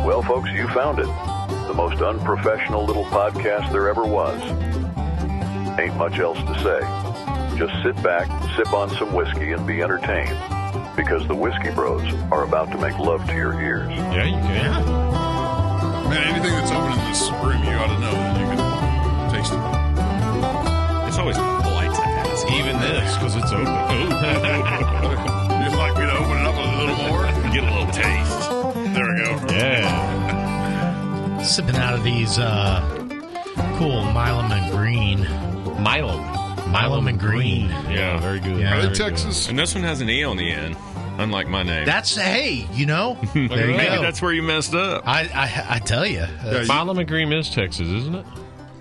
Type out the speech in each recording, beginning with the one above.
Well, folks, you found it. The most unprofessional little podcast there ever was. Ain't much else to say. Just sit back, sip on some whiskey, and be entertained. Because the Whiskey Bros are about to make love to your ears. Yeah, you can. Man, anything that's open in this room, you ought to know that you can taste it. It's always polite to ask. Even this, because it's open. You'd like me to open it up a little more? Get a little taste. There we go. Yeah. Sipping out of these cool Milam and Green. Milam and Green. Yeah, very good. Yeah. Are they Very Texas? And this one has an E on the end, unlike my name. That's, hey, you know, there you Maybe go. that's where you messed up. I tell you. good. Milam and Green is Texas, isn't it?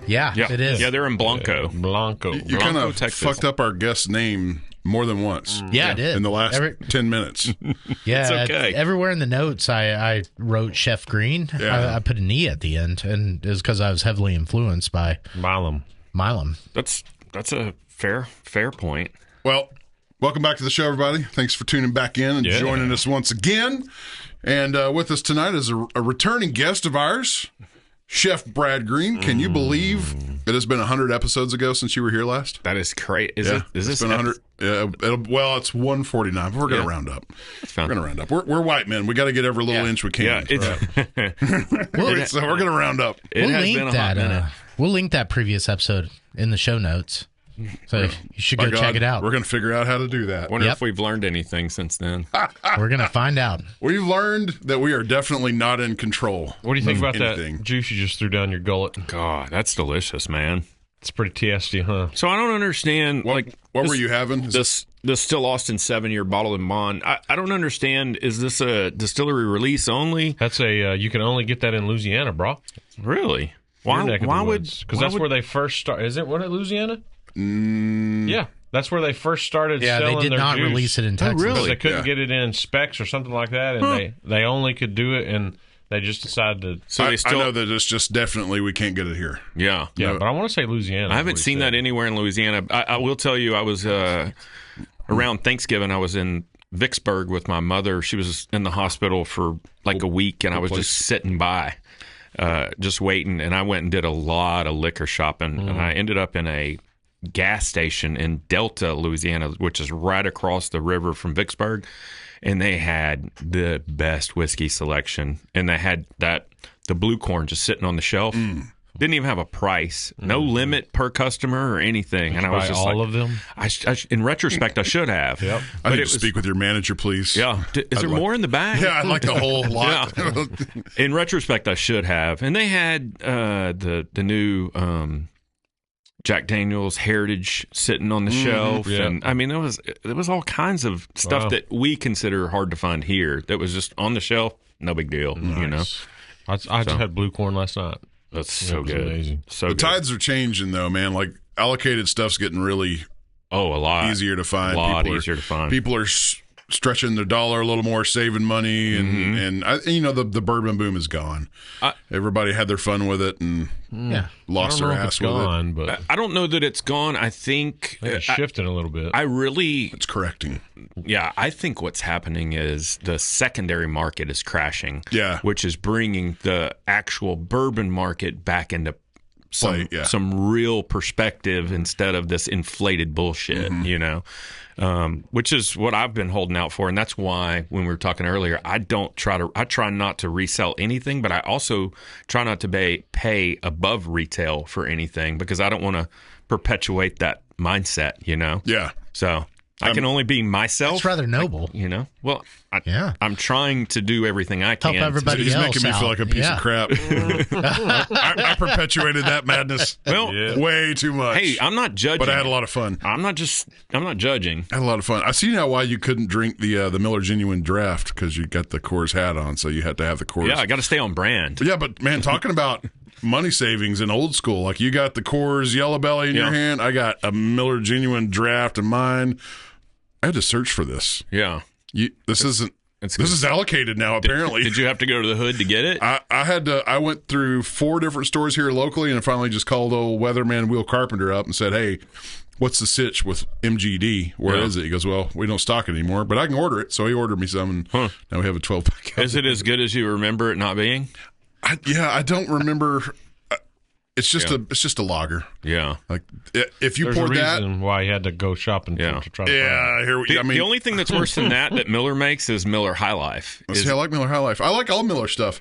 Yeah, it is. Yeah, they're in Blanco. Blanco. You kind of Texas. fucked up our guest's name more than once. Yeah, I did. In the last 10 minutes. Yeah, It's okay. Everywhere in the notes, I wrote Chef Green. Yeah. I put an E at the end, and it was because I was heavily influenced by Milam. That's a fair point. Well, welcome back to the show, everybody. Thanks for tuning back in and joining us once again. And with us tonight is a returning guest of ours, Chef Brad Green. Can you believe it has been 100 episodes ago since you were here last? That is crazy. Is this been 100? Well, it's 149, but we're going to round up. We're going to round up. We're white men. We got to get every little inch we can. Yeah, So we're going to round up. It has been a hot minute. We'll link that previous episode in the show notes. So you should go check it out. We're going to figure out how to do that. Wonder if we've learned anything since then. We're going to find out. We've learned that we are definitely not in control. What do you think about anything. that juice you just threw down your gullet? God, that's delicious, man. It's pretty tasty, huh? So I don't understand. What were you having? This Still Austin 7-year bottle and bond. I don't understand. Is this a distillery release only? That's you can only get that in Louisiana, bro. Really? Why would? Because that's where they first start. Is it Louisiana? Yeah, that's where they first started selling they did their not juice. release it in Texas. really? Because they couldn't get it in specs or something like that, and they only could do it, and they just decided to. So I know that it's just definitely we can't get it here. Yeah. Yeah, but I want to say Louisiana. I haven't seen that anywhere in Louisiana. I will tell you, I was around Thanksgiving. I was in Vicksburg with my mother. She was in the hospital for like a week, and I was just sitting by, just waiting. And I went and did a lot of liquor shopping, and I ended up in a gas station in Delta, Louisiana, which is right across the river from Vicksburg. And they had the best whiskey selection, and they had the blue corn just sitting on the shelf. Didn't even have a price, no limit per customer or anything. And I was just all of them. In retrospect, I should have. Yep. I need to speak with your manager, please. Yeah. Is there more in the bag? Yeah, I'd like the whole lot. Yeah. In retrospect, I should have. And they had the new Jack Daniel's Heritage sitting on the shelf. Yeah. And I mean, there was all kinds of stuff that we consider hard to find here that was just on the shelf. No big deal, you know. I just had blue corn last night. That's so was good. amazing. So The good. tides are changing, though, man. Like, allocated stuff's getting really a lot easier to find. A lot People easier to find. People are stretching their dollar a little more, saving money, and the bourbon boom is gone. Everybody had their fun with it and lost their ass with gone, it. But I don't know that it's gone. I think it's shifting a little bit. It's correcting. Yeah, I think what's happening is the secondary market is crashing. Yeah. Which is bringing the actual bourbon market back into some real perspective instead of this inflated bullshit, you know, which is what I've been holding out for. And that's why when we were talking earlier, I try not to resell anything, but I also try not to pay above retail for anything because I don't want to perpetuate that mindset, you know? Yeah. So I can only be myself. It's rather noble. You know? Well, I'm trying to do everything I can. Help everybody He's else making me out. feel like a piece of crap. I perpetuated that madness way too much. Hey, I'm not judging. But I had a lot of fun. I'm not judging. I had a lot of fun. I see now why you couldn't drink the Miller Genuine Draft because you got the Coors hat on, so you had to have the Coors. Yeah, I got to stay on brand. Yeah, but man, talking about money savings in old school, like you got the Coors Yellow Belly in your hand. I got a Miller Genuine Draft in mine. I had to search for this. Yeah. This isn't. This is allocated now, apparently. Did you have to go to the hood to get it? I went through 4 different stores here locally, and I finally just called old weatherman Will Carpenter up and said, hey, what's the sitch with MGD? Where is it? He goes, well, we don't stock it anymore, but I can order it. So he ordered me some, and now we have a 12-pack. Is it as good as you remember it not being? I don't remember. It's just a lager. Yeah. Like if you There's poured a that, reason why you had to go shopping to try to find it. The only thing that's worse than that Miller makes is Miller High Life. See, I like Miller High Life. I like all Miller stuff.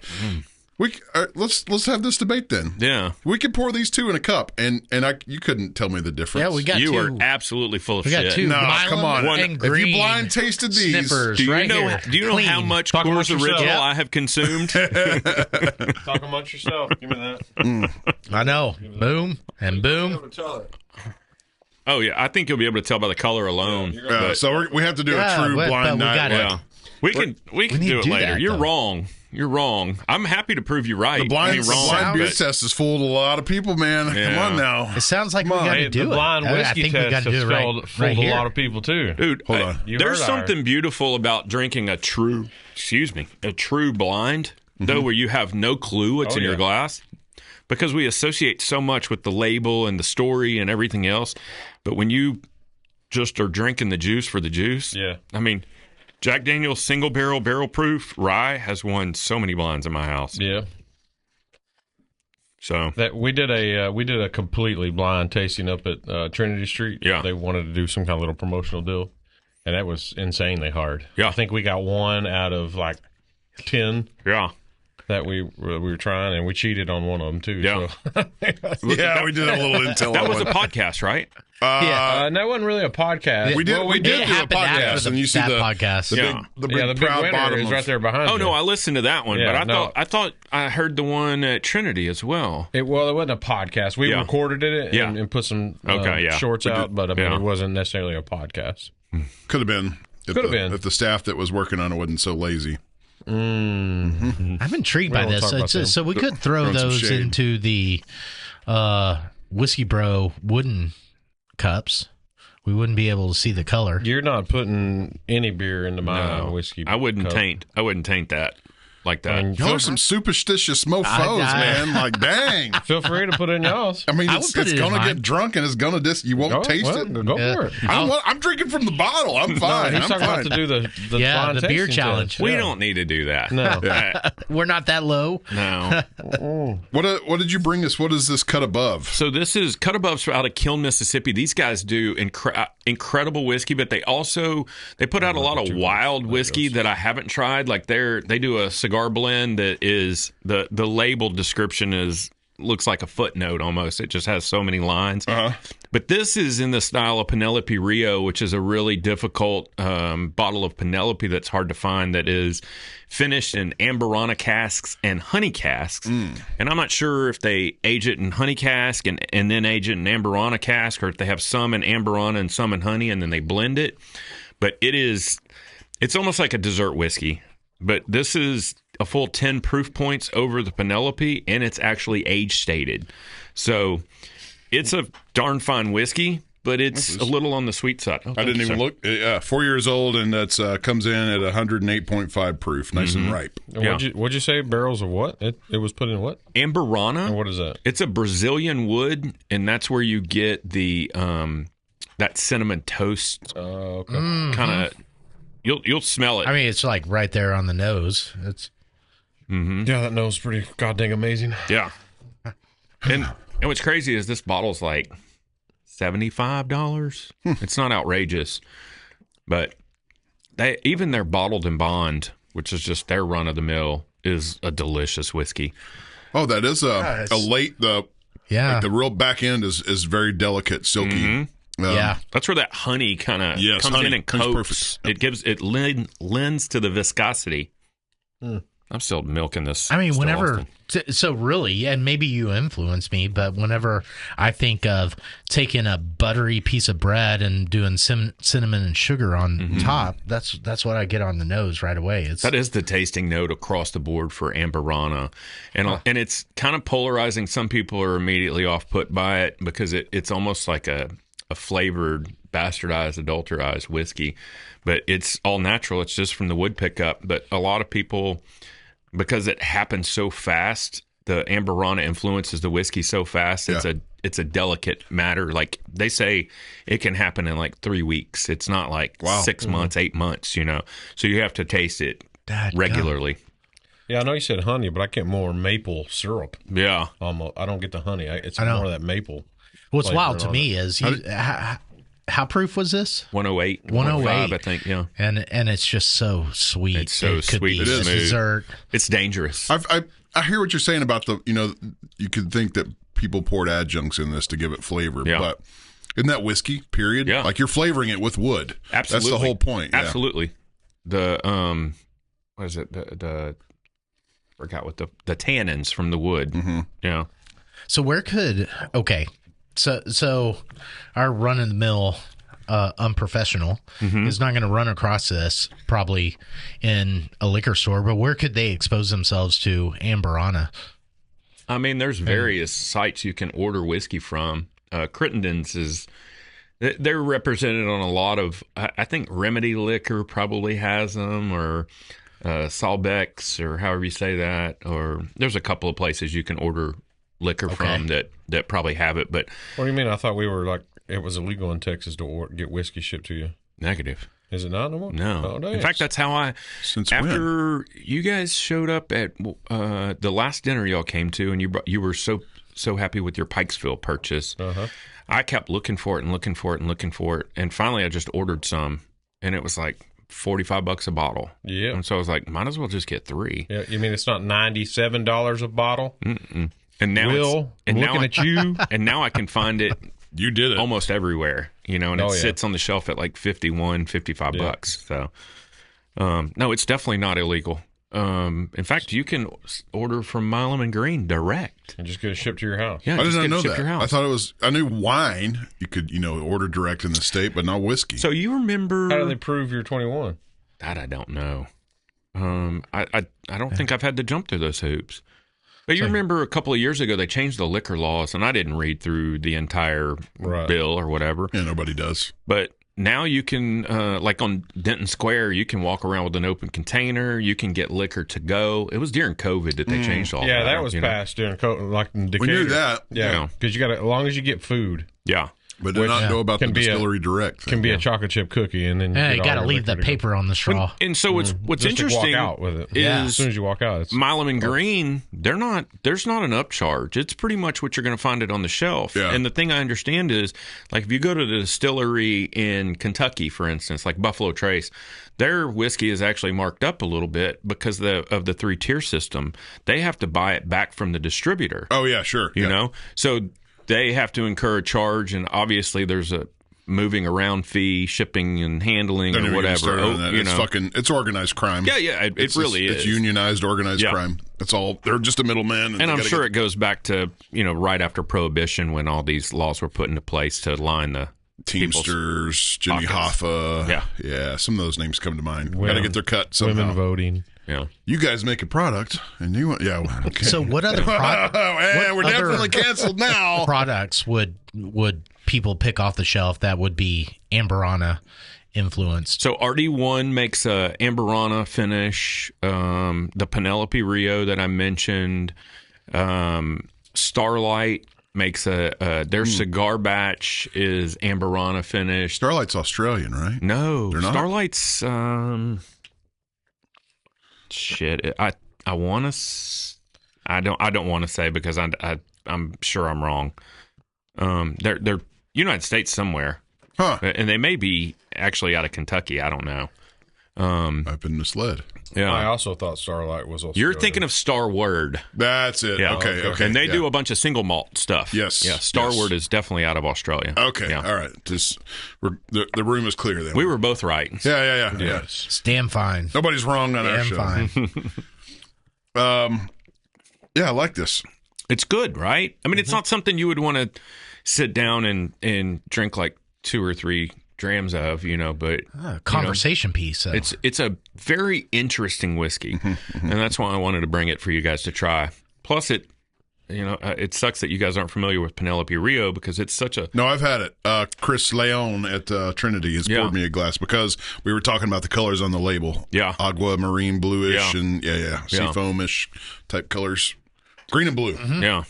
Let's have this debate then. Yeah, we could pour these 2 in a cup, and you couldn't tell me the difference. Yeah, we got 2. You are absolutely full of shit. Got 2. No, Milam come on. And if green you blind tasted these, snippers do you right know? here. Do you know how much Coors Original I have consumed? Talk amongst yourself. Give me that. I know. Boom and boom. Oh yeah, I think you'll be able to tell by the color alone. So we have to do a true blind night. Yeah, we can do it later. You're wrong. You're wrong. I'm happy to prove you right. The blind beer test has fooled a lot of people, man. Yeah. Come on now. It sounds like we got to do it. The blind whiskey test has fooled a lot of people too. Dude, hold on. There's something beautiful about drinking a true blind, though, where you have no clue what's in your glass, because we associate so much with the label and the story and everything else. But when you just are drinking the juice for the juice, I mean, Jack Daniel's single barrel proof rye has won so many blinds in my house. Yeah. So that we did a completely blind tasting up at Trinity Street. Yeah. They wanted to do some kind of little promotional deal, and that was insanely hard. Yeah. I think we got 1 out of like 10. Yeah. That we were trying, and we cheated on one of them too. Yeah. So. We did a little intel. That was a podcast, right? And that wasn't really a podcast. We did do a podcast, and you see the podcast. The big proud bottom is right there behind. Oh no, I listened to that one, but I thought I heard the one at Trinity as well. It wasn't a podcast. We recorded it and put some shorts out, but I mean, it wasn't necessarily a podcast. Could have been. If the staff that was working on it wasn't so lazy. I'm intrigued by this. So we could throw those into the Whiskey Bro wooden cups. We wouldn't be able to see the color. You're not putting any beer into my whiskey. I wouldn't taint that like that. I mean, y'all are some superstitious mofos, man. Like, dang. Feel free to put in y'all's. I mean, it's going to get drunk and it's going to you won't taste it. Go for it. I'm drinking from the bottle. I'm fine. No, he's talking about to do the beer challenge. We don't need to do that. No. We're not that low. No. What did you bring us? What is this Cut Above? So this is Cut Above out of Kiln, Mississippi. These guys do incredible whiskey, but they put out a lot of wild whiskey that I haven't tried. Like they do a cigar blend that is the label description looks like a footnote almost. It just has so many lines. But this is in the style of Penelope Rio, which is a really difficult bottle of Penelope that's hard to find, that is finished in Amburana casks and honey casks. And I'm not sure if they age it in honey cask and then age it in Amburana cask, or if they have some in Amburana and some in honey and then they blend it. But it's almost like a dessert whiskey. But this is a full 10 proof points over the Penelope, and it's actually age stated. So it's a darn fine whiskey, but it's a little on the sweet side. I didn't even look. 4 years old, and that's comes in at 108.5 proof, nice and ripe. What'd you say? Barrels of what? It was put in what? Amburana. And what is that? It's a Brazilian wood, and that's where you get the that cinnamon toast kind of. You'll smell it. I mean, it's like right there on the nose. It's yeah, that nose is pretty goddamn amazing. Yeah, and what's crazy is this bottle's like $75. It's not outrageous, but they're bottled in bond, which is just their run of the mill, is a delicious whiskey. Oh, that is a late like the real back end is very delicate, silky. That's where that honey kind of comes in and coats. It lends to the viscosity. I'm still milking this. I mean, whenever so really, and maybe you influence me, but whenever I think of taking a buttery piece of bread and doing cinnamon and sugar on top, that's what I get on the nose right away. That is the tasting note across the board for Amburana, and it's kind of polarizing. Some people are immediately off put by it because it's almost like a a flavored, bastardized, adulterized whiskey, but it's all natural. It's just from the wood pickup. But a lot of people, because it happens so fast, the Amburana influences the whiskey so fast. It's a delicate matter. Like they say, it can happen in like 3 weeks. It's not like 6 months, 8 months. So you have to taste it regularly. Yeah, I know you said honey, but I get more maple syrup. Yeah, almost. I don't get the honey. It's more of that maple. What's wild to me is how proof was this? 108, 108, I think. Yeah, and it's just so sweet. It's so sweet. It is dessert. It's dangerous. I hear what you're saying about you could think that people poured adjuncts in this to give it flavor, but isn't that whiskey? Period. Yeah, like you're flavoring it with wood. Absolutely, that's the whole point. Absolutely. The what is it? The forgot what the tannins from the wood. Mm-hmm. Yeah. So where could so our run of the mill unprofessional is not going to run across this probably in a liquor store, but where could they expose themselves to Amburana? I mean, there's various sites you can order whiskey from. Crittenden's they're represented on a lot of, I think Remedy Liquor probably has them, or Salbeck's, or however you say that, or there's a couple of places you can order liquor from that probably have it. But what do you mean? I thought we were like, it was illegal in Texas to get whiskey shipped to you. Negative. Is it not no more? No. Oh, in fact, that's how after you guys showed up at the last dinner y'all came to, and you were so happy with your Pikesville purchase. I kept looking for it, and finally I just ordered some, and it was like $45 a bottle. Yeah. And so I was like, might as well just get 3. Yeah. You mean it's not $97 a bottle? Mm-mm. And now and now I can find it. You did it almost everywhere, and it sits on the shelf at like $55. So, no, it's definitely not illegal. In fact, you can order from Milam and Green direct and just get it shipped to your house. Yeah, I didn't know that. I knew wine you could order direct in the state, but not whiskey. So you remember? How do they prove you're 21? That I don't know. I don't think I've had to jump through those hoops. But you remember a couple of years ago they changed the liquor laws, and I didn't read through the entire bill or whatever. Yeah, nobody does. But now you can, like on Denton Square, you can walk around with an open container. You can get liquor to go. It was during COVID that they changed all that. Yeah, that was passed during COVID, like in Decatur. We knew that. Yeah, because you got as long as you get food. Yeah. But did not know about the distillery direct thing. Can be a chocolate chip cookie, and then you got to leave the paper on the straw. And so what's interesting walk out with it. Is as soon as you walk out, it's Milam and Green. There's not an upcharge. It's pretty much what you're going to find it on the shelf. Yeah. And the thing I understand is, like if you go to the distillery in Kentucky, for instance, like Buffalo Trace, their whiskey is actually marked up a little bit because of the 3-tier system. They have to buy it back from the distributor. Oh yeah, sure. You know, so they have to incur a charge, and obviously there's a moving around fee, shipping and handling, or whatever. It's organized crime. Yeah, it really is. It's unionized, organized crime. That's all. They're just a middleman. And I'm sure it goes back to right after Prohibition, when all these laws were put into place to line the Teamsters, Jimmy Hoffa. Yeah. Some of those names come to mind. Got to get their cut somehow. Women voting. Yeah, you guys make a product, and you want okay. So what other we're definitely canceled now. Products would people pick off the shelf that would be Amburana influenced? So RD1 makes a Amburana finish. The Penelope Rio that I mentioned. Starlight makes their cigar batch is Amburana finished. Starlight's Australian, right? No, they're not. Starlight's I want to. I don't want to say because I'm sure I'm wrong. They're United States somewhere, and they may be actually out of Kentucky. I don't know. I've been misled. Yeah, I also thought Starlight was Australian. You're thinking of Starward. That's it. Yeah. Okay. And they do a bunch of single malt stuff. Yes. Yeah. Starward is definitely out of Australia. Okay. Yeah. All right. Just the room is clear then. We were both right. Yeah. Yes. Damn fine. Nobody's wrong on our show. Fine. Yeah, I like this. It's good, right? I mean, it's not something you would want to sit down and drink like 2 or 3 drams of, but conversation piece. It's a very interesting whiskey, and that's why I wanted to bring it for you guys to try. Plus, it sucks that you guys aren't familiar with Penelope Rio because it's such a... No, I've had it. Chris Leon at Trinity has poured me a glass because we were talking about the colors on the label. Yeah. Agua, marine, bluish, and seafoamish type colors. Green and blue. Mm-hmm. Yeah.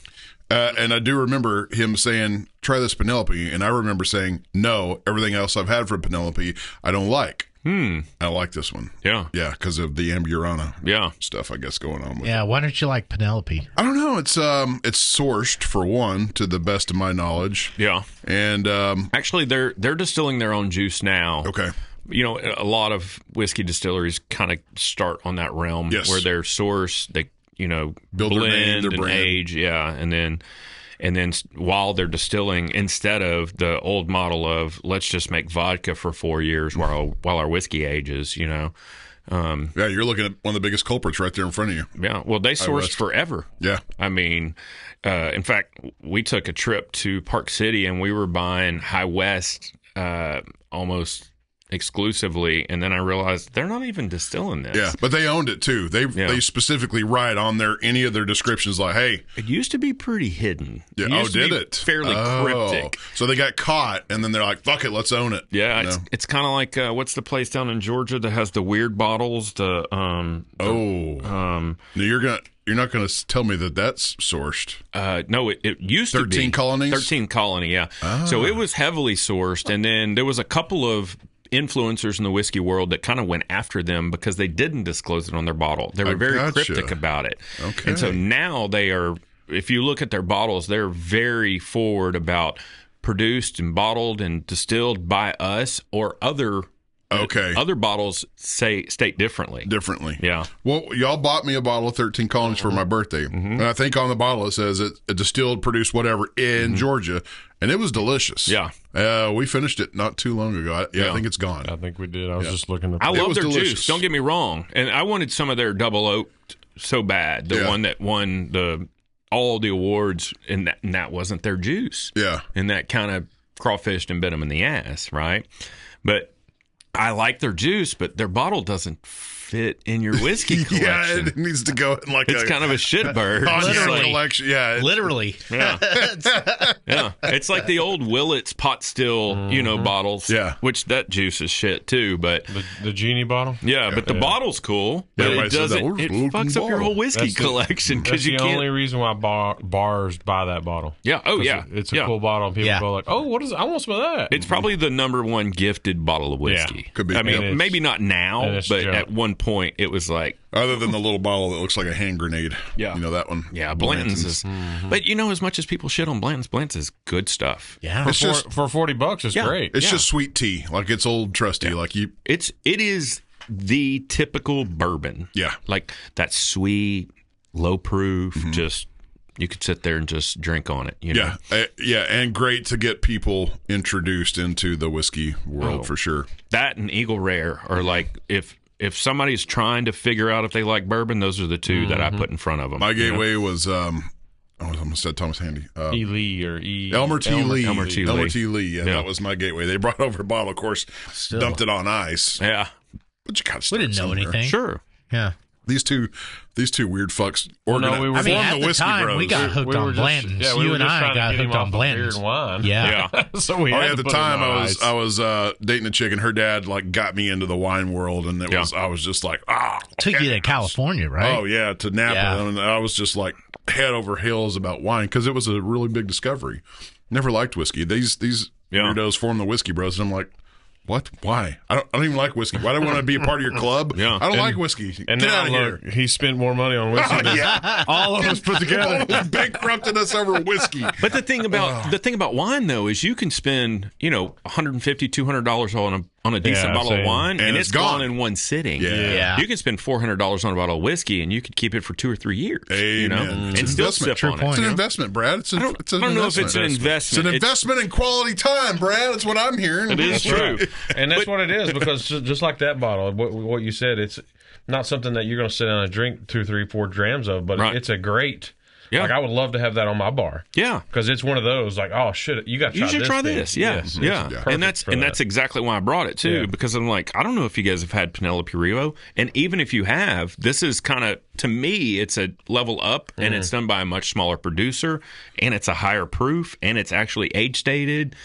And I do remember him saying, try this Penelope. And I remember saying, no, everything else I've had from Penelope, I don't like. I like this one. Yeah. Yeah, because of the Amburana stuff, I guess, going on with it. Why don't you like Penelope? I don't know. It's sourced, for one, to the best of my knowledge. Yeah. And actually, they're distilling their own juice now. Okay. A lot of whiskey distilleries kind of start on that realm where they're source, they build blend and age, and then while they're distilling, instead of the old model of let's just make vodka for 4 years while our whiskey ages, you're looking at one of the biggest culprits right there in front of you. Yeah, well, they sourced forever. Yeah, I mean, in fact, we took a trip to Park City and we were buying High West almost exclusively, and then I realized they're not even distilling this. Yeah, but they owned it too. They specifically write on any of their descriptions like, hey, it used to be pretty hidden. Yeah. Did it? Fairly cryptic. So they got caught, and then they're like, fuck it, let's own it. Yeah, it's kind of like what's the place down in Georgia that has the weird bottles? You're not going to tell me that that's sourced. No, it used to be 13 Colonies. 13 Colony, yeah. So it was heavily sourced, and then there was a couple of influencers in the whiskey world that kind of went after them because they didn't disclose it on their bottle. They were very cryptic about it. Okay. And so now they are, if you look at their bottles, they're very forward about produced and bottled and distilled by us or other bottles state differently. Yeah. Well, y'all bought me a bottle of 13 Colonies for my birthday. And I think on the bottle it says it distilled, produced, whatever in Georgia. And it was delicious. Yeah. We finished it not too long ago. I think it's gone. I think we did. I was just looking at I love their delicious. juice. Don't get me wrong. And I wanted some of their double oaked so bad. The one that won all the awards, and that wasn't their juice. Yeah. And that kind of crawfished and bit them in the ass, right? But I like their juice, but their bottle doesn't fit in your whiskey collection. Yeah, it needs to go in it's kind of a shitbird. Collection. Yeah. Literally. Yeah. Yeah. It's like the old Willits pot still, bottles. Yeah. Which that juice is shit too, but the genie bottle. Yeah, but the bottle's cool. But it doesn't. It fucks up your whole whiskey collection because you can't. That's the only reason why bars buy that bottle. Yeah. Oh yeah. It's a cool bottle, and people go like, "Oh, what is it? I want some of that." It's probably the number one gifted bottle of whiskey. Yeah, could be. I mean, maybe not now, but at one point it was like, other than the little bottle that looks like a hand grenade. Yeah. That one. Yeah, Blanton's is. But as much as people shit on Blanton's is good stuff. Yeah. For $40, it's great. It's just sweet tea, like it's old trusty. Yeah. Like you. It is the typical bourbon. Yeah. Like that sweet, low proof, just you could sit there and just drink on it. Yeah. And great to get people introduced into the whiskey world for sure. That and Eagle Rare are like, if somebody's trying to figure out if they like bourbon, those are the two that I put in front of them. My gateway was, I almost said Thomas Handy. E. Lee or E. Elmer T. Lee. Elmer T. Lee. Yeah, that was my gateway. They brought over a bottle, of course, dumped it on ice. Yeah. But you got to We didn't know anything. Sure. Yeah. These two weird fucks at the time, we got hooked on Blanton's. You and I got hooked on Blanton's. Yeah. So we had at the time I was dating a chick, and her dad got me into the wine world, and I was just like, took you to California, right? Oh yeah, to Napa, Yeah. and I was just like head over heels about wine because it was a really big discovery. Never liked whiskey. These weirdos form the Whiskey Bros, and I'm like, what? Why? I don't even like whiskey. Why do I want to be a part of your club? Yeah. I don't like whiskey. And Get now out of here. He spent more money on whiskey than all of us put together. Bankrupted us over whiskey. But the thing about wine though is you can spend $150, $200 on a decent bottle of wine, and it's gone in one sitting. Yeah. You can spend $400 on a bottle of whiskey, and you could keep it for 2 or 3 years. Amen. And still sip on it. It's an investment, Brad. It's an I don't know if it's an investment. It's an investment in quality time, Brad. That's what I'm hearing. It is true. And that's what it is, because just like that bottle, what you said, it's not something that you're going to sit down and drink 2, 3, 4 drams of, but it's a great Yeah. Like I would love to have that on my bar. Yeah. Because it's one of those like, oh shit, you got to try this. You should try thing. this. Yeah. Yes, Yeah. And that's exactly why I brought it too, because I'm like, I don't know if you guys have had Penelope Rio, and even if you have, this is kind of, to me, it's a level up, and it's done by a much smaller producer, and it's a higher proof, and it's actually age dated,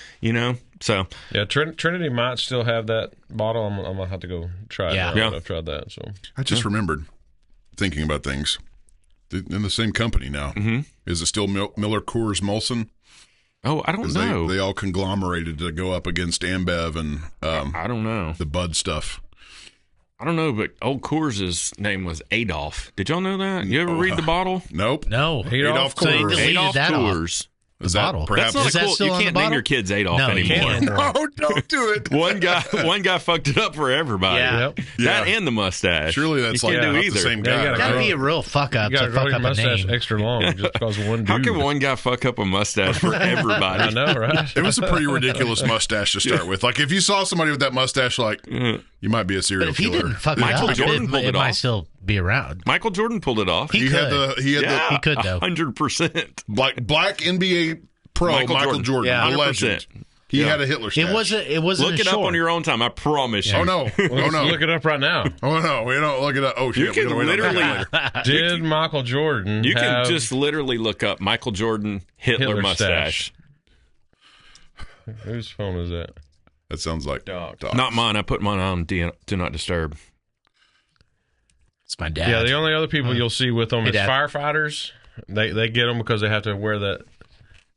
So yeah, Trinity might still have that bottle. I'm gonna have to go try it. Yeah. I've tried that. So I just remembered thinking about things in the same company now. Mm-hmm. Is it still Miller Coors Molson? Oh, I don't know. They all conglomerated to go up against Ambev and I don't know. the Budz stuff. I don't know, but old Coors' name was Adolf. Did y'all know that? You ever read the bottle? Nope. No. Adolf So they Coors. deleted Adolf that Coors. Is the that bottle. perhaps? That's not Is that cool. still You on the can't name bottle? your kids Adolf No, you anymore. can't. No, don't do it. One guy fucked it up for everybody. Yeah. Yep. That Yeah. and the mustache. Surely that's You like can't do not either. the same Yeah, guy. you gotta That'd grow- be a real fuck up you got to to grow fuck your up a mustache name. extra long just because of one dude. How can one guy fuck up a mustache for everybody? I know, right? It was a pretty ridiculous mustache to start with. Like if you saw somebody with that mustache, like you might be a serial But if he killer. didn't fuck Michael it up, Jordan pulled it it might off. still be around. Michael Jordan pulled it off. He He had could. the He could, though. 100%. black NBA pro Michael Jordan, Yeah. the 100%. legend. He had a Hitler stash. It wasn't. Look it up on your own time. I promise you. Oh no! Oh Let's no! look it up right now. Oh no! We don't look it up. Oh shit! You can we gotta wait on literally, that. Did Michael Jordan you can have just literally look up Michael Jordan Hitler Hitler mustache. stash? Whose phone is that? That sounds like Dog. Not mine. I put mine on do not disturb. It's my dad. Yeah, the only other people you'll see with them Hey, is Dad. firefighters. They get them because they have to wear that.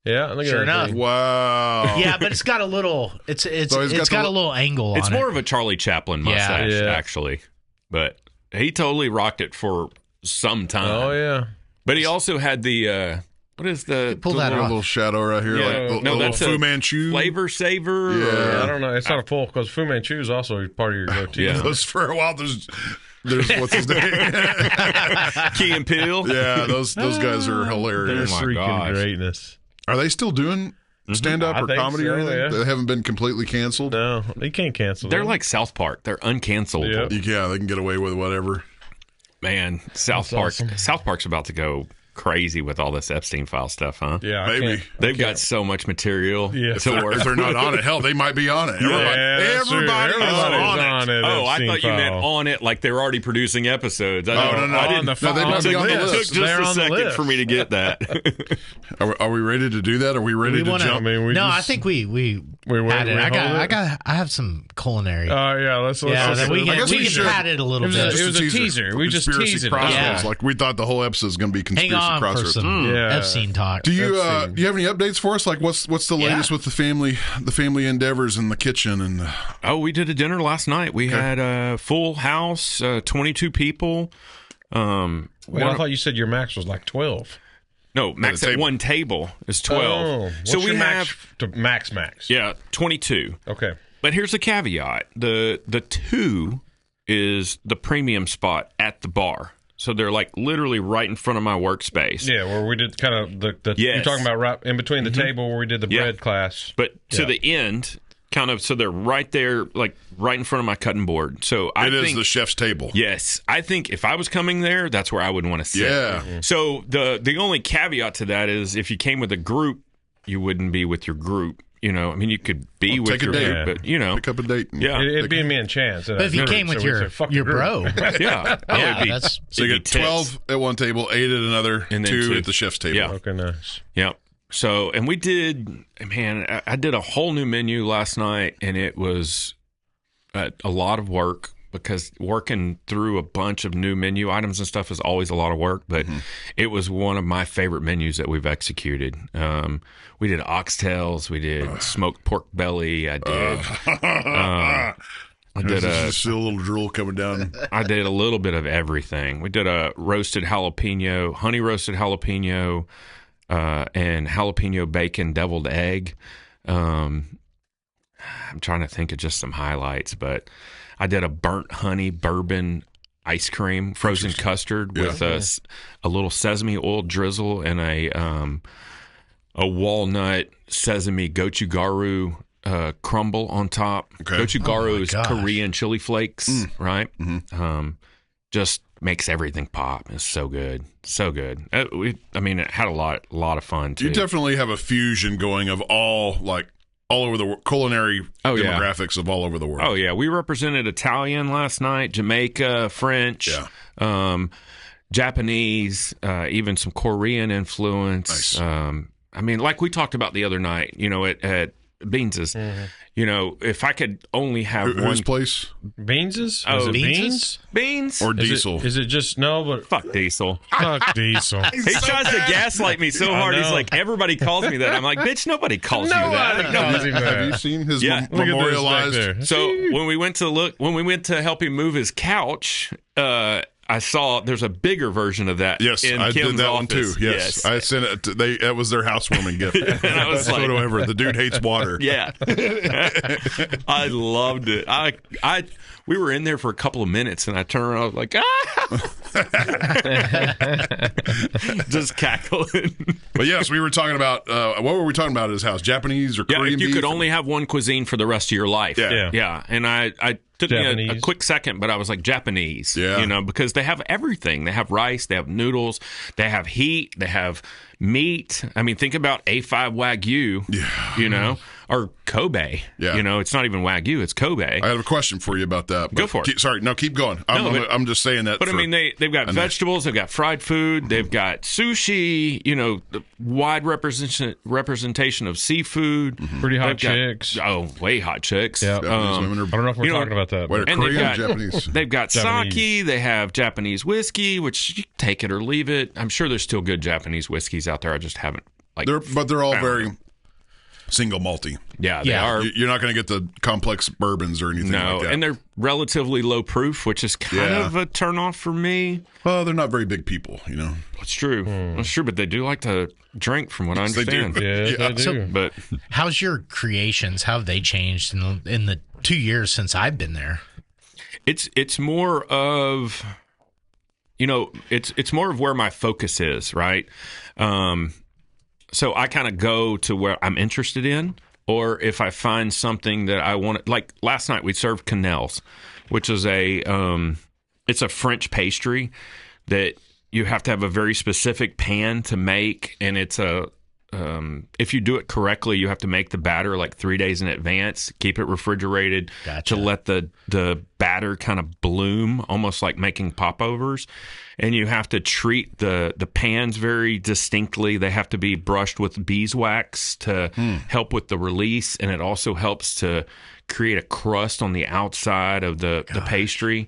Yeah, look at Sure that enough. thing. Wow. Yeah, but it's got a little. It's So he's got got a little angle It's on more it. of a Charlie Chaplin mustache, Yeah. actually. But he totally rocked it for some time. Oh yeah. But he also had the what is the Pull that A off. little shadow right here, Yeah. like No, little that's Fu a Manchu. flavor saver? Yeah. I don't know. It's not a full because Fu Manchu is also part of your goatee. Yeah. Those for a while. There's what's his name? Key and Peele? Yeah, those guys are They're hilarious. my freaking gosh. greatness. Are they still doing stand up I or think comedy or so, anything? yeah. They haven't been completely canceled. No, they can't cancel. They're them. like South Park. They're uncancelable. Yeah. Yeah, they can get away with whatever. Man, South That's Park. awesome. South Park's about to go crazy with all this Epstein file stuff, huh? Yeah, Maybe. They've got so much material Yeah. to work. If they're not on it, hell, they might be on it. that's true. Everybody is Everybody's on it. Oh, I Epstein thought you meant file. on it like they were already producing episodes. no. I didn't. On the No, they might be on the It took list. just They're a on the second list. for me to get that. Are we ready to do that? Are we ready We to wanna- jump? I mean, we no, just- I think we wait, had it. we I have some culinary. Yeah, let's yeah, that we I guess we can should. pat it a little It was bit. a- it was a teaser. We just Conspiracy teased it. Crossroads. Yeah. Like we thought the whole episode was going to be Hang conspiracy on for crossroads. some Yeah. Epstein talk. Do you Epstein. do you have any updates for us? Like what's the latest with the family endeavors in the kitchen and Oh, we did a dinner last night. We had a full house, 22 people. Wait, I thought you said your max was like 12. No, max the at table. one table is 12. Oh, so what's we your have max. yeah, 22. Okay. But here's the caveat: the 2 is the premium spot at the bar. So they're like literally right in front of my workspace. Yeah, where we did kind of the Yes. you're talking about right in between the table where we did the Yeah. bread class. But to the end, kind of, so they're right there, like right in front of my cutting board. So I it is think the chef's table. yes, I think if I was coming there, that's where I would want to sit. Yeah. So the only caveat to that is if you came with a group, you wouldn't be with your group. You know, I mean, you could be with take a your date. group, but you know, Pick up a date. and- yeah, It'd be me and Chance. But if you came with your bro, yeah, Oh, yeah, it'd be- that's So you it'd get be 12 at one table, 8 at another, And then 2 two. at the chef's table. Yeah. Okay, nice. Yeah. So, and we did, man, I did a whole new menu last night, and it was a lot of work because working through a bunch of new menu items and stuff is always a lot of work, but it was one of my favorite menus that we've executed. We did oxtails, we did smoked pork belly, I did. I did Just a little drool coming down. I did a little bit of everything. We did a roasted jalapeno, honey roasted jalapeno, and jalapeno bacon deviled egg. I'm trying to think of just some highlights, but I did a burnt honey bourbon ice cream, frozen custard with a little sesame oil drizzle and a walnut sesame gochugaru crumble on top. Okay. Gochugaru is gosh. Korean chili flakes, right? Just makes everything pop. It's so good. So good. It had a lot of fun, too. You definitely have a fusion going of all over the culinary demographics of all over the world. Oh, yeah. We represented Italian last night, Jamaica, French, Japanese, even some Korean influence. Nice. Like we talked about the other night, at Beans's, if I could only have one place? Beans's? Oh, Beans? Beans? Or Diesel? Is it just but fuck Diesel. Fuck Diesel. He tries to gaslight me so hard. He's like, everybody calls me that. I'm like, bitch, nobody calls you that. Have you seen his memorialized? So when we went to help him move his couch, I saw there's a bigger version of that. Yes, in I Kim's did that office. one too. Yes. I sent it. That was their housewarming gift. And I was like, photo ever. The dude hates water. Yeah, I loved it. We were in there for a couple of minutes, and I turned around, I was like, just cackling. But yes, we were talking about what were we talking about at his house? Japanese or Korean? If you beef? could only have one cuisine for the rest of your life. Yeah. And I took me a quick second, but I was like, Japanese. Yeah. Because they have everything. They have rice, they have noodles, they have heat, they have meat. Think about A5 Wagyu, or Kobe. Yeah. It's not even Wagyu, it's Kobe. I have a question for you about that. Go for it. Keep going. I'm just saying that. But they've got vegetables, they've got fried food, they've got sushi, the wide representation of seafood. Pretty hot chicks. Way hot chicks. Yeah. I don't know if we're talking about that. Wait, and Korean or Japanese? They've got Japanese. sake, they have Japanese whiskey, which you take it or leave it. I'm sure there's still good Japanese whiskeys out there. I just haven't they're all very single malty. Yeah, they are. You're not going to get the complex bourbons or anything like that. And they're relatively low proof, which is kind of a turnoff for me. Well, they're not very big people, It's true. It's true, but they do like to drink, from what I understand. They do. Yeah, they do. So, but how's your creations? How have they changed in the 2 years since I've been there? It's more of, it's more of where my focus is, right? So I kind of go to where I'm interested in, or if I find something that I want. Like last night, we served quenelles, which is it's a French pastry that you have to have a very specific pan to make, and it's if you do it correctly, you have to make the batter like 3 days in advance, keep it refrigerated to let the batter kind of bloom, almost like making popovers. And you have to treat the pans very distinctly. They have to be brushed with beeswax to help with the release, and it also helps to create a crust on the outside of the pastry.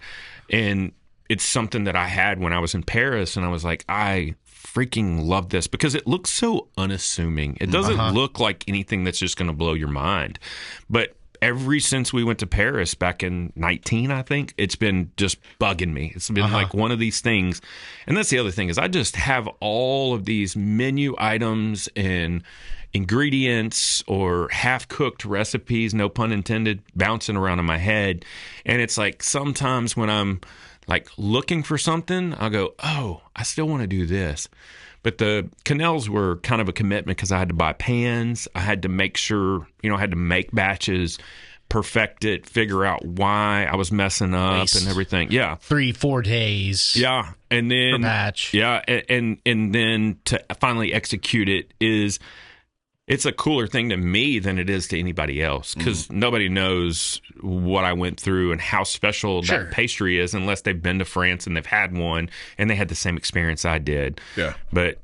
And it's something that I had when I was in Paris, and I was like, I freaking love this because it looks so unassuming. It doesn't look like anything that's just going to blow your mind. But since we went to Paris back in 2019, I think, it's been just bugging me. It's been like one of these things. And that's the other thing is I just have all of these menu items and ingredients or half-cooked recipes, no pun intended, bouncing around in my head. And it's like sometimes when I'm like looking for something, I'll go, oh, I still want to do this. But the quenelles were kind of a commitment because I had to buy pans. I had to make sure, I had to make batches, perfect it, figure out why I was messing up and everything. Yeah. 3-4 days. Yeah. And then, per batch. Yeah. And then to finally execute it it's a cooler thing to me than it is to anybody else because nobody knows what I went through and how special that pastry is unless they've been to France and they've had one and they had the same experience I did. Yeah. But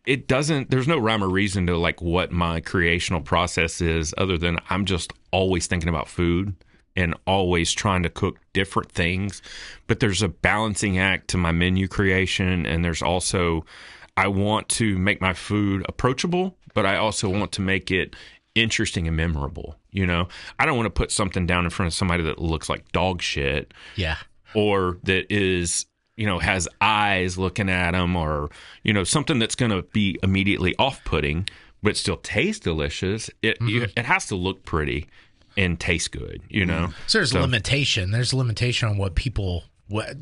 it doesn't, there's no rhyme or reason to like what my creational process is other than I'm just always thinking about food and always trying to cook different things. But there's a balancing act to my menu creation, and there's also, I want to make my food approachable, but I also want to make it interesting and memorable. I don't want to put something down in front of somebody that looks like dog shit. Yeah. Or that is, has eyes looking at them, or, something that's going to be immediately off-putting, but still taste delicious. It has to look pretty and taste good, So there's a limitation. There's a limitation on what people,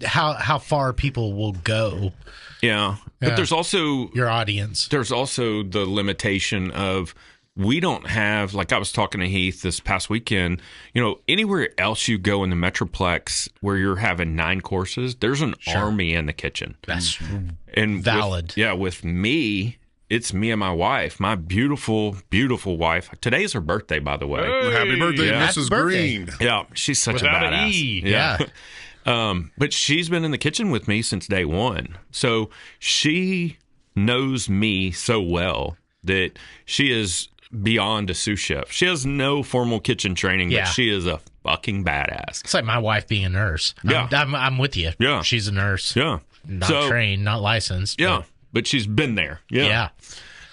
how far people will go. Yeah. But there's also your audience. There's also the limitation of we don't have, like I was talking to Heath this past weekend, anywhere else you go in the Metroplex where you're having 9 courses, there's an army in the kitchen. That's and valid. With me, it's me and my wife, my beautiful, beautiful wife. Today's her birthday, by the way. Hey, happy birthday, Mrs. Green. Yeah, she's such Without a badass. an E. Yeah. But she's been in the kitchen with me since day one. So she knows me so well that she is beyond a sous chef. She has no formal kitchen training, but she is a fucking badass. It's like my wife being a nurse. Yeah. I'm with you. Yeah. She's a nurse. Yeah. Not trained, not licensed. Yeah. But she's been there. Yeah.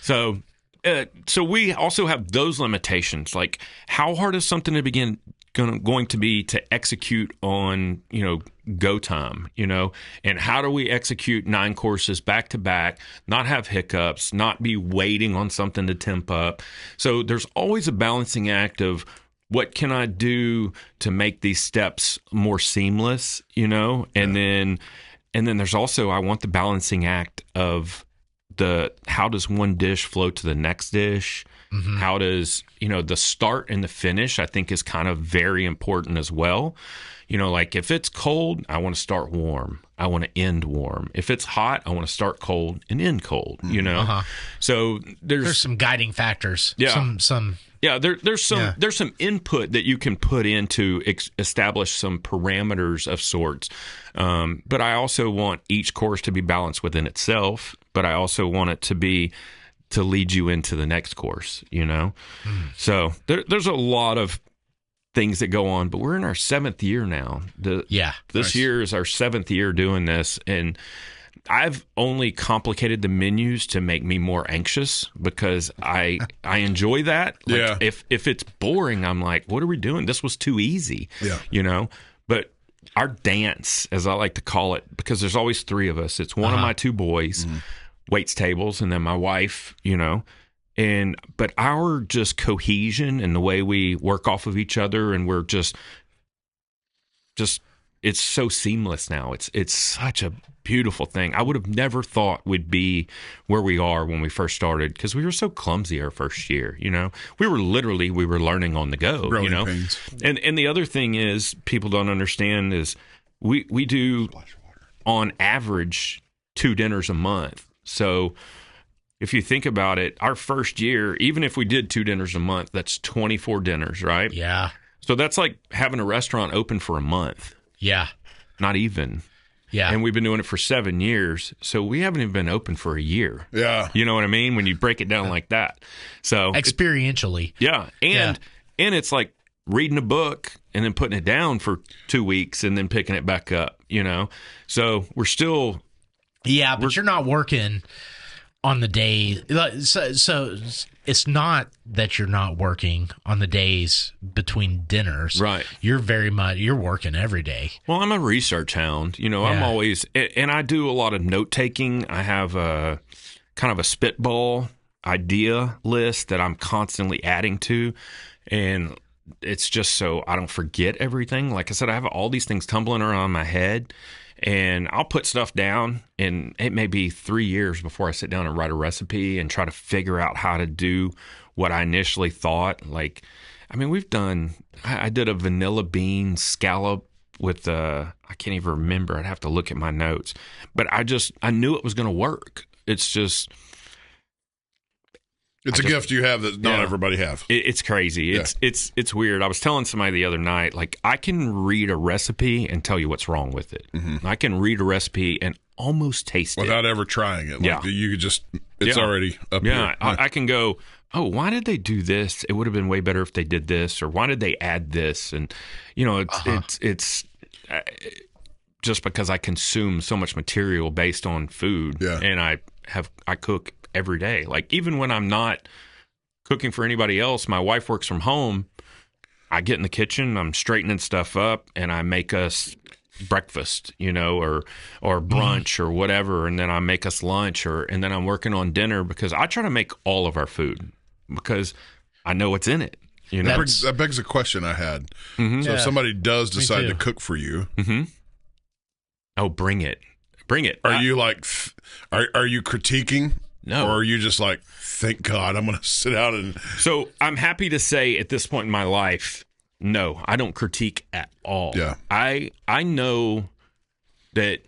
So we also have those limitations. Like, how hard is something going to be to execute on, go time, and how do we execute 9 courses back to back, not have hiccups, not be waiting on something to temp up. So there's always a balancing act of what can I do to make these steps more seamless, and then there's also, I want the balancing act of how does one dish flow to the next dish? Mm-hmm. How does, the start and the finish, I think, is kind of very important as well. Like if it's cold, I want to start warm. I want to end warm. If it's hot, I want to start cold and end cold, So there's some guiding factors. Yeah. Some Yeah, there's some input that you can put in to establish some parameters of sorts. But I also want each course to be balanced within itself, but I also want it to lead you into the next course, So there's a lot of things that go on, but we're in our 7th year now. This year is our 7th year doing this, and I've only complicated the menus to make me more anxious because I enjoy that. Like, if it's boring, I'm like, what are we doing? This was too easy. Yeah. But our dance, as I like to call it, because there's always 3 of us. It's one of my 2 boys, waits tables, and then my wife, but our just cohesion and the way we work off of each other, and we're just it's so seamless now. It's such a beautiful thing. I would have never thought we'd be where we are when we first started because we were so clumsy our first year. We were learning on the go. Growing pains. And the other thing is people don't understand is we do on average 2 dinners a month. So if you think about it, our first year, even if we did 2 dinners a month, that's 24 dinners, right? Yeah. So that's like having a restaurant open for a month. Yeah. Not even. Yeah. And we've been doing it for 7 years. So we haven't even been open for a year. Yeah. You know what I mean? When you break it down like that. So experientially. And it's like reading a book and then putting it down for 2 weeks and then picking it back up, So we're still. Yeah, but you're not working on the day. So it's not that you're not working on the days between dinners. Right. You're working every day. Well, I'm a research hound. I'm always, and I do a lot of note taking. I have a kind of a spitball idea list that I'm constantly adding to. And it's just so I don't forget everything. Like I said, I have all these things tumbling around in my head. And I'll put stuff down, and it may be 3 years before I sit down and write a recipe and try to figure out how to do what I initially thought. Like, I mean, I did a vanilla bean scallop with I can't even remember. I'd have to look at my notes. But I knew it was going to work. It's just... It's a gift you have that not everybody have. It's crazy. Yeah. It's weird. I was telling somebody the other night, like, I can read a recipe and tell you what's wrong with it. Mm-hmm. I can read a recipe and almost taste without ever trying it. Like, you could just, it's already up here. Yeah, I can go, oh, why did they do this? It would have been way better if they did this, or why did they add this? And it's just because I consume so much material based on food, and I cook every day. Like, even when I'm not cooking for anybody else, my wife works from home. I get in the kitchen, I'm straightening stuff up, and I make us breakfast, or brunch or whatever, and then I make us lunch, and then I'm working on dinner because I try to make all of our food because I know what's in it. That begs a question I had. Mm-hmm. So if somebody does decide to cook for you, oh, bring it. Are you like, are you critiquing No. Or are you just like, thank God, I'm going to sit out and... So I'm happy to say at this point in my life, no, I don't critique at all. Yeah. I know that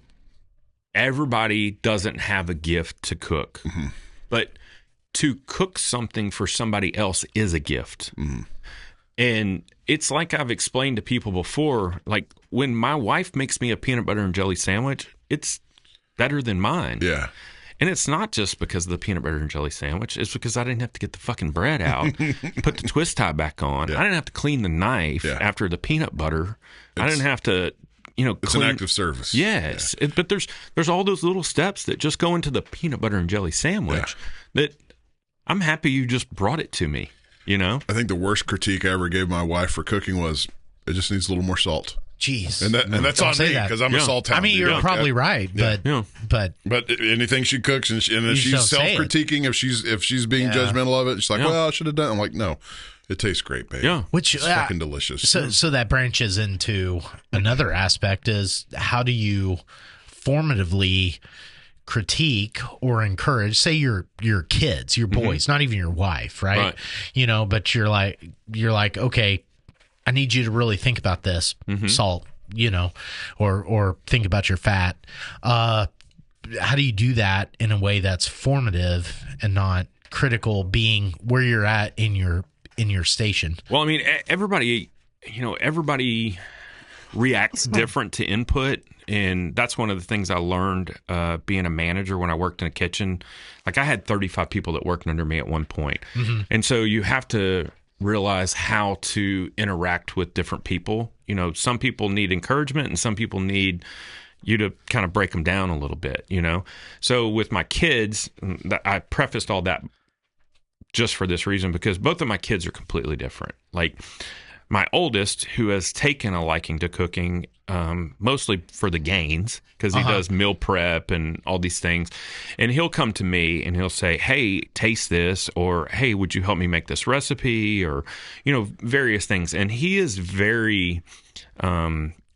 everybody doesn't have a gift to cook, but to cook something for somebody else is a gift. And it's like I've explained to people before, like when my wife makes me a peanut butter and jelly sandwich, it's better than mine. Yeah. And it's not just because of the peanut butter and jelly sandwich. It's because I didn't have to get the fucking bread out, put the twist tie back on. Yeah. I didn't have to clean the knife after the peanut butter. I didn't have to, It's clean. an act of service. Yes. But there's all those little steps that just go into the peanut butter and jelly sandwich that I'm happy you just brought it to me, I think the worst critique I ever gave my wife for cooking was, it just needs a little more salt. Jeez. And that's on me because I'm a salt hound. I mean, you're probably right, but anything she cooks and she's self-critiquing if she's being judgmental of it, she's like, well, I should have done. I'm like, no, it tastes great, babe. Yeah, it's fucking delicious. So that branches into another aspect is how do you formatively critique or encourage, say your kids, your boys, not even your wife, right? But you're like, okay, I need you to really think about this salt, or think about your fat. How do you do that in a way that's formative and not critical, being where you're at in your station? Well, I mean, everybody reacts different to input. And that's one of the things I learned being a manager when I worked in a kitchen. Like I had 35 people that worked under me at one point. And so you have to realize how to interact with different people. Some people need encouragement and some people need you to kind of break them down a little bit, So with my kids, I prefaced all that just for this reason, because both of my kids are completely different. Like my oldest, who has taken a liking to cooking, mostly for the gains, because he does meal prep and all these things. And he'll come to me and he'll say, hey, taste this, or hey, would you help me make this recipe, or, various things. And he is very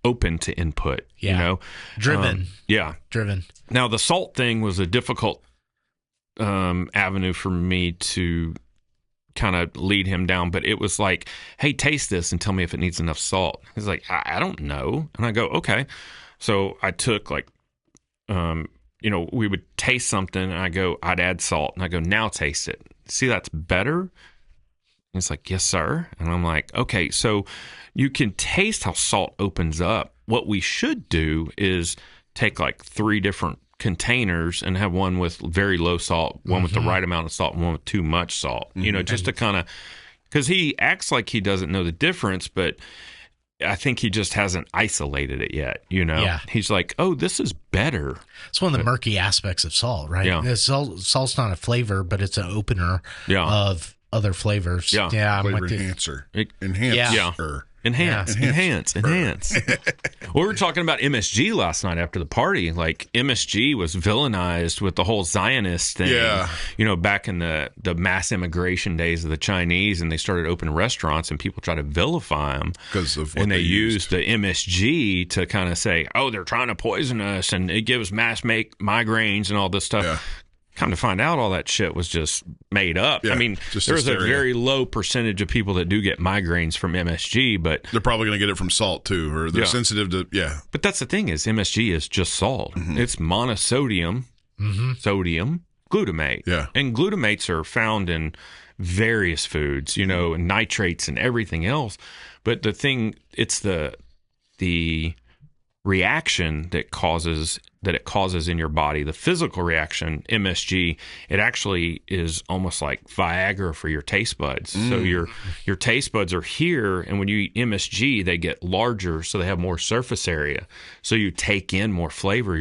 open to input, Driven. Driven. Now, the salt thing was a difficult avenue for me to kind of lead him down, but it was like, hey, taste this and tell me if it needs enough salt. He's like, I don't know. And I go, okay. So I took we would taste something and I'd add salt and I go, now taste it. See, that's better. And he's like, yes, sir. And I'm like, okay, so you can taste how salt opens up. What we should do is take like 3 different containers and have one with very low salt, one with the right amount of salt, and one with too much salt, just to kind of, because he acts like he doesn't know the difference, but I think he just hasn't isolated it yet, He's like, oh, this is better. It's one of the murky aspects of salt, right? Yeah. Salt's not a flavor, but it's an opener of other flavors. Yeah. I'm flavor with you. enhancer. Enhance. We were talking about MSG last night after the party. Like MSG was villainized with the whole Zionist thing. Yeah. Back in the mass immigration days of the Chinese, and they started opening restaurants, and people tried to vilify them because of what and they used the MSG to kind of say, oh, they're trying to poison us, and it gives mass migraines and all this stuff. Yeah. Come to find out, all that shit was just made up. Yeah, I mean, there's a very low percentage of people that do get migraines from MSG, but they're probably going to get it from salt too, or they're sensitive to But that's the thing is MSG is just salt. It's monosodium, sodium, glutamate. Yeah, and glutamates are found in various foods, nitrates and everything else. But the thing, it's the reaction that it causes in your body, the physical reaction, MSG, it actually is almost like Viagra for your taste buds. So your taste buds are here, and when you eat MSG, they get larger, so they have more surface area. So you take in more flavor.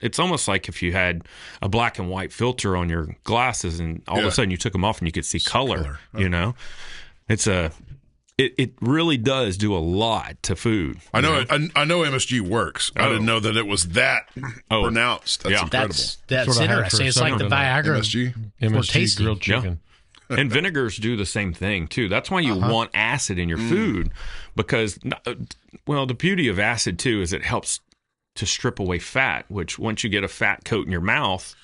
It's almost like if you had a black and white filter on your glasses, and all of a sudden you took them off and you could see color. It's It really does do a lot to food. I know. I know MSG works. I didn't know that it was that pronounced. That's incredible. That's interesting. It's like the Viagra MSG for tasty. Grilled chicken. Yeah. And vinegars do the same thing too. That's why you want acid in your food, because the beauty of acid too is it helps to strip away fat. Which once you get a fat coat in your mouth,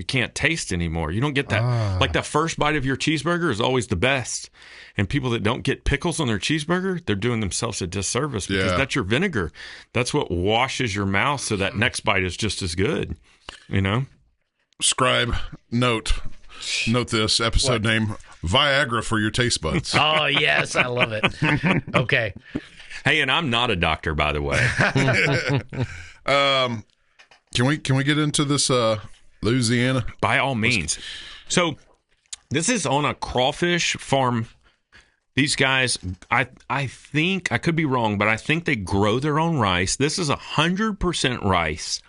you can't taste anymore. You don't get that. Like the first bite of your cheeseburger is always the best. And people that don't get pickles on their cheeseburger, they're doing themselves a disservice because that's your vinegar. That's what washes your mouth so that next bite is just as good, you know? Scribe, note this episode name, Viagra for your taste buds. Oh, yes, I love it. Okay. Hey, and I'm not a doctor, by the way. Can we get into this Louisiana? By all means. So this is on a crawfish farm. These guys, I think, I could be wrong, but I think they grow their own rice. This is 100% rice.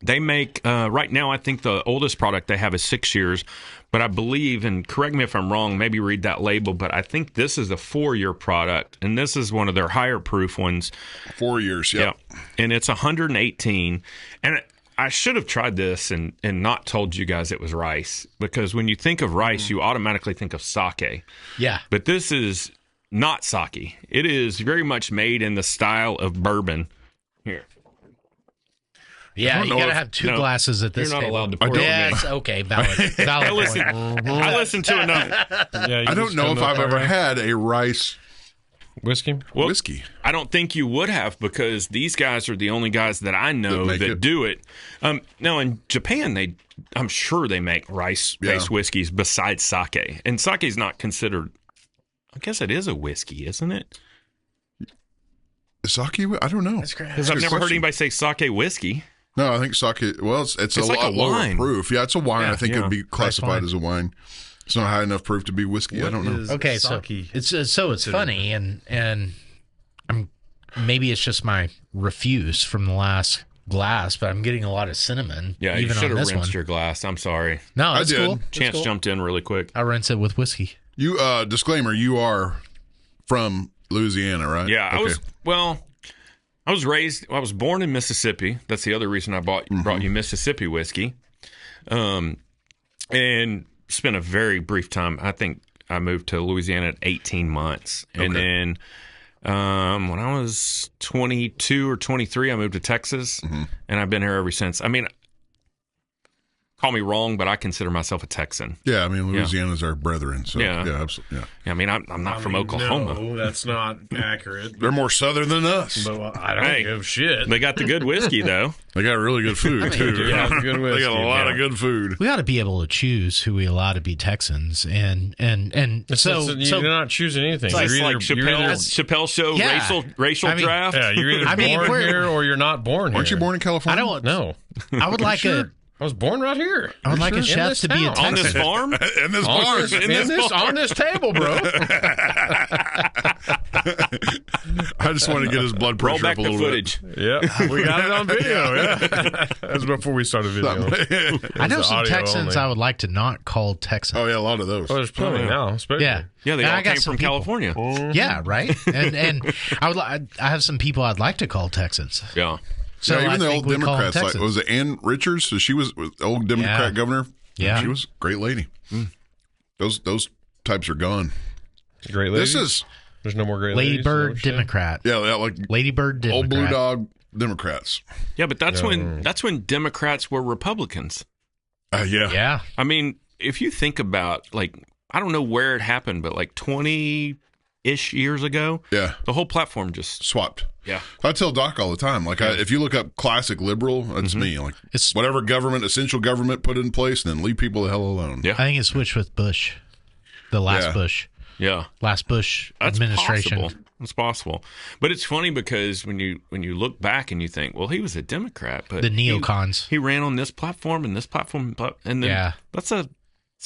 They make, right now, I think the oldest product they have is 6 years, but I believe, and correct me if I'm wrong, maybe read that label, but I think this is a 4-year product, and this is one of their higher proof ones. 4 years, yeah. And it's 118. And I should have tried this and not told you guys it was rice, because when you think of rice, you automatically think of sake. Yeah. But this is not sake. It is very much made in the style of bourbon. Here. Yeah, you got to have two glasses at this You're not table. allowed to pour. Yes, okay, valid I point. listened to enough. Yeah, I don't know if I've ever had a rice whiskey. Well, whiskey. I don't think you would have, because these guys are the only guys that I know that do it. Now, in Japan, I'm sure they make rice-based whiskeys besides sake. And sake is not considered, I guess it is a whiskey, isn't it? Sake? I don't know. That's great. Because I've never heard anybody say sake whiskey. No, I think sake, well, it's like a lower wine. proof. Yeah, it's a wine. I think yeah. it'd be classified as a wine. It's not high enough proof to be whiskey. I don't know. Okay, so it's funny, and maybe it's just my refuse from the last glass, but I'm getting a lot of cinnamon. Yeah, even you should on have this rinsed one. your glass. I'm sorry. No, it's I did. cool. Chance jumped in really quick. I rinse it with whiskey. You disclaimer, you are from Louisiana, right? Yeah, Okay. I was born in Mississippi. That's the other reason I brought you Mississippi whiskey. And spent a very brief time. I think I moved to Louisiana at 18 months. And then when I was 22 or 23, I moved to Texas. And I've been here ever since. I mean, call me wrong, but I consider myself a Texan. Yeah, I mean, Louisiana's our brethren. So, yeah, absolutely. Yeah. I mean, I'm not from Oklahoma. No, that's not accurate. They're more southern than us. But I don't give a shit. They got the good whiskey, though. They got really good food, too. Yeah, good whiskey. They got a lot of good food. We ought to be able to choose who we allow to be Texans, and You're not choosing anything. It's like Chappelle show racial draft. Yeah, you're either born here or you're not born here. Aren't you born in California? No. I would like I was born right here. I would like a chef to be a Texan. On this farm? In this bar. On this table, bro. I just want to get his blood Roll pressure back up a the little footage. Yeah, we got it on video. Yeah, that's before we started video. I know some Texans I would like to not call Texans. Oh, yeah, a lot of those. Well, there's plenty now. Especially. Yeah, Yeah, they And all I got came some from people. California. Yeah, right. And I have some people I'd like to call Texans. Yeah. So even I the think old we call them Democrats, like Texans. was it Ann Richards? So she was the old Democrat governor. Yeah. She was a great lady. Those types are gone. Great lady. There's no more great ladies. Ladybird Democrat. Yeah, like Ladybird Democrat. old blue dog Democrats. Yeah, but that's when Democrats were Republicans. Yeah. I mean, if you think about, like, I don't know where it happened, but like 20-ish years ago, Yeah. the whole platform just Swapped. Yeah. I tell Doc all the time, like, if you look up classic liberal, that's me. Like, It's- whatever essential government put in place, and then leave people the hell alone. Yeah. I think it switched with Bush. The last Bush. Yeah. Last Bush That's administration. possible. It's possible. But it's funny because when you look back and you think, well, he was a Democrat, but The neocons. he ran on this platform and this platform, and then it's a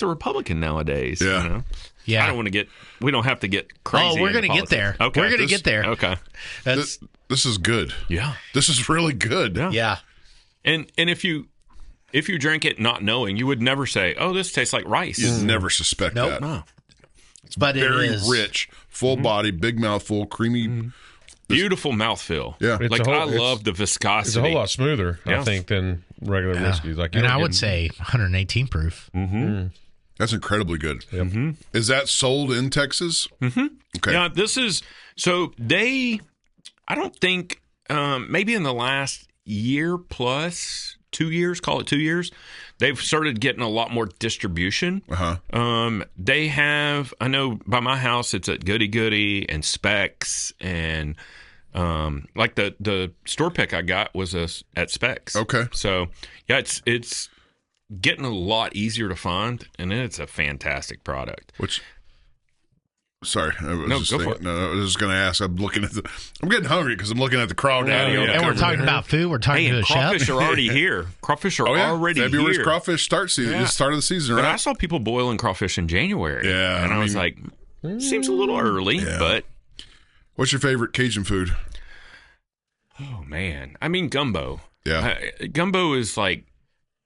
Republican nowadays. Yeah. You know? Yeah. I don't want to get. We don't have to get crazy. Oh, we're going to get there. Okay. We're going to get there. Okay. That's This is good. Yeah. This is really good. yeah. And if you drink it not knowing, you would never say, "Oh, this tastes like rice." You never suspect that. No. But Very it is rich, full body, big mouthful, creamy. Beautiful mouthful. Yeah. It's Like a whole- I love the viscosity. It's a whole lot smoother, Yeah. I think, than regular whiskeys. Like, you And don't I would get- say 118 proof. That's incredibly good. Is that sold in Texas? Okay. Yeah, this is so they. I don't think maybe in the last year plus 2 years, call it 2 years, they've started getting a lot more distribution. They have, I know by my house, it's at Goody Goody and Specs, and like the store pick I got was at Specs. Okay. So yeah, it's getting a lot easier to find, and it's a fantastic product. Sorry, I was No, go for it. No, I was just going to ask. I'm getting hungry because I'm looking at the crawdaddy. Yeah, And we're talking about food. We're talking to a chef. Crawfish are already here. Crawfish are already February's here. crawfish start season. Yeah. It's start of the season, But right? I saw people boiling crawfish in January. Yeah, and I was like, seems a little early, but What's your favorite Cajun food? oh man, I mean gumbo. Yeah. Gumbo is like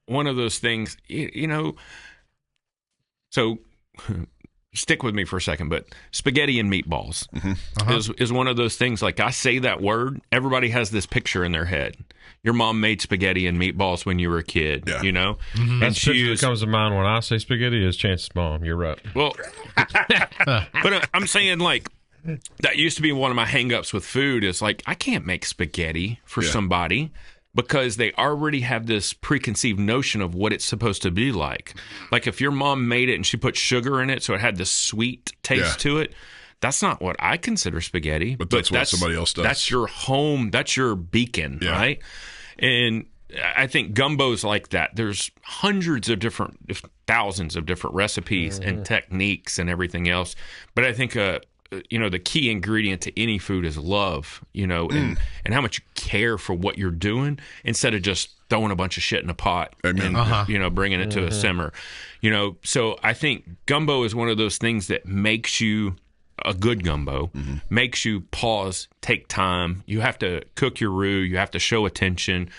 one of those things, you know. So stick with me for a second, but spaghetti and meatballs is one of those things. Like, I say that word, everybody has this picture in their head. Your mom made spaghetti and meatballs when you were a kid, you know? And picture that comes to mind when I say spaghetti is Chance's mom. You're right. Well, but I'm saying, like, that used to be one of my hang-ups with food is, like, I can't make spaghetti for somebody because they already have this preconceived notion of what it's supposed to be like. Like, if your mom made it and she put sugar in it so it had this sweet taste to it, that's not what I consider spaghetti. But that's what somebody else does. That's your home. That's your beacon, right? And I think gumbo's like that. There's hundreds of different, if thousands of different recipes and techniques and everything else. But I think you know, the key ingredient to any food is love, you know, and how much you care for what you're doing instead of just throwing a bunch of shit in a pot and, you know, bringing it to a simmer, you know. So I think gumbo is one of those things that makes you a good gumbo, makes you pause, take time. You have to cook your roux. You have to show attention.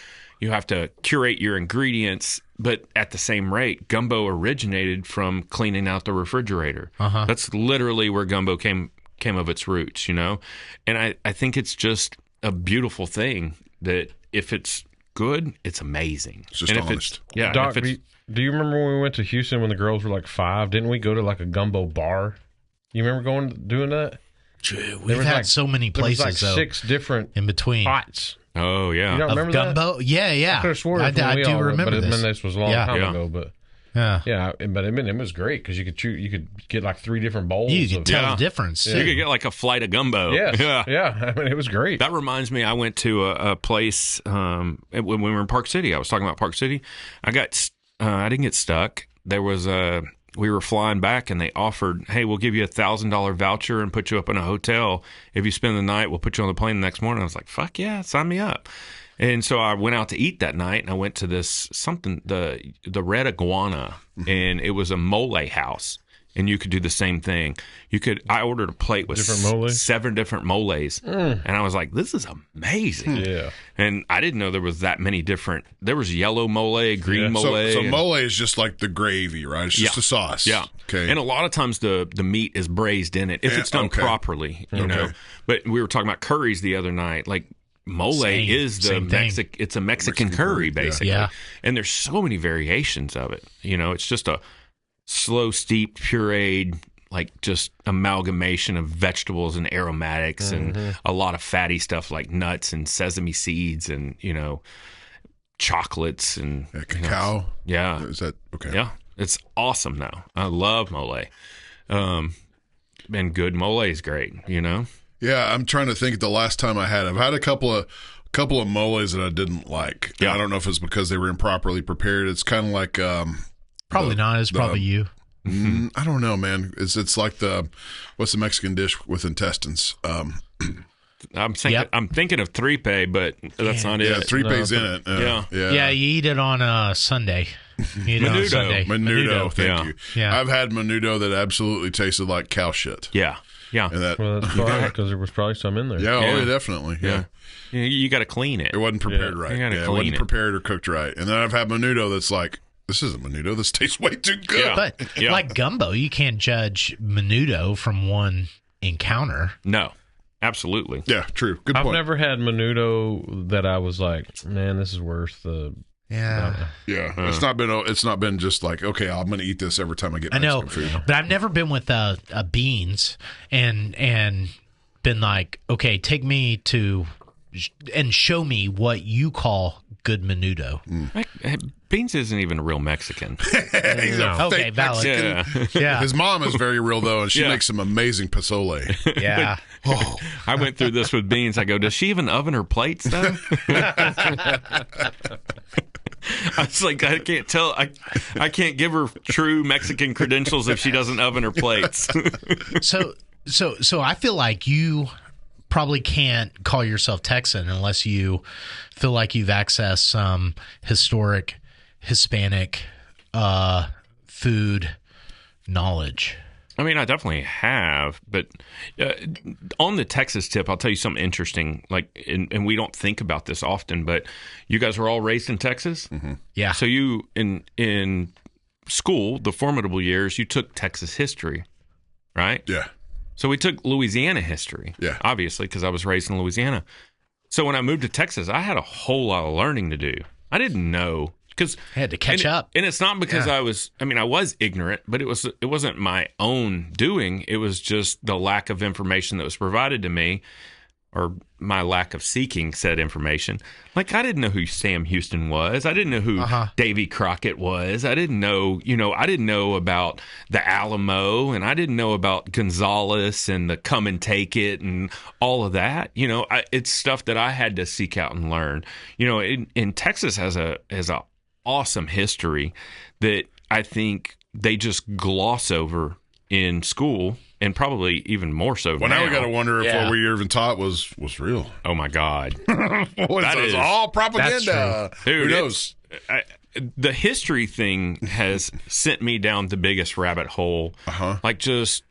You have to curate your ingredients. But at the same rate, gumbo originated from cleaning out the refrigerator. That's literally where gumbo came of its roots, you know? And I think it's just a beautiful thing that if it's good, it's amazing. It's just honest. Doc, do you remember when we went to Houston when the girls were like 5? Didn't we go to like a gumbo bar? You remember doing that? We've had so many places, there was like 6 different in between pots. Oh, yeah. You don't remember gumbo? that? Yeah. I could have sworn I do remember this. this. This was a long time ago, but... Yeah, but it was great because you could get like 3 different bowls. You could tell the difference. You could get like a flight of gumbo. Yeah. I mean, it was great. That reminds me, I went to a place when we were in Park City. I was talking about Park City. I didn't get stuck. There was we were flying back and they offered, hey, we'll give you $1,000 voucher and put you up in a hotel. If you spend the night, we'll put you on the plane the next morning. I was like, fuck yeah, sign me up. And so I went out to eat that night, and I went to the Red Iguana, and it was a mole house, and you could do the same thing. I ordered a plate with 7 different moles, and I was like, this is amazing. Yeah. And I didn't know there was that many different. There was yellow mole, green mole. So mole is just like the gravy, right? It's just a sauce. Yeah. Okay. And a lot of times the meat is braised in it if it's done properly, you know. But we were talking about curries the other night, like. Mole is it's a Mexican curry, basically. Yeah. And there's so many variations of it. You know, it's just a slow steeped, pureed, like just amalgamation of vegetables and aromatics and a lot of fatty stuff like nuts and sesame seeds and, you know, chocolates and cacao. You know, Is that okay? Yeah. It's awesome though. I love mole. And good mole is great, you know? Yeah, I'm trying to think the last time I've had a couple of moles that I didn't like. Yeah. I don't know if it's because they were improperly prepared. It's kind of like probably not. It's probably you. I don't know, man. It's like what's the Mexican dish with intestines? I'm thinking of tripe, but that's not it. Yeah, tripe's in it. Yeah, you eat it on Sunday. You eat it on Sunday. Menudo, thank you. Yeah. I've had menudo that absolutely tasted like cow shit. Yeah. And that's probably because there was probably some in there. Yeah, definitely. Yeah. You got to clean it. It wasn't prepared right. It wasn't prepared or cooked right. And then I've had menudo that's like, this isn't menudo. This tastes way too good. Yeah. But like gumbo, you can't judge menudo from one encounter. No, absolutely. Yeah, true. Good point. I've never had menudo that I was like, man, this is worth the... Yeah. It's not been just like, okay, I'm going to eat this every time I get Mexican food. But I've never been with beans and been like, okay, take me to and show me what you call good menudo. Beans isn't even a real Mexican. He's a fake valid. Mexican. Yeah. His mom is very real, though, and she makes some amazing pozole. Yeah. I went through this with Beans. I go, does she even oven her plates, though? I was like, I can't tell. I can't give her true Mexican credentials if she doesn't oven her plates. So I feel like you probably can't call yourself Texan unless you feel like you've accessed some historic Hispanic food knowledge. I mean, I definitely have, but on the Texas tip, I'll tell you something interesting. Like, and we don't think about this often, but you guys were all raised in Texas, Yeah. So you in school, the formidable years, you took Texas history, right? Yeah. So we took Louisiana history, obviously, because I was raised in Louisiana. So when I moved to Texas, I had a whole lot of learning to do. I didn't know. Because I had to catch up. And it's not because I was ignorant, but it wasn't my own doing. It was just the lack of information that was provided to me, or my lack of seeking said information. Like, I didn't know who Sam Houston was. I didn't know who Davy Crockett was. I didn't know, I didn't know about the Alamo, and I didn't know about Gonzales and the Come and Take It and all of that. It's stuff that I had to seek out and learn. In Texas has a awesome history that I think they just gloss over in school, and probably even more so Well, now we got to wonder if what we were even taught was real. Oh my God. That is all propaganda. Dude, who knows? The history thing has sent me down the biggest rabbit hole. Like, just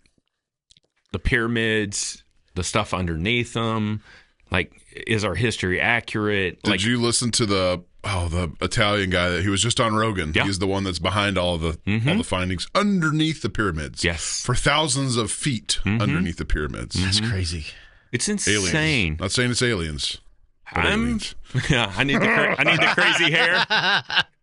the pyramids, the stuff underneath them. Like, is our history accurate? Did you listen to the Italian guy that he was just on Rogan? Yeah. He's the one that's behind all the findings underneath the pyramids. Yes. For thousands of feet underneath the pyramids. That's crazy. It's insane. Aliens. Not saying it's aliens. Aliens. I need the crazy hair.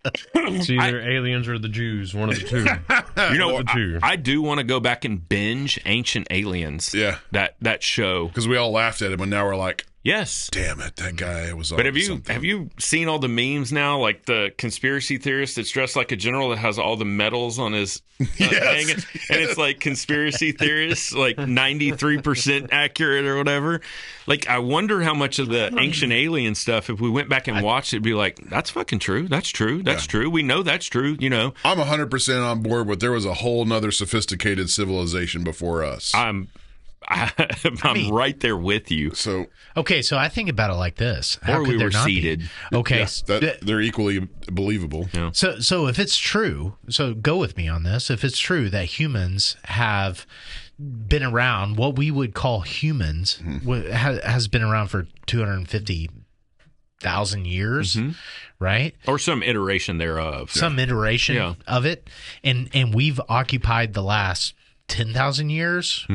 It's either aliens or the Jews, one of the two. The two. I do want to go back and binge Ancient Aliens. Yeah. That show. Because we all laughed at him, and now we're like, yes. damn it, that guy was on But have something. you seen all the memes now? Like the conspiracy theorist that's dressed like a general that has all the medals on his hanging, and it's like conspiracy theorists, like 93% accurate or whatever. Like, I wonder how much of the ancient alien stuff, if we went back and watched, it'd be like, that's fucking true. That's true. That's true. We know that's true. I'm 100% on board, but there was a whole nother sophisticated civilization before us. I'm right there with you. So I think about it like this. How or could we there were not seated. be? Okay. they're equally believable. Yeah. So if it's true, so go with me on this. If it's true that humans have been around, what we would call humans has been around for 250,000 years, right? Or some iteration thereof. Some iteration of it. And we've occupied the last 10,000 years.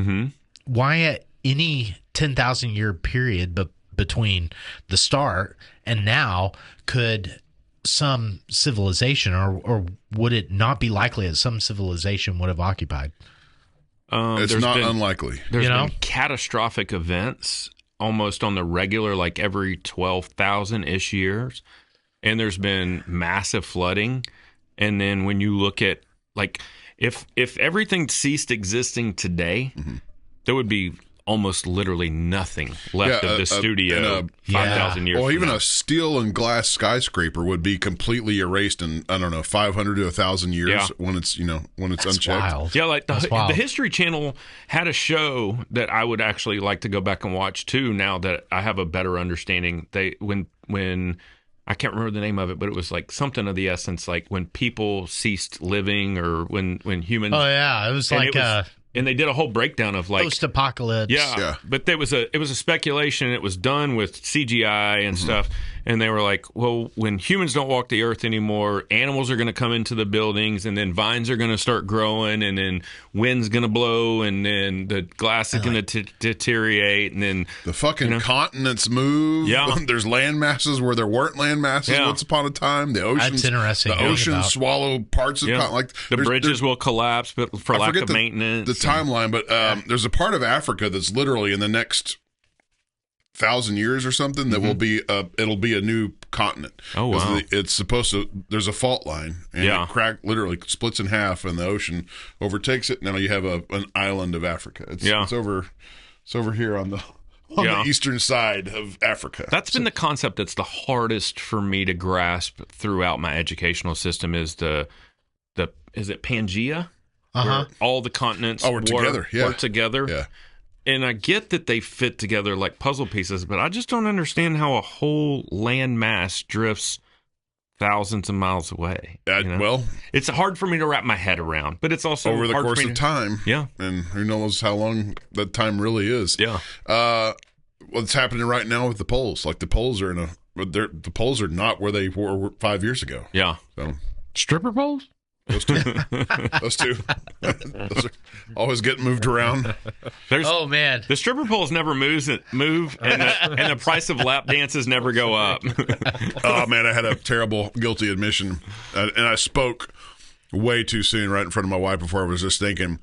Why at any 10,000 year period between the start and now could some civilization, or would it not be likely that some civilization would have occupied? It's not unlikely. There's been catastrophic events almost on the regular, like every 12,000-ish years. And there's been massive flooding. And then when you look at, like, if everything ceased existing today, there would be almost literally nothing left of the studio 5,000 years. Well, even now. a steel and glass skyscraper would be completely erased in, I don't know, 500 to 1,000 years when it's That's unchecked. wild. Yeah, like the History Channel had a show that I would actually like to go back and watch too. Now that I have a better understanding, when I can't remember the name of it, but it was like something of the essence, like when people ceased living, or when humans. Oh yeah, it was like and they did a whole breakdown of like post-apocalypse. Yeah. But it was a speculation. It was done with CGI and stuff. And they were like, well, when humans don't walk the earth anymore, animals are going to come into the buildings, and then vines are going to start growing, and then wind's going to blow, and then the glass is going to deteriorate, and then the fucking continents move. Yeah. There's land masses where there weren't land masses once upon a time. The oceans, That's interesting. The oceans swallow parts of like the bridges will collapse, but for lack of maintenance. The timeline, but there's a part of Africa that's literally in the next 1,000 years or something that will be it'll be a new continent. Oh, wow. It's supposed to. There's a fault line, and it literally splits in half, and the ocean overtakes it. Now you have an island of Africa. It's over here on the eastern side of Africa. That's been the concept that's the hardest for me to grasp throughout my educational system. Is is it Pangea? Where all the continents work together. Work together. Yeah. And I get that they fit together like puzzle pieces, but I just don't understand how a whole land mass drifts thousands of miles away. Well, it's hard for me to wrap my head around, but it's also over the hard course for me of time. Yeah. And who knows how long that time really is. Yeah. What's happening right now with the poles? Like the poles are the poles are not where they were 5 years ago. Yeah. So stripper poles? Those two. Those are always getting moved around. Oh man, the stripper poles never move, and the price of lap dances never go up. Oh man, I had a terrible guilty admission, and I spoke way too soon, right in front of my wife. Before I was just thinking,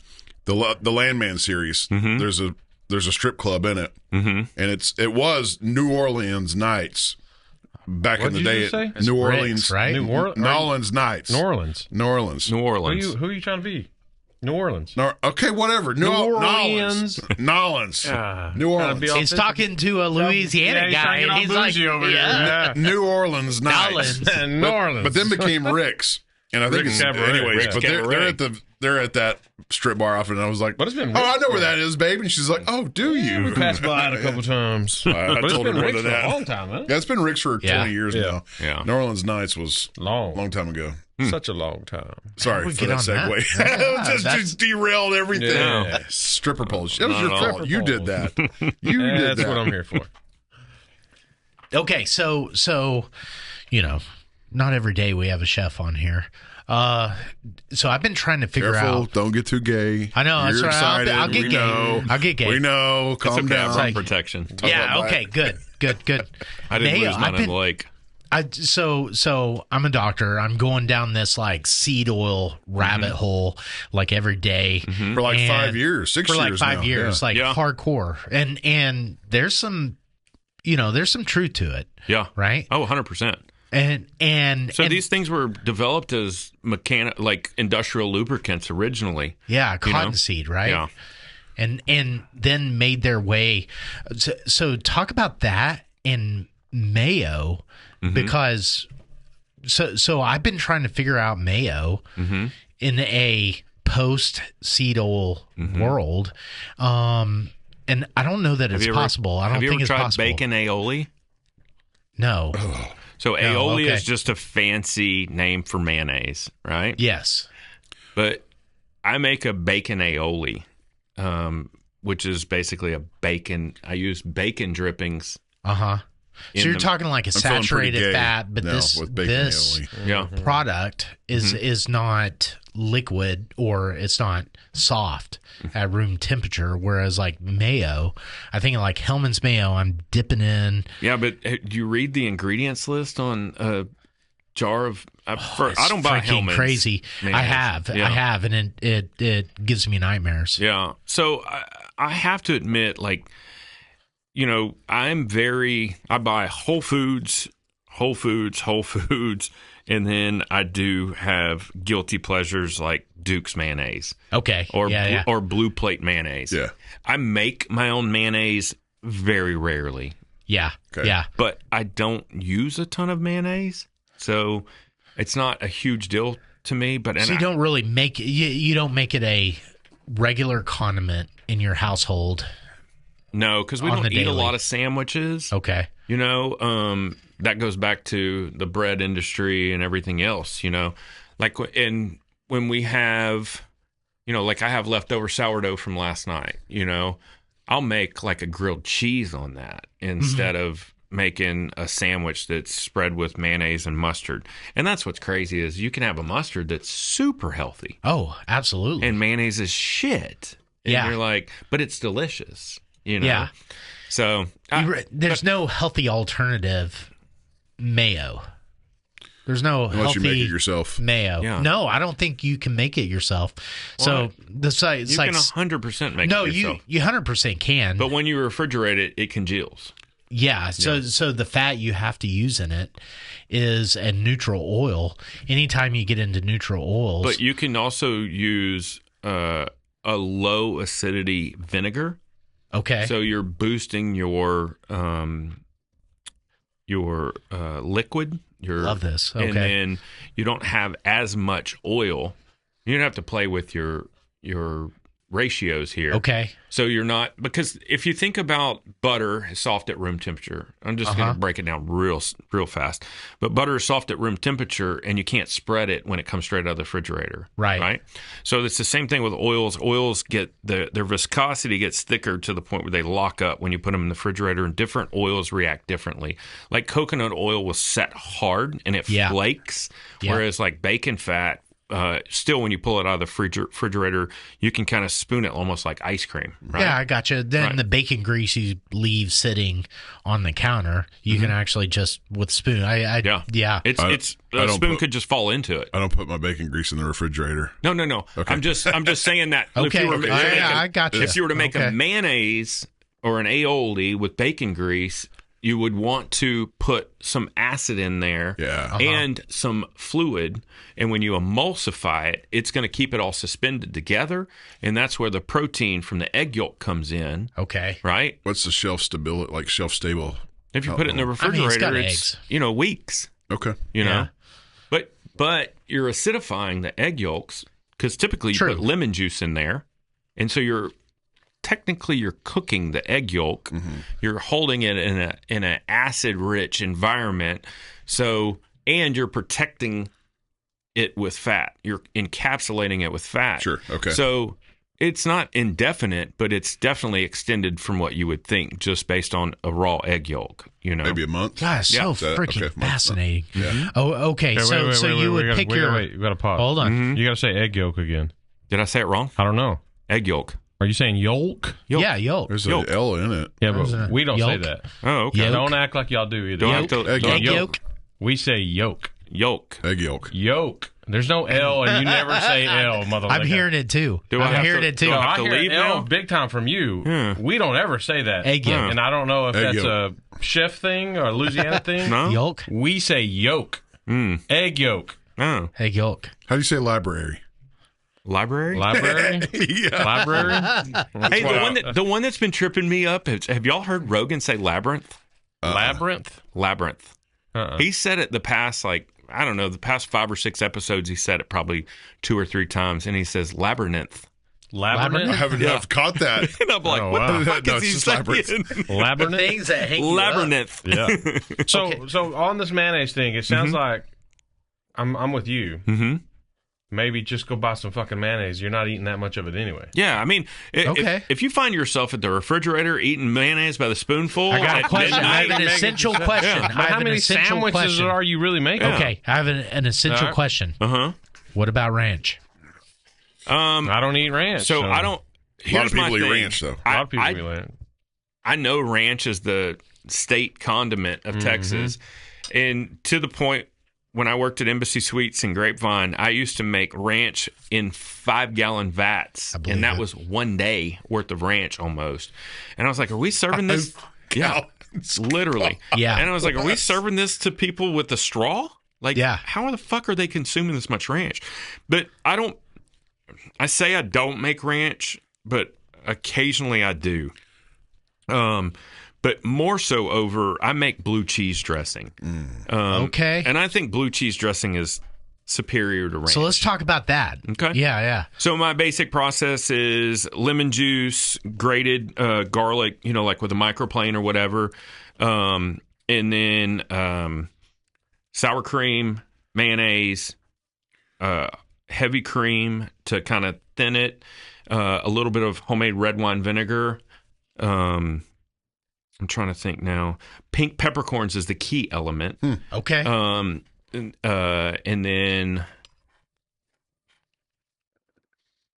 the Landman series. There's a strip club in it, and it was New Orleans Nights. Back in the day, New Orleans, right? New Orleans Nights. New Orleans. Who are you trying to be? New Orleans. Okay, whatever. New Orleans. New Orleans. He's talking to a Louisiana guy, and he's like, New Orleans Nights. New Orleans. But then became Rick's. And I think Rick's it's Cabaret. anyways. Rick's But they're at that strip bar often. And I was like, but it's been I know where that is, babe. And she's like, oh, do you? We passed by it a couple times. I told her more than for that. a long time, huh? Yeah, it's been Rick's for 20 years now. Yeah. New Orleans Nights was long time ago. Such a long time. Sorry for that segue. just derailed everything. Yeah. Stripper poles. That was your fault. You did that. You did that. That's what I'm here for. Okay, so not every day we have a chef on here. So I've been trying to figure out. Don't get too gay. I know. You're that's right. I'll get gay. I'll get gay. We know. Calm down. Like, protection. Yeah. Okay. Good. I didn't lose none in the lake. So I'm a doctor. I'm going down this like seed oil rabbit hole like every day for like 5 years, 6 years. For like 5 years, like Yeah. hardcore. And there's some truth to it. Yeah. Right. Oh, 100%. And So these things were developed as like industrial lubricants originally. Yeah, cottonseed, right? Yeah. And then made their way. So talk about that in mayo, because so I've been trying to figure out mayo in a post seed oil world, and I don't know that it's possible. I don't think it's possible. Have you ever tried bacon aioli? No. So aioli is just a fancy name for mayonnaise, right? Yes. But I make a bacon aioli, which is basically a bacon. I use bacon drippings. So you're talking like a saturated fat, but this product is not liquid, or it's not soft at room temperature, whereas like mayo, I think like Hellman's mayo, I'm dipping in. Yeah, but do you read the ingredients list on a jar of I don't buy Hellman's crazy mayonnaise. I have and it gives me nightmares. Yeah, so I have to admit, like, I buy Whole Foods, and then I do have guilty pleasures like Duke's mayonnaise. Okay. Or Blue Plate mayonnaise. Yeah. I make my own mayonnaise very rarely. Yeah. Okay. Yeah. But I don't use a ton of mayonnaise, so it's not a huge deal to me. But so you don't really make it, you don't make it a regular condiment in your household. No, because we don't eat a lot of sandwiches. Okay. That goes back to the bread industry and everything else, Like, and when we have, like I have leftover sourdough from last night, I'll make like a grilled cheese on that instead of making a sandwich that's spread with mayonnaise and mustard. And that's what's crazy is you can have a mustard that's super healthy. Oh, absolutely. And mayonnaise is shit. And you're like, but it's delicious. Yeah. So there's no healthy alternative mayo. There's no unless healthy you make it yourself. Mayo. Yeah. No, I don't think you can make it yourself. So the site, you can 100% make it yourself. You 100% can. But when you refrigerate it, it congeals. Yeah, so the fat you have to use in it is a neutral oil. Anytime you get into neutral oils, But you can also use a low acidity vinegar. okay, So you're boosting your liquid. love this. And Okay, then you don't have as much oil. You don't have to play with your ratios here. okay, So you're not, because if you think about butter is soft at room temperature, I'm just going to break it down real fast. But butter is soft at room temperature, and you can't spread it when it comes straight out of the refrigerator. Right. So it's the same thing with oils. Oils get their viscosity gets thicker to the point where they lock up when you put them in the refrigerator, and different oils react differently. Like coconut oil will set hard and it flakes, whereas like bacon fat, still, when you pull it out of the refrigerator, you can kind of spoon it almost like ice cream. Right? yeah, I gotcha. Then the bacon grease you leave sitting on the counter, you can actually just with spoon. Yeah. It's a spoon could just fall into it. I don't put my bacon grease in the refrigerator. No. Okay. I'm just saying that. Okay, I got you. If you were to make a mayonnaise or an aioli with bacon grease, you would want to put some acid in there and some fluid. And when you emulsify it, it's going to keep it all suspended together. And that's where the protein from the egg yolk comes in. Okay. Right? What's the shelf stable? If you put it in the refrigerator, it's weeks. Okay. You know? But you're acidifying the egg yolks because typically you put lemon juice in there. And so you're cooking the egg yolk. You're holding it in an acid-rich environment. So, and you're protecting it with fat. You're encapsulating it with fat. Sure. Okay. So it's not indefinite, but it's definitely extended from what you would think just based on a raw egg yolk. Maybe a month. God, so freaking fascinating. Yeah. Oh, okay. So you would pick your. Wait, you got to pause. Hold on. You got to say egg yolk again. Did I say it wrong? I don't know. Egg yolk. Are you saying yolk? Yeah, yolk. There's an L in it. Yeah, but we don't say Yolk? that. Oh, okay. Yolk. Don't act like y'all do either. Egg yolk. We say yolk. Yolk. Egg yolk. Yolk. There's no L, and you never say L, motherfucker. I'm hearing it too. Do I I'm have hearing to- it too. do I have I to hear leave L now? big time from you. Yeah. We don't ever say that. Egg yolk. And I don't know if Egg that's yolk. a chef thing or a Louisiana thing. No? Yolk. We say yolk. Egg yolk. Oh. Egg yolk. How do you say library? Library? Library? Yeah. Library? Hey, the one that's been tripping me up, have y'all heard Rogan say labyrinth? Labyrinth? Labyrinth. He said it the past, the past 5 or 6 episodes, he said it probably 2 or 3 times, and he says labyrinth. I Labyrinth? haven't I've caught that. And I'm like, Oh, what wow. the fuck No, is it's he just saying? labyrinth. Labyrinth? Things that hang you up. Labyrinth. Yeah. So on this mayonnaise thing, it sounds like I'm with you. Mm-hmm. Maybe just go buy some fucking mayonnaise. You're not eating that much of it anyway. Yeah, I mean, Okay. if you find yourself at the refrigerator eating mayonnaise by the spoonful, I got a at question. I have midnight, an essential question. But I have how an many essential sandwiches question. are you really making? Okay, I have an essential Alright. question. Uh-huh. What about ranch? I don't eat ranch. So I don't. A lot of Here's my people eat thing. ranch, though. A lot of people eat ranch. I know ranch is the state condiment of Texas, and to the point when I worked at Embassy Suites in Grapevine, I used to make ranch in 5-gallon vats, and that was one day worth of ranch almost. And I was like, "Are we serving this?" Yeah, literally. Yeah. And I was like, "Are we serving this to people with a straw?" Like, how the fuck are they consuming this much ranch? But I say I don't make ranch, but occasionally I do. But more so I make blue cheese dressing. Okay. And I think blue cheese dressing is superior to ranch. So let's talk about that. Okay. Yeah. So my basic process is lemon juice, grated garlic, like with a microplane or whatever, and then sour cream, mayonnaise, heavy cream to kind of thin it, a little bit of homemade red wine vinegar. I'm trying to think now. Pink peppercorns is the key element. Okay. And then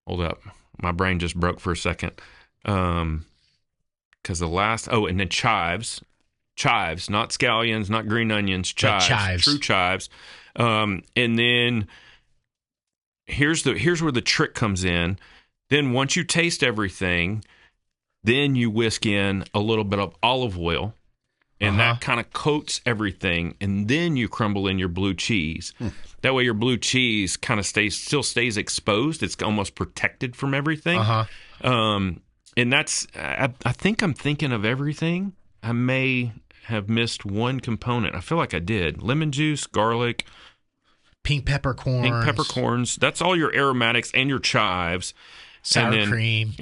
hold up, my brain just broke for a second. Because and then chives, not scallions, not green onions, chives. True chives. And then here's where the trick comes in. Then once you taste everything, then you whisk in a little bit of olive oil, and that kind of coats everything, and then you crumble in your blue cheese. That way your blue cheese kind of still stays exposed. It's almost protected from everything. And that's, I think I'm thinking of everything. I may have missed one component. I feel like I did. Lemon juice, garlic, pink peppercorns. That's all your aromatics and your chives. Sour cream.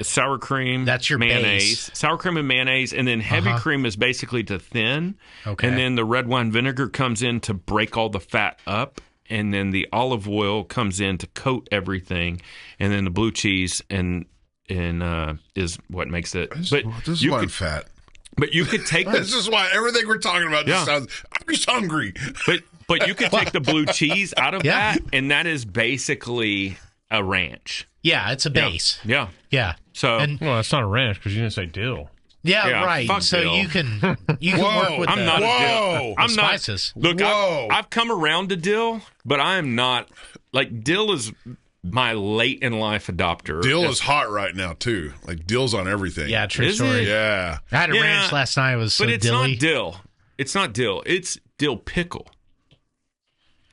That's your mayonnaise. base. Sour cream and mayonnaise. And then heavy cream is basically to thin. Okay. And then the red wine vinegar comes in to break all the fat up. And then the olive oil comes in to coat everything. And then the blue cheese is what makes it. This is why I'm fat. But you could take this is why everything we're talking about just sounds. I'm just hungry. But you could take the blue cheese out of that, and that is basically a ranch. Yeah, it's a base. Yeah. So well, it's not a ranch because you didn't say dill. Yeah, right. So dill. you can work with I'm not a dill. I'm not spices. Look, I've come around to dill, but I am not like dill is my late in life adopter. Dill is hot right now too. Like dill's on everything. Yeah, true Is story. it? Yeah. I had a ranch last night. It was so but it's dilly. not dill. It's not dill. It's dill pickle.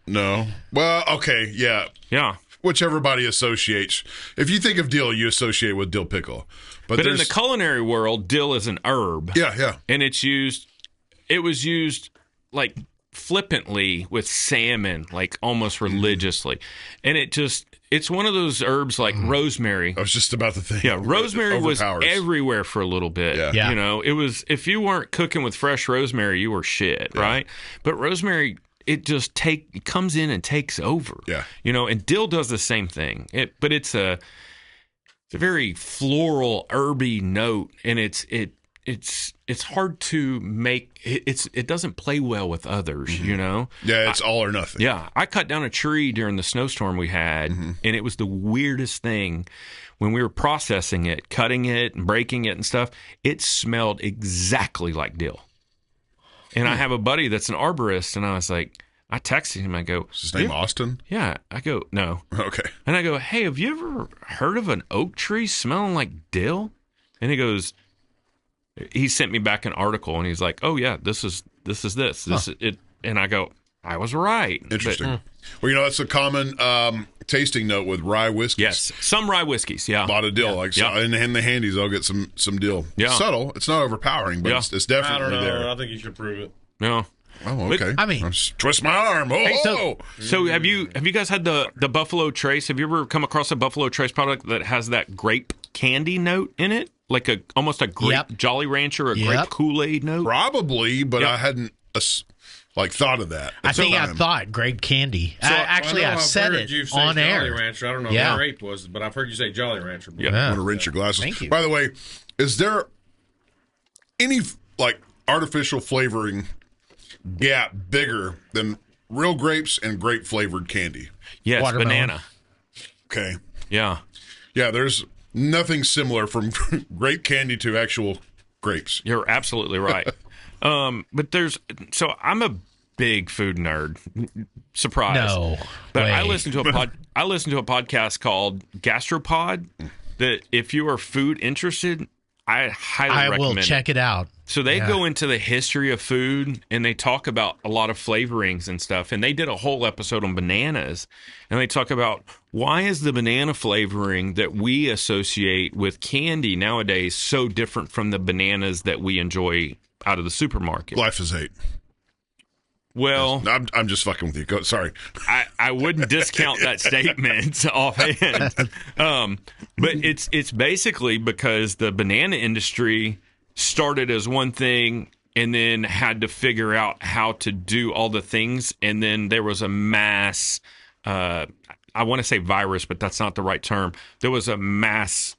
No. Well, okay, yeah. Yeah. Which everybody associates. If you think of dill, you associate with dill pickle. But in the culinary world, dill is an herb. Yeah. And it was used like flippantly with salmon, like almost religiously. And it's one of those herbs like rosemary. I was just about to think. Yeah, rosemary was everywhere for a little bit. Yeah. You know, it was, if you weren't cooking with fresh rosemary, you were shit, right? But rosemary, it comes in and takes over. Yeah. You know, and dill does the same thing. But it's a very floral, herby note, and it's hard to make. It doesn't play well with others, you know. Yeah, it's all or nothing. Yeah, I cut down a tree during the snowstorm we had, and it was the weirdest thing. When we were processing it, cutting it and breaking it and stuff, it smelled exactly like dill. And I have a buddy that's an arborist, and I was like, I texted him. I go, Is his name Austin? Yeah. I go, no. Okay. And I go, hey, have you ever heard of an oak tree smelling like dill? And he goes, he sent me back an article, and he's like, oh yeah, this is it. And I go, I was right. Interesting. Well, you know, it's a common tasting note with rye whiskeys. Yes, some rye whiskeys. Yeah, A lot of dill. In the handies, I'll get some dill. Yeah. Subtle. It's not overpowering, but it's definitely I don't know. there. I think you should prove it. No. Oh, okay. I mean, twist my arm. So have you guys had the Buffalo Trace? Have you ever come across a Buffalo Trace product that has that grape candy note in it, like almost a grape Jolly Rancher or a grape Kool-Aid note? Probably, but I hadn't thought of that. I think I thought grape candy. So, I've said it on air. Jolly Rancher. I don't know what grape was, but I've heard you say Jolly Rancher. I'm going to rinse your glasses. Thank you. By the way, is there any artificial flavoring gap bigger than real grapes and grape flavored candy? Yes, Watermelon. banana. Okay. Yeah. Yeah, there's nothing similar from grape candy to actual grapes. You're absolutely right. But I'm a big food nerd. Surprise. No. But way. I listen to a podcast called Gastropod that if you are food interested, I highly recommend will check it out. So they go into the history of food, and they talk about a lot of flavorings and stuff. And they did a whole episode on bananas, and they talk about why is the banana flavoring that we associate with candy nowadays so different from the bananas that we enjoy out of the supermarket. Life is hate. Well, I'm just fucking with you. Sorry. I wouldn't discount that statement offhand. But it's basically because the banana industry started as one thing and then had to figure out how to do all the things. And then there was a mass, I want to say virus, but that's not the right term. There was a mass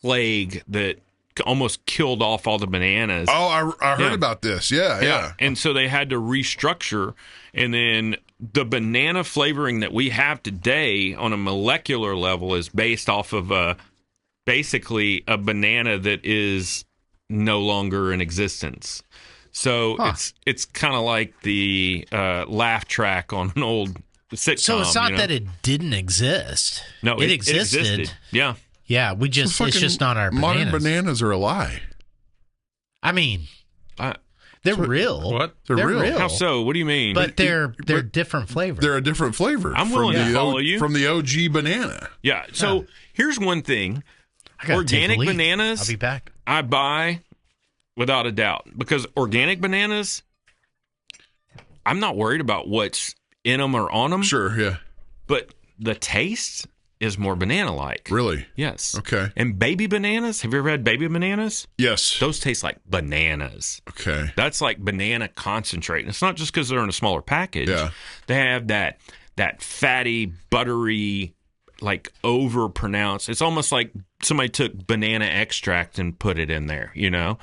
plague that almost killed off all the bananas. Oh, I heard about this. Yeah. And so they had to restructure. And then the banana flavoring that we have today on a molecular level is based off of basically a banana that is no longer in existence. So it's kind of like the laugh track on an old sitcom. So it's not that it didn't exist. No, it existed. Yeah. Yeah, it's just not our bananas. Modern bananas are a lie. I mean, They're real. What? They're real. How so? What do you mean? But they're different flavors. They're a different flavor. I'm willing to follow you. From the OG banana. Yeah. So here's one thing. I gotta take a Organic leak. bananas, I'll be back. I buy without a doubt. Because organic bananas, I'm not worried about what's in them or on them. Sure, yeah. But the taste is more banana-like. Really? Yes. Okay. And baby bananas, have you ever had baby bananas? Yes. Those taste like bananas. Okay. That's like banana concentrate. And it's not just because they're in a smaller package. Yeah. They have that fatty, buttery, like over-pronounced. It's almost like somebody took banana extract and put it in there, you know?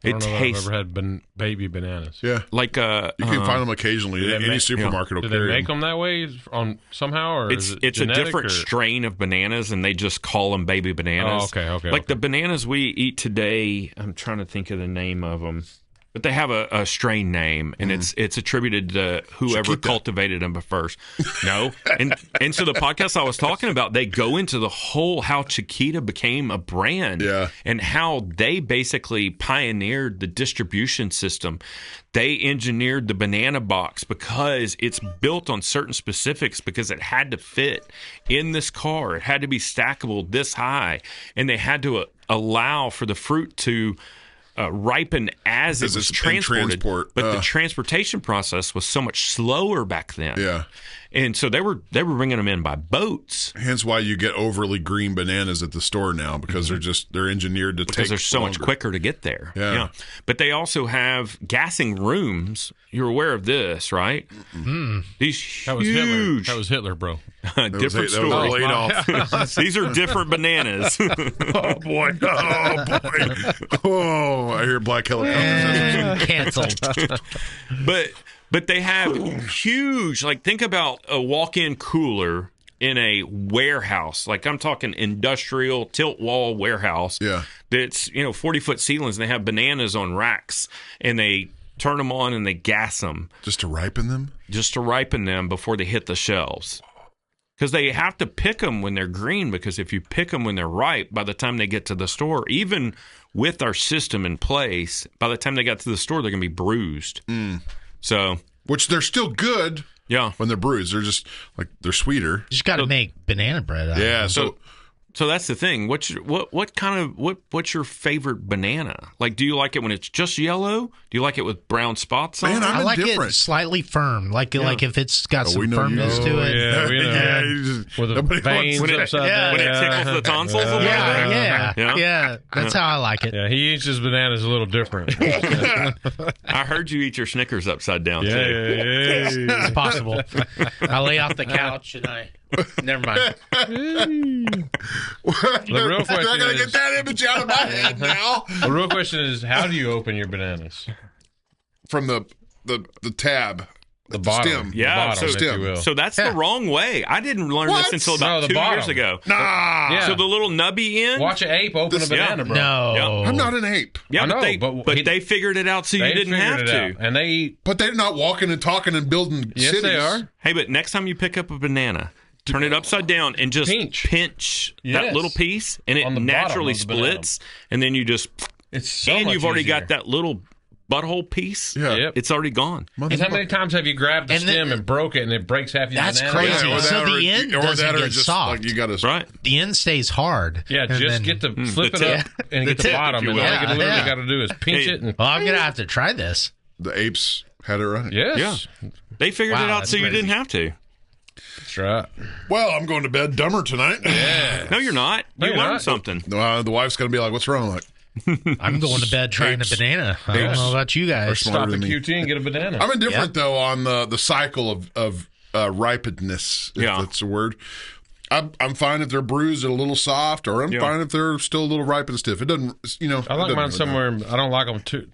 I don't know that tastes I've ever had baby bananas. Yeah. like You can find them occasionally. Any supermarket will Do they carry make them. them that way on somehow, or it's is it it's a genetic, different or? strain of bananas, and they just call them baby bananas. Oh, okay. Like the bananas we eat today, I'm trying to think of the name of them, but they have a strain name, and it's attributed to whoever Chiquita. cultivated them first. No, and so the podcast I was talking about, they go into the whole how Chiquita became a brand, Yeah. and how they basically pioneered the distribution system. They engineered the banana box because it's built on certain specifics because it had to fit in this car. It had to be stackable this high, and they had to allow for the fruit to ripen as it was transported. But the transportation process was so much slower back then. Yeah. And so they were bringing them in by boats Hence why you get overly green bananas at the store now, because they're enginered to because take they're so much longer. quicker to get there. Yeah. But they also have gassing rooms. You're aware of this, right? These That was Hitler. huge, That was Hitler, bro. different That was story. laid off. These are different bananas. Oh boy! Oh boy! Oh, I hear black helicopters. Canceled. But they have huge, like, think about a walk-in cooler in a warehouse. Like, I'm talking industrial tilt wall warehouse. Yeah. That's, 40-foot ceilings, and they have bananas on racks, and they turn them on and they gas them Just to ripen them. before they hit the shelves. Because they have to pick them when they're green, because if you pick them when they're ripe, by the time they get to the store, even with our system in place, by the time they got to the store, they're going to be bruised. So, Which they're still good yeah. when they're bruised. They're just like they're sweeter. You just got to make banana bread out of Yeah. them. So that's the thing. What's your favorite banana? Like, do you like it when it's just yellow? Do you like it with brown spots on Man, it? I'm I like indifferent. it slightly firm, like if it's got we some know you firmness do. to it. Yeah, we know. Yeah, you just- With the nobody veins wants it. upside Yeah. down. When it tickles the tonsils a little Yeah, bit? yeah. That's how I like it. Yeah, he eats his bananas a little different. I heard you eat your Snickers upside down, Yeah, too. yeah. It's possible. I lay off the couch and never mind. The real question I gotta is- get that image out of my head now. The real question is, how do you open your bananas? From the tab, The bottom. stem. Yeah, The bottom, so- if you will. So that's the wrong way. I didn't learn What? this until No, about the 2 bottom. years ago. Nah, Yeah. So the little nubby end. Watch an ape open This- a banana, bro. No. I'm not an ape. Yeah, I know, but but they figured it out so you They didn't figured have it to. out, and they eat. But they're not walking and talking and building Yes, cities. they are. Hey, but next time you pick up a banana, turn it upside down and just pinch that Yes. little piece, and it On the bottom naturally of the banana. splits. And then you just, It's so and much you've already easier. got that little butthole piece. Yeah. Yep. It's already gone. Because how many times have you grabbed the And then- stem and broke it, and it breaks half your That's banana? crazy. or So that, the or, end or doesn't that, or get just soft. like you got to Right. The end stays hard. Yeah, And just then- get the flip the it up tip. and The get the tip, bottom, if and you all will. you literally Yeah. got to do is pinch Hey. it. And Well, I'm gonna have to try this. the apes had it right. yes, They figured Wow, it out that's so you crazy. didn't have to. that's right. Well, I'm going to bed dumber tonight. No, you're not. No, You you're learned not. something. The wife's going to be like, "What's wrong?" Like, I'm going to bed trying Apes. a banana. I don't Apes know about you guys. smarter Stop the than me. QT and get a banana. I'm indifferent though on the cycle of ripeness, if Yeah. that's a word. I'm fine if they're bruised and a little soft, or I'm fine if they're still a little ripe and stiff. It doesn't, I like mine somewhere. I don't like them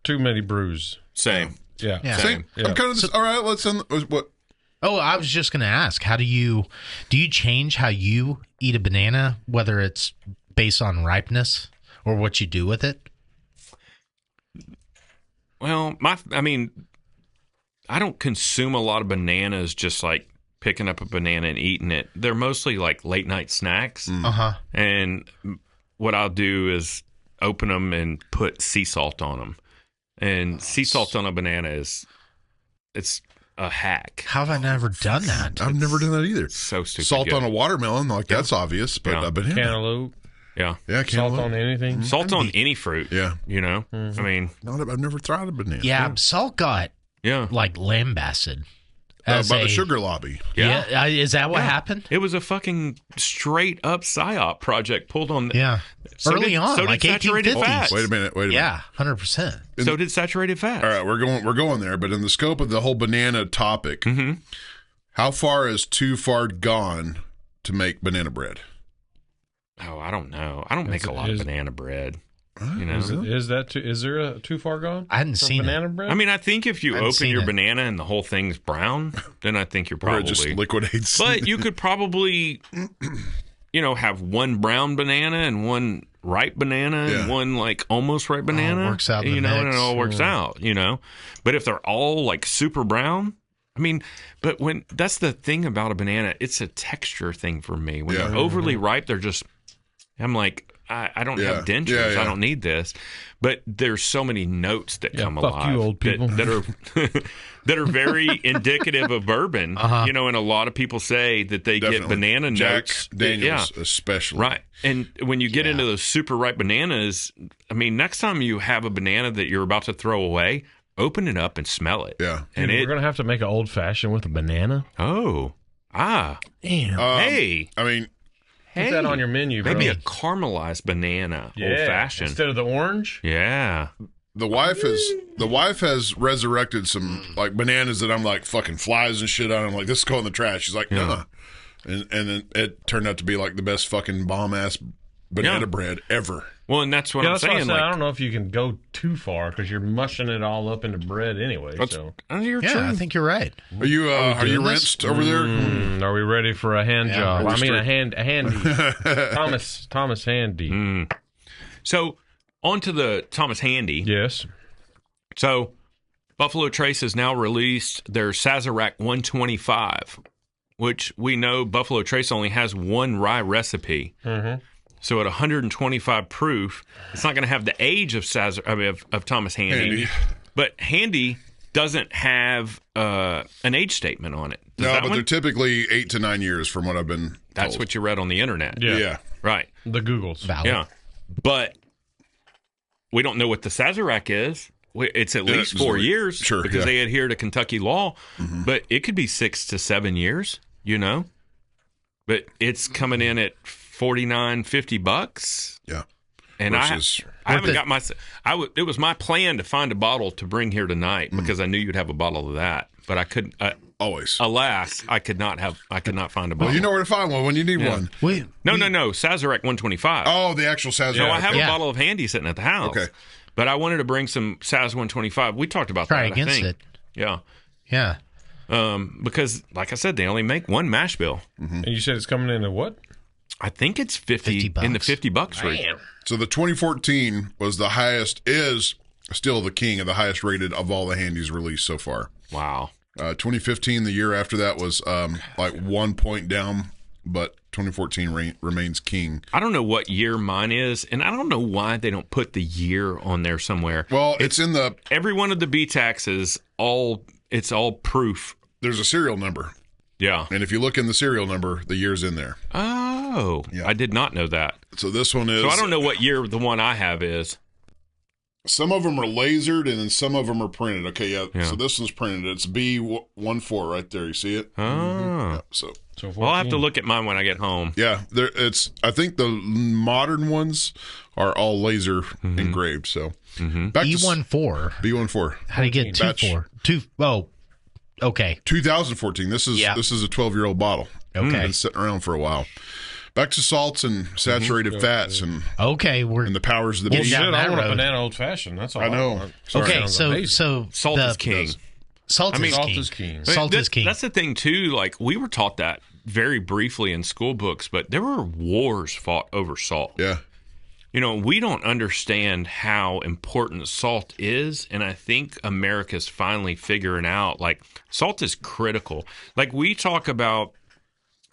too many bruise. Same. Yeah. Yeah. Same. Yeah. I'm kind of all right. Let's end. What? Oh, I was just going to ask, do you change how you eat a banana, whether it's based on ripeness or what you do with it? Well, I don't consume a lot of bananas just like picking up a banana and eating it. They're mostly like late night snacks. Uh-huh. And what I'll do is open them and put sea salt on them. And sea salt on a banana it's a hack. How have I never done that? I've never done that either. So stupid. Salt good. on a watermelon, like that's obvious, but Yeah. a banana. Cantaloupe, Yeah. Yeah, salt cantaloupe. on anything. Salt on any fruit. Yeah. You know? I mean, I've never tried a banana. Yeah, salt got yeah. like lambasted. By As the sugar lobby. Yeah, is that what happened? It was a fucking straight up psyop project pulled on. Yeah, So early did- on, so did like saturated 1850s. fat. Wait a minute. Yeah, 100%. So did saturated fat. All right, we're going there, but in the scope of the whole banana topic, how far is too far gone to make banana bread? Oh, I don't know. I don't make a lot of banana bread. You know? Is there a too far gone? I hadn't for seen banana it. bread. I mean, I think if you I've open seen your it. banana and the whole thing's brown, then I think you're Or it probably. just liquidates? But you could probably, have one brown banana and one ripe banana and one like almost ripe banana. works out in the and it mix. all works out. But if they're all like super brown. I mean, but that's the thing about a banana, it's a texture thing for me. When they're overly ripe, they're just. I'm like, I don't have dentures. Yeah. I don't need this. But there's so many notes that come fuck alive you, old people. that are that are very indicative of bourbon. And a lot of people say that they get banana Jack notes. Daniels, especially. Right. And when you get into those super ripe bananas, I mean, next time you have a banana that you're about to throw away, open it up and smell it. Yeah. Dude, we're gonna have to make an old fashioned with a banana. Damn. Hey. I mean, Put that on your menu, bro. Maybe a caramelized banana, old fashioned. instead of the orange. Yeah. the wife has resurrected some like bananas that I'm like fucking flies and shit on. I'm like, this is going in the trash. She's like, nah. And then it turned out to be like the best fucking bomb ass banana bread ever. Well, and that's what I'm That's what I saying. said. Like, I don't know if you can go too far because you're mushing it all up into bread anyway. So, you're Yeah, true. I think you're right. Are you doing this? rinsed over there? are we ready for a hand job? we're I mean, a handy. Thomas Handy. So, on to the Thomas Handy. Yes. So, Buffalo Trace has now released their Sazerac 125, which we know Buffalo Trace only has one rye recipe. Mm-hmm. So, at 125 proof, it's not going to have the age of of Thomas Handy. But Handy doesn't have an age statement on it. Does No, that but one? they're typically 8 to 9 years from what I've been That's told. what you read on the internet. Yeah. Right. The Googles. Valid. Yeah. But we don't know what the Sazerac is. It's at least it's 4 like- years sure, because yeah. they adhere to Kentucky law. But it could be 6 to 7 years, But it's coming in at $49-50. Yeah. And Versus- I haven't got my. It was my plan to find a bottle to bring here tonight because I knew you'd have a bottle of that, but I couldn't. Always. Alas, I could not find a bottle. Well, you know where to find one when you need one. Wait, No, Sazerac 125. Oh, the actual Sazerac. No, I have a Yeah. bottle of Handy sitting at the house. Okay. But I wanted to bring some Saz 125. We talked about try that. against I think. it. Yeah. Yeah. Because, like I said, they only make one mash bill. And you said it's coming in at what? I think it's 50 $50. in the $50 range. So the 2014 was the highest, is still the king of the highest rated of all the Handies released so far. Wow. 2015, the year after that, was like 1 point down, but 2014 remains king. I don't know what year mine is, and I don't know why they don't put the year on there somewhere. Well, it's in the, Every one of the B-Tax is all proof. there's a serial number. Yeah. And if you look in the serial number, the year's in there. Oh, Yeah. I did not know that. So this one is. So I don't know what year the one I have is. Some of them are lasered and then some of them are printed. Okay, yeah. Yeah. So this one's printed. It's B14 right there. You see it? Oh. Yeah, so So Well, I'll have to 14. look at mine when I get home. yeah, there. It's. I think the modern ones are all laser engraved. So back to E14. B14. How do you get 2 Batch. 4? 2. Oh, okay. 2014. This is Yeah. this is a 12-year-old bottle. Okay. Been sitting around for a while. Back to salts and saturated fats and Okay. We're the powers of the Well, beast. yeah. Shit, down I that want a road. banana old fashioned. That's all I know. want. Sorry. okay. Sounds So amazing. Salt is king. Salt I mean, is Salt king. is king. Salt is king. That's the thing, too. Like, we were taught that very briefly in school books, but there were wars fought over salt. Yeah. We don't understand how important salt is, and I think America's finally figuring out, like, salt is critical. Like, we talk about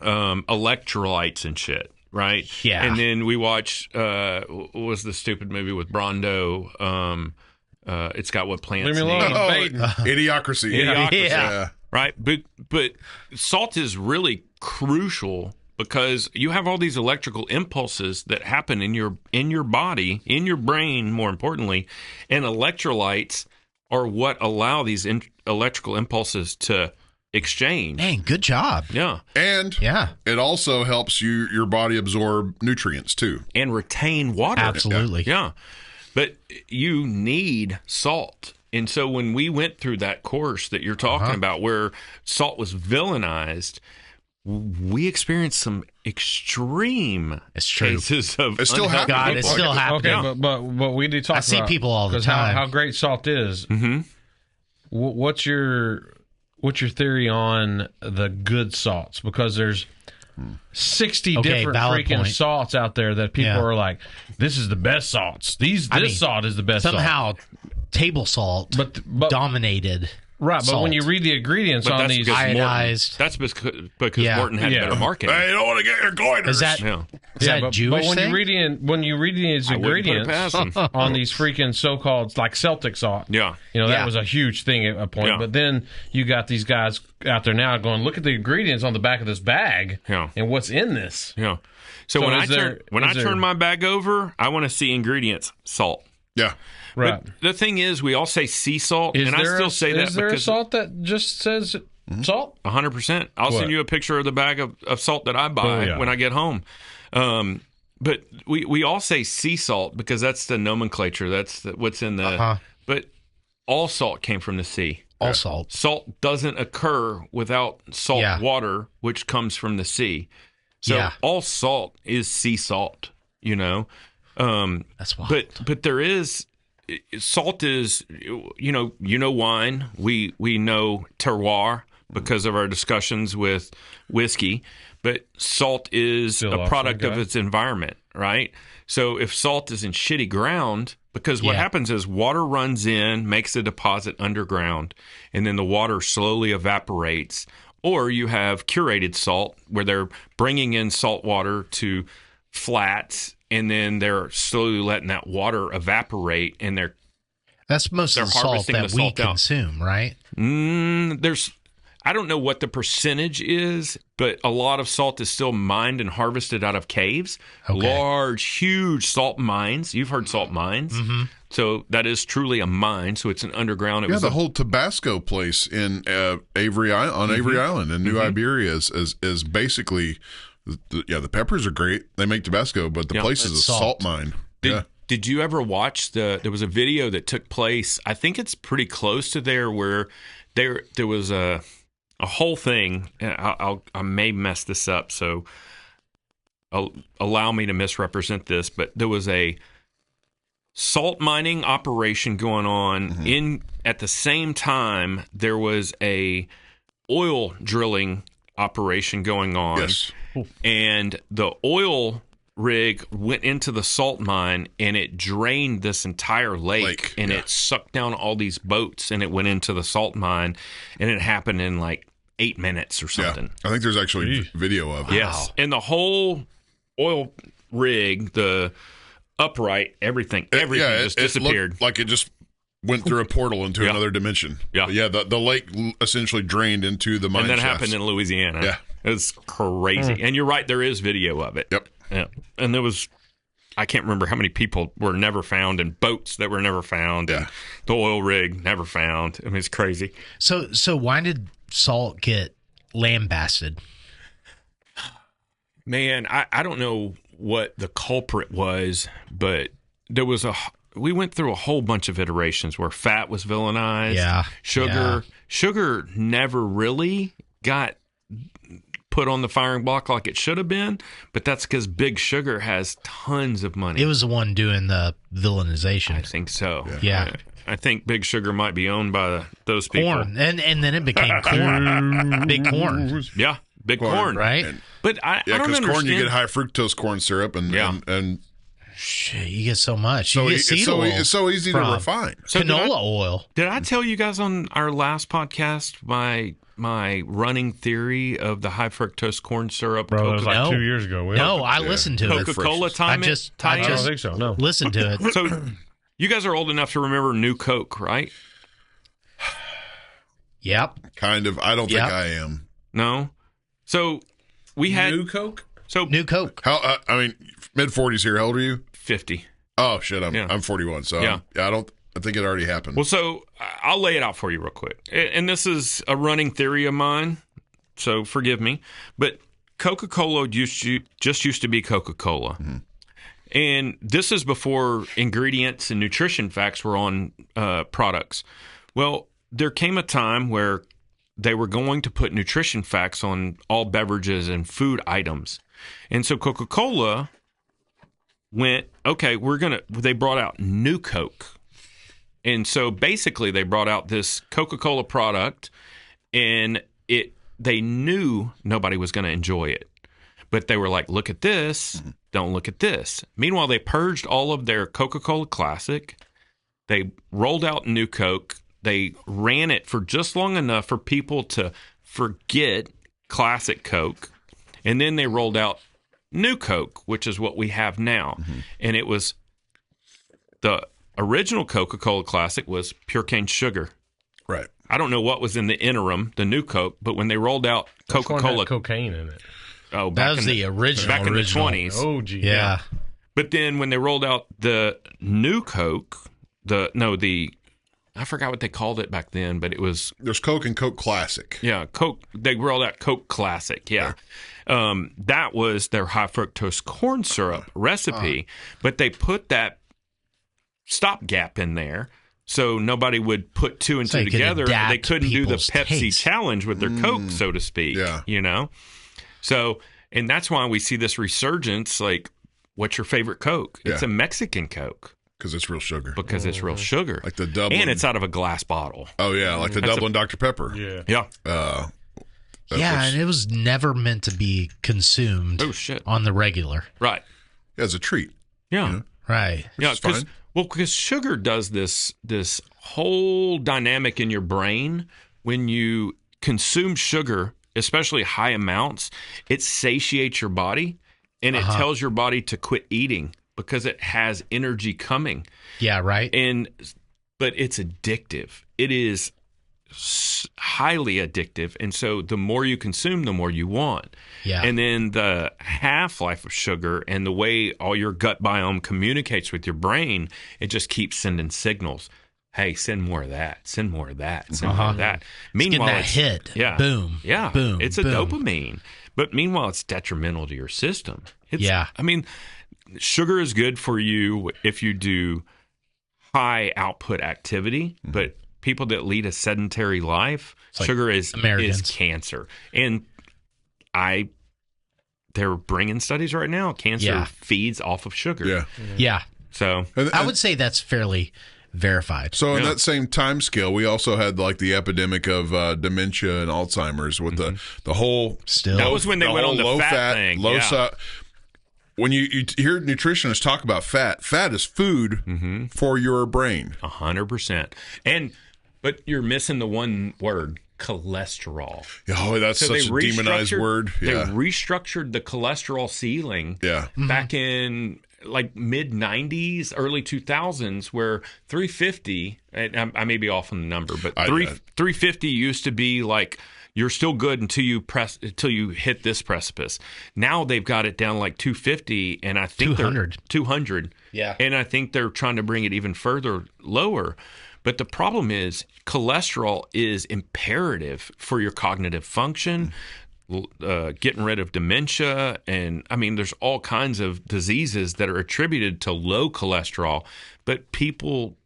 electrolytes and shit, right? Yeah. And then we watch, what was the stupid movie with Brando? It's got what plants Leave me need. alone. Idiocracy. Idiocracy. Right? But salt is really crucial because you have all these electrical impulses that happen in your body, in your brain, more importantly, and electrolytes are what allow these electrical impulses to exchange. Man, good job. Yeah. And it also helps your body absorb nutrients too. And retain water. Absolutely. Yeah. But you need salt. And so when we went through that course that you're talking about where salt was villainized, we experienced some extreme cases of it still unhealthy God, it's people. still happening. Okay, but we do talk I about see people all the time. how great salt is. Mm-hmm. What's your theory on the good salts? Because there's 60 different freaking salts out there that people are like, this is the best salts. This salt is the best somehow table salt but dominated. Right, but when you read the ingredients on these iodized, that's because Morton had better marketing. Hey, you don't want to get your goiters. Is that Jewish but thing? when you read these ingredients on these freaking so-called like Celtic salt, that was a huge thing at a point. Yeah. But then you got these guys out there now going, look at the ingredients on the back of this bag and what's in this. Yeah. So when I turn my bag over, I want to see ingredients, salt. Yeah. Right. But the thing is, we all say sea salt, and I still say that is there because a salt that just says salt? 100%. I'll send you a picture of the bag of salt that I buy when I get home. But we all say sea salt because that's the nomenclature. That's what's in the. But all salt came from the sea. All salt. Salt doesn't occur without salt water, which comes from the sea. So all salt is sea salt. That's wild. But there is. Salt is, wine. We know terroir because of our discussions with whiskey, but salt is a product of its environment, right? So if salt is in shitty ground, because what happens is water runs in, makes a deposit underground, and then the water slowly evaporates. Or you have curated salt where they're bringing in salt water to flats, and then they're slowly letting that water evaporate, and that's most of the salt that we consume, right? I don't know what the percentage is, but a lot of salt is still mined and harvested out of caves. Large, huge salt mines. You've heard salt mines. Mm-hmm. So that is truly a mine. So it's an underground. The whole Tabasco place in Avery Island in New Iberia is basically... the peppers are great. They make Tabasco, but the place is a salt mine. Did you ever watch there was a video that took place, I think it's pretty close to there, where there was a whole thing. I may mess this up, so allow me to misrepresent this, but there was a salt mining operation going on at the same time there was a oil drilling operation going on. Yes. And the oil rig went into the salt mine and it drained this entire lake and it sucked down all these boats and it went into the salt mine, and it happened in like 8 minutes or something. I think there's actually video of it. Yes. And the whole oil rig, the upright, everything just disappeared. It looked like it just went through a portal into another dimension. Yeah. The lake essentially drained into the mine And that shafts. happened in Louisiana. Yeah. It was crazy. And you're right, there is video of it. Yep. Yeah. And there was, I can't remember how many people were never found, and boats that were never found, and the oil rig never found. I mean, it's crazy. So why did salt get lambasted? Man, I don't know what the culprit was, but there was we went through a whole bunch of iterations where fat was villainized. Yeah. Sugar never really got put on the firing block like it should have been, but that's because Big Sugar has tons of money. It was the one doing the villainization. I think so. Yeah. I think Big Sugar might be owned by those people. Corn. And then it became corn. Big corn. Yeah. Big corn. Right? But I don't because understand. corn, you get high fructose corn syrup, and shit, you get so much. so You get seed oil it's so easy to refine. So canola oil. Did I tell you guys on our last podcast my running theory of the high fructose corn syrup? Bro, that was like No. 2 years ago. No, I listened to it. Coca-Cola I I don't think so. No. listened to it. So You guys are old enough to remember New Coke, right? Yep. Kind of. I don't think I am. No. So we had New Coke. So New Coke. How? I mean, mid-40s here. How old are you? 50. Oh shit! I'm 41. So Yeah. I think it already happened. Well, so I'll lay it out for you real quick. And this is a running theory of mine, so forgive me. But Coca-Cola just used to be Coca-Cola. Mm-hmm. And this is before ingredients and nutrition facts were on products. Well, there came a time where they were going to put nutrition facts on all beverages and food items. And so Coca-Cola went, okay, they brought out New Coke. And so basically they brought out this Coca-Cola product, and they knew nobody was going to enjoy it. But they were like, look at this, don't look at this. Meanwhile, they purged all of their Coca-Cola Classic. They rolled out New Coke. They ran it for just long enough for people to forget Classic Coke. And then they rolled out New Coke, which is what we have now. Mm-hmm. And it was the original Coca-Cola Classic was pure cane sugar. Right. I don't know what was in the interim, the New Coke, but when they rolled out Coca-Cola, had cocaine in it. Oh, that was the original. Back in the 20s. Oh, gee. Yeah. But then when they rolled out the New Coke, I forgot what they called it back then, but it was... There's Coke and Coke Classic. Yeah, Coke. They rolled out Coke Classic, yeah. That was their high fructose corn syrup recipe, but they put that stopgap in there so nobody would put two and two together. They couldn't do the Pepsi challenge with their Coke, so to speak, you know? So, and that's why we see this resurgence, like, what's your favorite Coke? It's a Mexican Coke. Because it's real sugar. Because it's real sugar. Like the Dublin. And it's out of a glass bottle. Oh, yeah, like the Dublin Dr. Pepper. Yeah. And it was never meant to be consumed on the regular. Right. As a treat. Yeah. You know? Right. Yeah, because sugar does this whole dynamic in your brain. When you consume sugar, especially high amounts, it satiates your body, and it tells your body to quit eating because it has energy coming. Yeah, right. But it's addictive. It is highly addictive, and so the more you consume, the more you want. Yeah. And then the half-life of sugar and the way all your gut biome communicates with your brain, it just keeps sending signals. Hey, send more of that. Send more of that. Send more of that. Meanwhile, that hit. Yeah. Boom. Yeah. Boom. It's a dopamine. But meanwhile, it's detrimental to your system. I mean, sugar is good for you if you do high output activity, but people that lead a sedentary life, sugar is cancer. And they're bringing studies right now. Cancer feeds off of sugar. Yeah. Yeah. So I would say that's fairly verified. So in that same time scale, we also had like the epidemic of dementia and Alzheimer's with the whole. Still, that was when they went on the fat thing. When you hear nutritionists talk about fat is food for your brain. 100%. But you're missing the one word, cholesterol. Oh, that's such a demonized word. They restructured the cholesterol ceiling back in like mid-90s, early 2000s, where 350, and I may be off on the number, but 350 used to be like, you're still good until you hit this precipice. Now they've got it down like 250, and I think 200. Yeah. And I think they're trying to bring it even further lower. But the problem is cholesterol is imperative for your cognitive function, getting rid of dementia. And I mean, there's all kinds of diseases that are attributed to low cholesterol, but people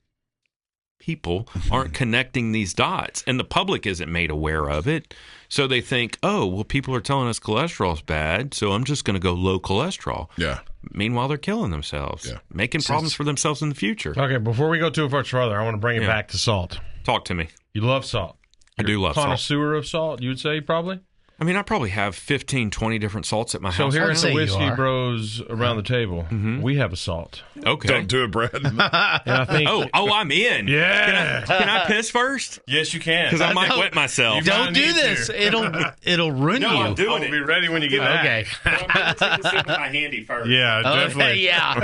aren't connecting these dots, and the public isn't made aware of it. So they think, oh, well, people are telling us cholesterol's bad, so I'm just going to go low cholesterol. Yeah. Meanwhile, they're killing themselves, making problems for themselves in the future. Okay, before we go too much further, I want to bring it back to salt. Talk to me. You love salt. I do love salt. Connoisseur of salt, you would say, probably? I mean, I probably have 15, 20 different salts at my house. So here in the Whiskey Bros around the table, we have a salt. Okay. Don't do it, Brad. And I think, I'm in. Yeah. Can I piss first? Yes, you can. Because I might wet myself. Don't do this. It'll ruin you. I'm doing it. Be ready when you get back. Okay. I'm going to take a sip of my handy first. Yeah, definitely. Yeah.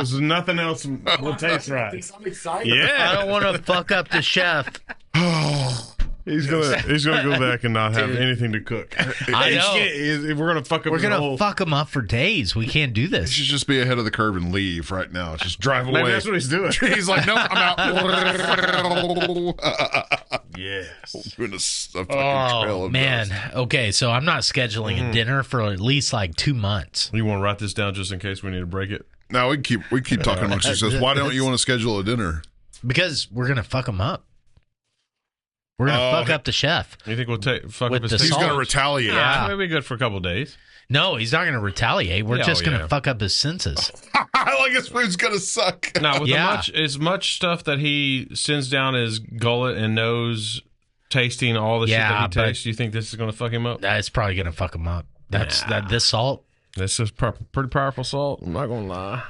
Because nothing else will taste right. I'm excited. Yeah. I don't want to fuck up the chef. He's gonna go back and not have anything to cook. I know. We're gonna fuck up. We're gonna fuck him up for days. We can't do He this. should just be ahead of the curve and leave right now. Just drive away. Maybe that's what he's doing. He's like, nope, I'm out. Yes. Doing a fucking trail Oh of man. dust. Okay, so I'm not scheduling a dinner for at least like 2 months. You want to write this down just in case we need to break it? Now we keep talking amongst ourselves. Why don't you want to schedule a dinner? Because we're gonna fuck him up. We're gonna fuck up the chef. You think we'll fuck With up his the taste? He's going to Salt. retaliate. Yeah. Maybe good for a couple of days. No, he's not gonna retaliate. We're just gonna fuck up his senses. I like his food's going to suck. Now, with Yeah. as much stuff that he sends down his gullet and nose, tasting all the shit that he tastes, do you think this is going to fuck him up? It's probably gonna fuck him up. This salt. This is pretty powerful salt. I'm not going to lie.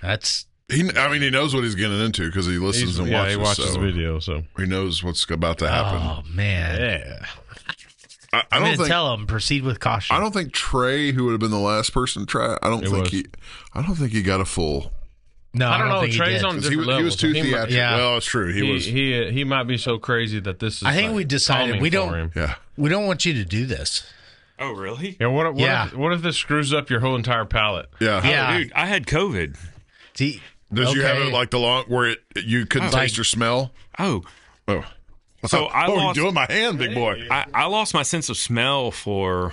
That's He knows what he's getting into because he listens and watches. he watches so the video, so he knows what's about to happen. oh man. yeah. I I'm don't gonna think. tell him proceed with caution. I don't think Trey, who would have been the last person to try it, I don't think he got a full. No, I don't know. think he Trey's did. on 'cause different he levels. was too He might- theatrical. yeah. Well, it's true. He was. He might be so crazy that this is. I think we decided calming we for don't. him. Yeah. We don't want you to do this. Oh, really? Yeah. What Yeah. if this screws up your whole entire palate? Yeah. Yeah. Oh, dude, I had COVID. See, Does you have okay. it like the long where you couldn't taste or smell? Oh. Oh. So I lost. You're doing my hand, big boy. I lost my sense of smell for,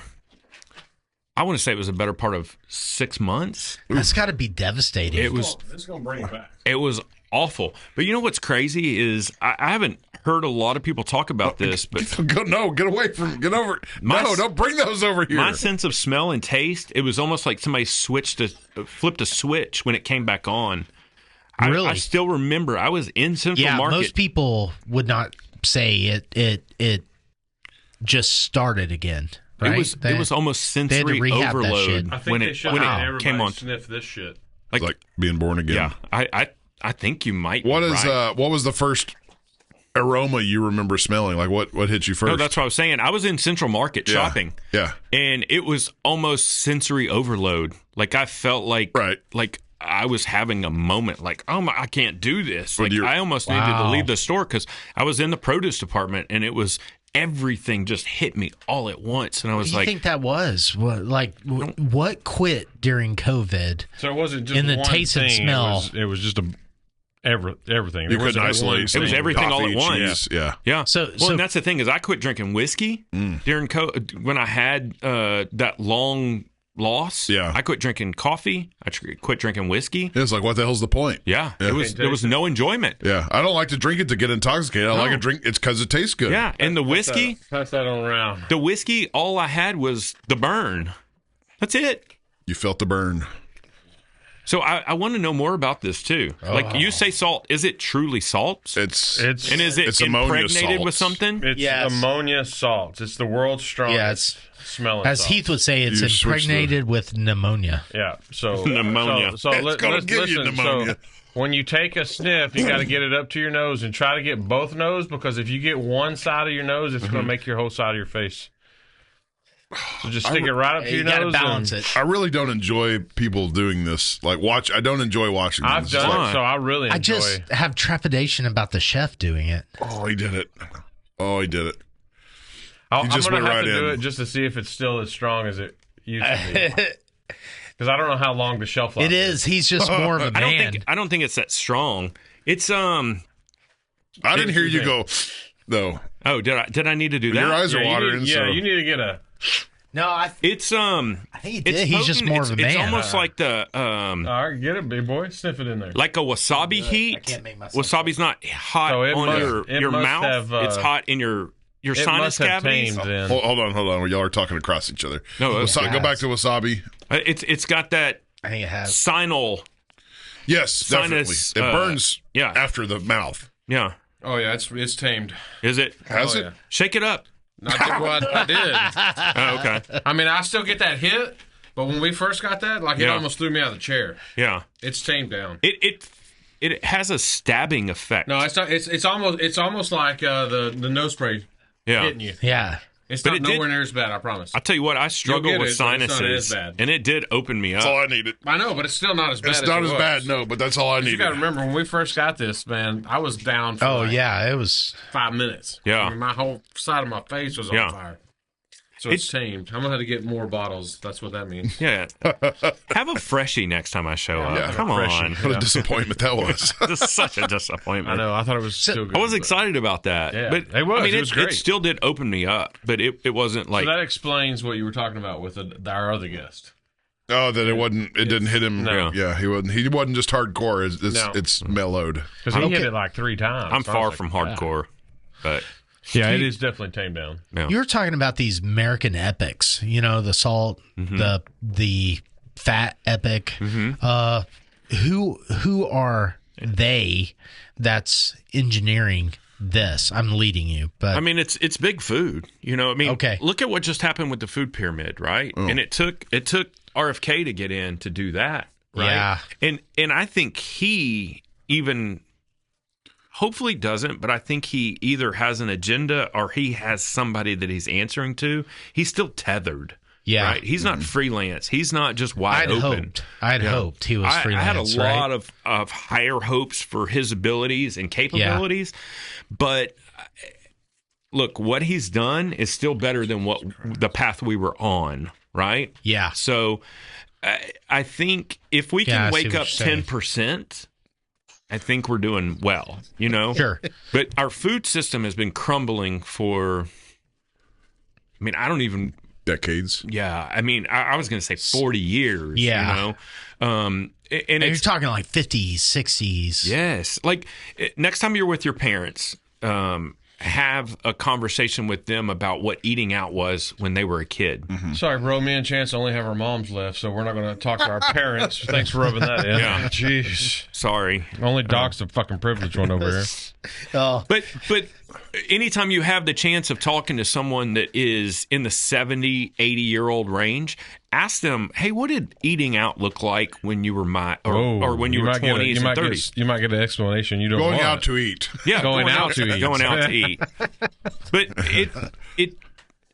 I want to say it was a better part of 6 months. That's got to be devastating. It was. This is gonna bring it back. It was awful. But you know what's crazy is I haven't heard a lot of people talk about this, but Get away from. Get over. No, don't bring those over here. my sense of smell and taste, it was almost like somebody flipped a switch when it came back on. Really? I still remember I was in Central yeah, Market. most people would not say it just started again. Right? It was almost had to sensory rehab that overload shit. I think when they it should when have it everybody came on. sniff this shit. like being born again. Yeah, I think you might. What be is right. what was the first aroma you remember smelling? Like what hit you first? No, that's what I was saying. I was in Central Market shopping. Yeah. And it was almost sensory overload. Like I felt like I was having a moment like, I can't do this. Like I almost needed to leave the store because I was in the produce department and it was everything just hit me all at once. And I was What do you think that was? What quit during COVID? So it wasn't just in the one taste and thing. smell. It was just everything. You There couldn't wasn't isolate. one It was thing. everything all Coffee, at once. cheese, yeah. Yeah. So- and that's the thing is I quit drinking whiskey during when I had that long loss. Yeah. I quit drinking coffee. I quit drinking whiskey. It's like, what the hell's the point? Yeah. Yeah. There was no enjoyment. Yeah, I don't like to drink it to get intoxicated. I like to drink it's because it tastes good. Yeah. And the whiskey, Pass that on around. the whiskey, all I had was the burn. That's it. You felt the burn. So I want to know more about this too. Like you say salt, is it truly salt? It's And is it it's ammonia impregnated with salts. something? It's Yes. ammonia salts. It's the world's strongest smelling As salt. Heath would say, it's You switch impregnated with pneumonia. Yeah. So Pneumonia. So It's gonna give you pneumonia. So when you take a sniff, you got to get it up to your nose and try to get both nose because if you get one side of your nose, it's going to make your whole side of your face. So just stick it right up to You your got to nose. balance and it. I really don't enjoy people doing this. Like I don't enjoy watching. I've this. done it, so I really enjoy. I just have trepidation about the chef doing it. Oh, he did it. Oh, he did it. I'm just going to went have right to do in. it just to see if it's still as strong as it used to be. Because I don't know how long the shelf life It is. He's just more of a man. I don't think it's that strong. It's I didn't hear you go. No, Oh, did I need to do that? your eyes are watering. You need to get a. No, I It's think he did. it's He's just potent. more of a man. It's almost like the All right, get it, big boy. Sniff it in there. like a wasabi heat. I can't make myself Wasabi's not hot So it on must- it your must mouth. have, it's hot in your it sinus must have cavities. tamed then. Hold on. Y'all are talking across each other. No, Go back to wasabi. It's got that I think it has. sinal. Yes, Sinus, definitely. It burns. yeah. After the mouth. Yeah, Oh yeah, it's tamed. is it? Has Oh, it? yeah. Shake it up. I did. Oh, okay. I mean, I still get that hit, but when we first got that, like, it almost threw me out of the chair. Yeah. It's tamed down. It has a stabbing effect. No, it's not. It's almost like the nose spray hitting you. Yeah. It's not nowhere near as bad, I promise. I'll tell you what, I struggle with sinuses, and it did open me up. That's all I needed. I know, but it's still not as bad. It's not as bad, no, but that's all I needed. You got to remember, when we first got this, man, I was down for it was 5 minutes. Yeah. I mean, my whole side of my face was on fire. So it's tamed. I'm going to have to get more bottles. That's what that means. Yeah. Have a freshie next time I show up. Yeah, come on. What a disappointment that was. Just such a disappointment. I know. I thought it was still good. I was excited about that. Yeah, but it was. I mean, it was great. It still did open me up, but it wasn't like... So that explains what you were talking about with our other guest. Oh, that it didn't hit him. No. Yeah, he wasn't just hardcore. It's mellowed. Because he hit it like 3 times. I'm far from hardcore, but... Yeah, it is definitely tamed down. Yeah. You were talking about these American epics, the salt, the fat epic. Who are they that's engineering this? I'm leading you, but I mean, it's big food. okay. Look at what just happened with the food pyramid, right? Oh. And it took RFK to get in to do that, right? Yeah. And I think he even hopefully doesn't, but I think he either has an agenda or he has somebody that he's answering to. He's still tethered. Yeah. Right? He's not freelance. He's not just wide open. I'd hoped he was freelance. I had a lot of higher hopes for his abilities and capabilities. Yeah. But look, what he's done is still better than what the path we were on, right? Yeah. So I think if we can wake up 10%, I think we're doing well, Sure. But our food system has been crumbling for, I don't even... Decades. Yeah. I was going to say 40 years, Yeah. And you're talking like 50s, 60s. Yes. Like, next time you're with your parents, have a conversation with them about what eating out was when they were a kid. Mm-hmm. Sorry, bro. Me and Chance only have our moms left, so we're not going to talk to our parents. Thanks for rubbing that in. Yeah. Jeez. Sorry. Only Doc's the fucking privileged one over here. Oh. But anytime you have the chance of talking to someone that is in the 70, 80-year-old range, ask them, hey, what did eating out look like when you were or when you were 20s and 30s? You might get an explanation you don't want. Going out to eat. Yeah, going out to eat. Going out to eat. But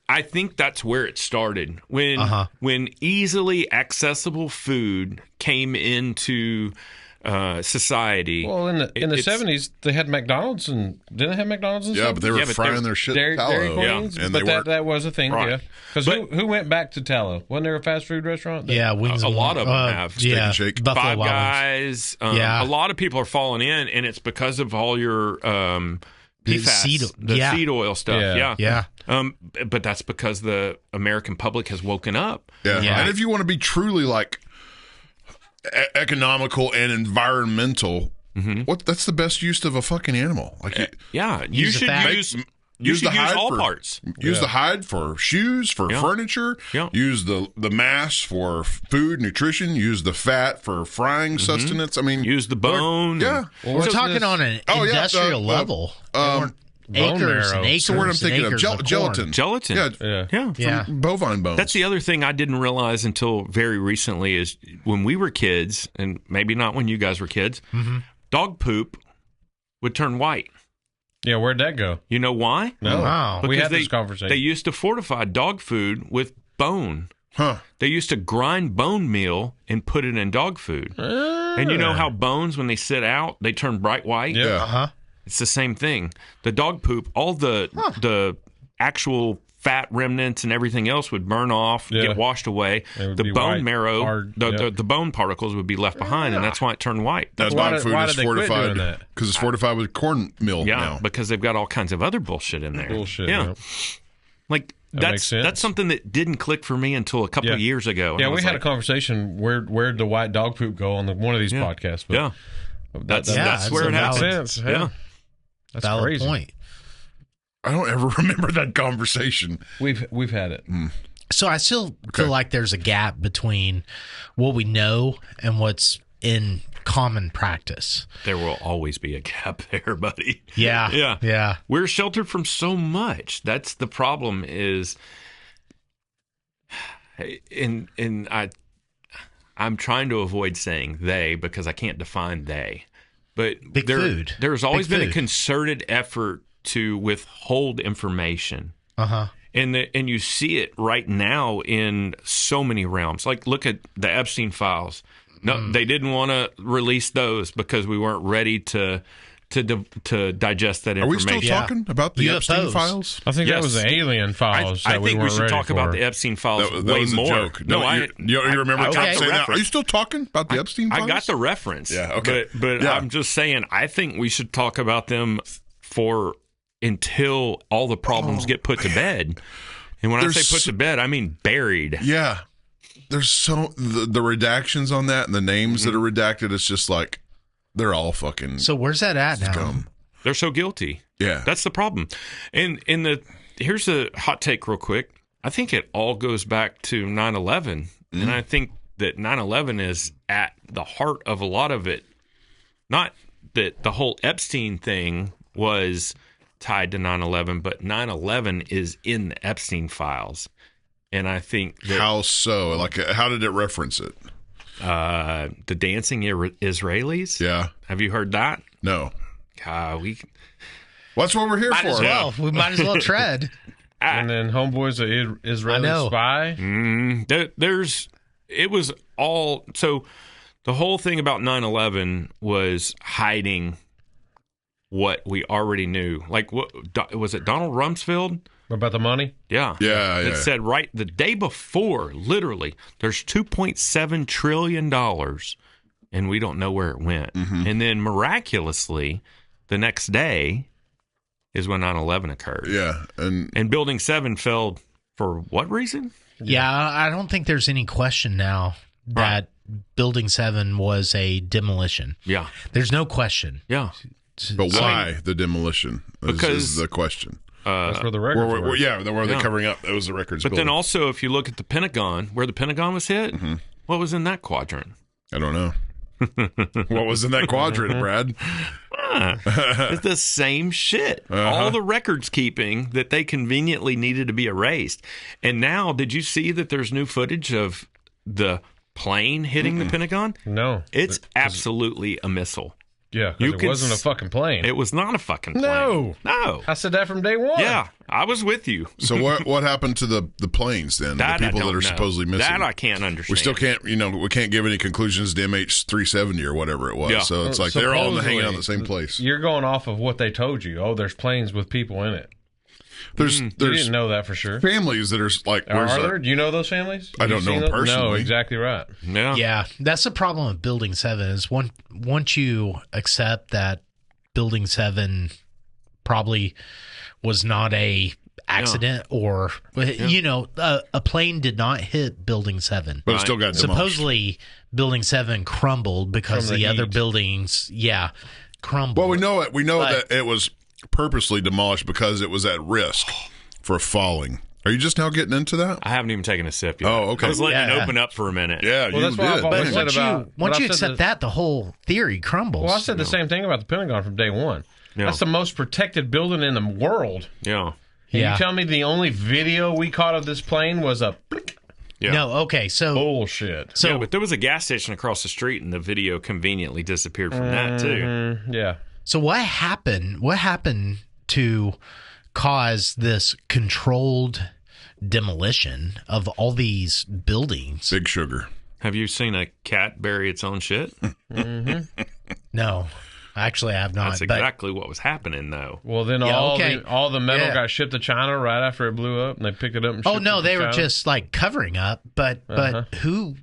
I think that's where it started. When easily accessible food came into society. Well, in the 70s, they had McDonald's, and didn't they have McDonald's? And yeah, stuff? but they were frying their shit in tallow. And that was a thing. Right. Yeah, because who went back to tallow? Wasn't there a fast food restaurant? Yeah, wings. A lot of them have. Steak and Shake. Five Guys. A lot of people are falling in, and it's because of all your PFAS, seed oil stuff. Yeah. But that's because the American public has woken up. Yeah. And if you want to be truly like economical and environmental, that's the best use of a fucking animal. Like, you should use the hide all parts. Use the hide for shoes, for furniture. Yeah. Use the mass for food, nutrition. Use the fat for frying sustenance. Use the bone. We're talking on an industrial level. Acres and acres. So what I'm thinking of gelatin. Yeah. From bovine bones. That's the other thing I didn't realize until very recently is when we were kids, and maybe not when you guys were kids, dog poop would turn white. Yeah, where'd that go? You know why? No. Wow. We had this conversation. They used to fortify dog food with bone. Huh. They used to grind bone meal and put it in dog food. And you know how bones, when they sit out, they turn bright white? Yeah. It's the same thing. The dog poop, all the actual fat remnants and everything else would burn off, get washed away. The bone marrow, hard, the bone particles would be left behind, and that's why it turned white. That's why food is fortified, because it's fortified with cornmeal now. Because they've got all kinds of other bullshit in there. Like that's something that didn't click for me until a couple of years ago. Yeah, we had a conversation where'd the white dog poop go on one of these podcasts. But that's where it happens. Yeah. That's valid crazy. Point. I don't ever remember that conversation. We've had it. So I still feel like there's a gap between what we know and what's in common practice. There will always be a gap there, buddy. Yeah. We're sheltered from so much. That's the problem. Is I'm trying to avoid saying they because I can't define they. But there's always been a concerted effort to withhold information. And you see it right now in so many realms. Like, look at the Epstein files. No, they didn't want to release those because we weren't ready to digest that information. Are we still talking about the Epstein files? I think that was the alien files. I think we should talk about the Epstein files that way was a more. joke. You remember saying that? Are you still talking about the Epstein files? I got the reference. Yeah, okay. But I'm just saying, I think we should talk about them until all the problems get put to bed. And when I say put to bed, I mean buried. Yeah. There's the redactions on that and the names that are redacted, it's just like they're all fucking. So where's that at now? They're so guilty. Yeah. That's the problem. And here's a hot take real quick. I think it all goes back to 9/11. And I think that 9/11 is at the heart of a lot of it. Not that the whole Epstein thing was tied to 9/11, but 9/11 is in the Epstein files. And I think that, how so? Like, how did it reference it? The dancing Israelis. Yeah. Have you heard that? No. Well, that's what we're here for. As well. We might as well tread. And then Homeboy's an Israeli spy. It was all. So the whole thing about 9/11 was hiding what we already knew. Like, what was it? Donald Rumsfeld. About the money? Yeah. It said right the day before, literally, there's $2.7 trillion, and we don't know where it went. And then miraculously, the next day is when 9/11 occurred. Yeah. And Building 7 fell for what reason? Yeah, I don't think there's any question now that Building 7 was a demolition. Yeah. There's no question. Yeah. But why the demolition is the question. That's where the records were. Where they're covering up. That was the records. But then also, if you look at the Pentagon, where the Pentagon was hit, what was in that quadrant? I don't know. What was in that quadrant, Brad? It's the same shit. All the records keeping that they conveniently needed to be erased. And now, did you see that there's new footage of the plane hitting the Pentagon? No. It's absolutely a missile. Yeah, it wasn't a fucking plane. It was not a fucking plane. No. I said that from day one. Yeah, I was with you. So what happened to the planes then? That the people that are supposedly missing? That I can't understand. We still can't, we can't give any conclusions to MH370 or whatever it was. Yeah. So it's like they're all hanging out in the same place. You're going off of what they told you. Oh, there's planes with people in it. There's you didn't know that for sure. Families that are like, are there? Do you know those families? I don't know them personally. No, exactly right. Yeah, that's the problem with Building 7 is once you accept that Building 7 probably was not a accident or a plane did not hit Building 7, but it still got demolished. Supposedly Building 7 crumbled because the other buildings crumbled. Well, we know it. We know that it was purposely demolished because it was at risk for falling. Are you just now getting into that? I haven't even taken a sip yet. Oh, okay. I was letting it open up for a minute. Yeah, well, you that's did. What I've always said once you accept that, the whole theory crumbles. Well, I said the same thing about the Pentagon from day one. Yeah. That's the most protected building in the world. Yeah. You tell me the only video we caught of this plane was a... Yeah. No, okay, so... Bullshit. So, but there was a gas station across the street, and the video conveniently disappeared from that, too. Yeah. So what happened? What happened to cause this controlled demolition of all these buildings? Big sugar. Have you seen a cat bury its own shit? No. Actually, I have not. That's exactly what was happening, though. Well, then all the metal got shipped to China right after it blew up, and they picked it up and shipped it to China. They were just like covering up. But who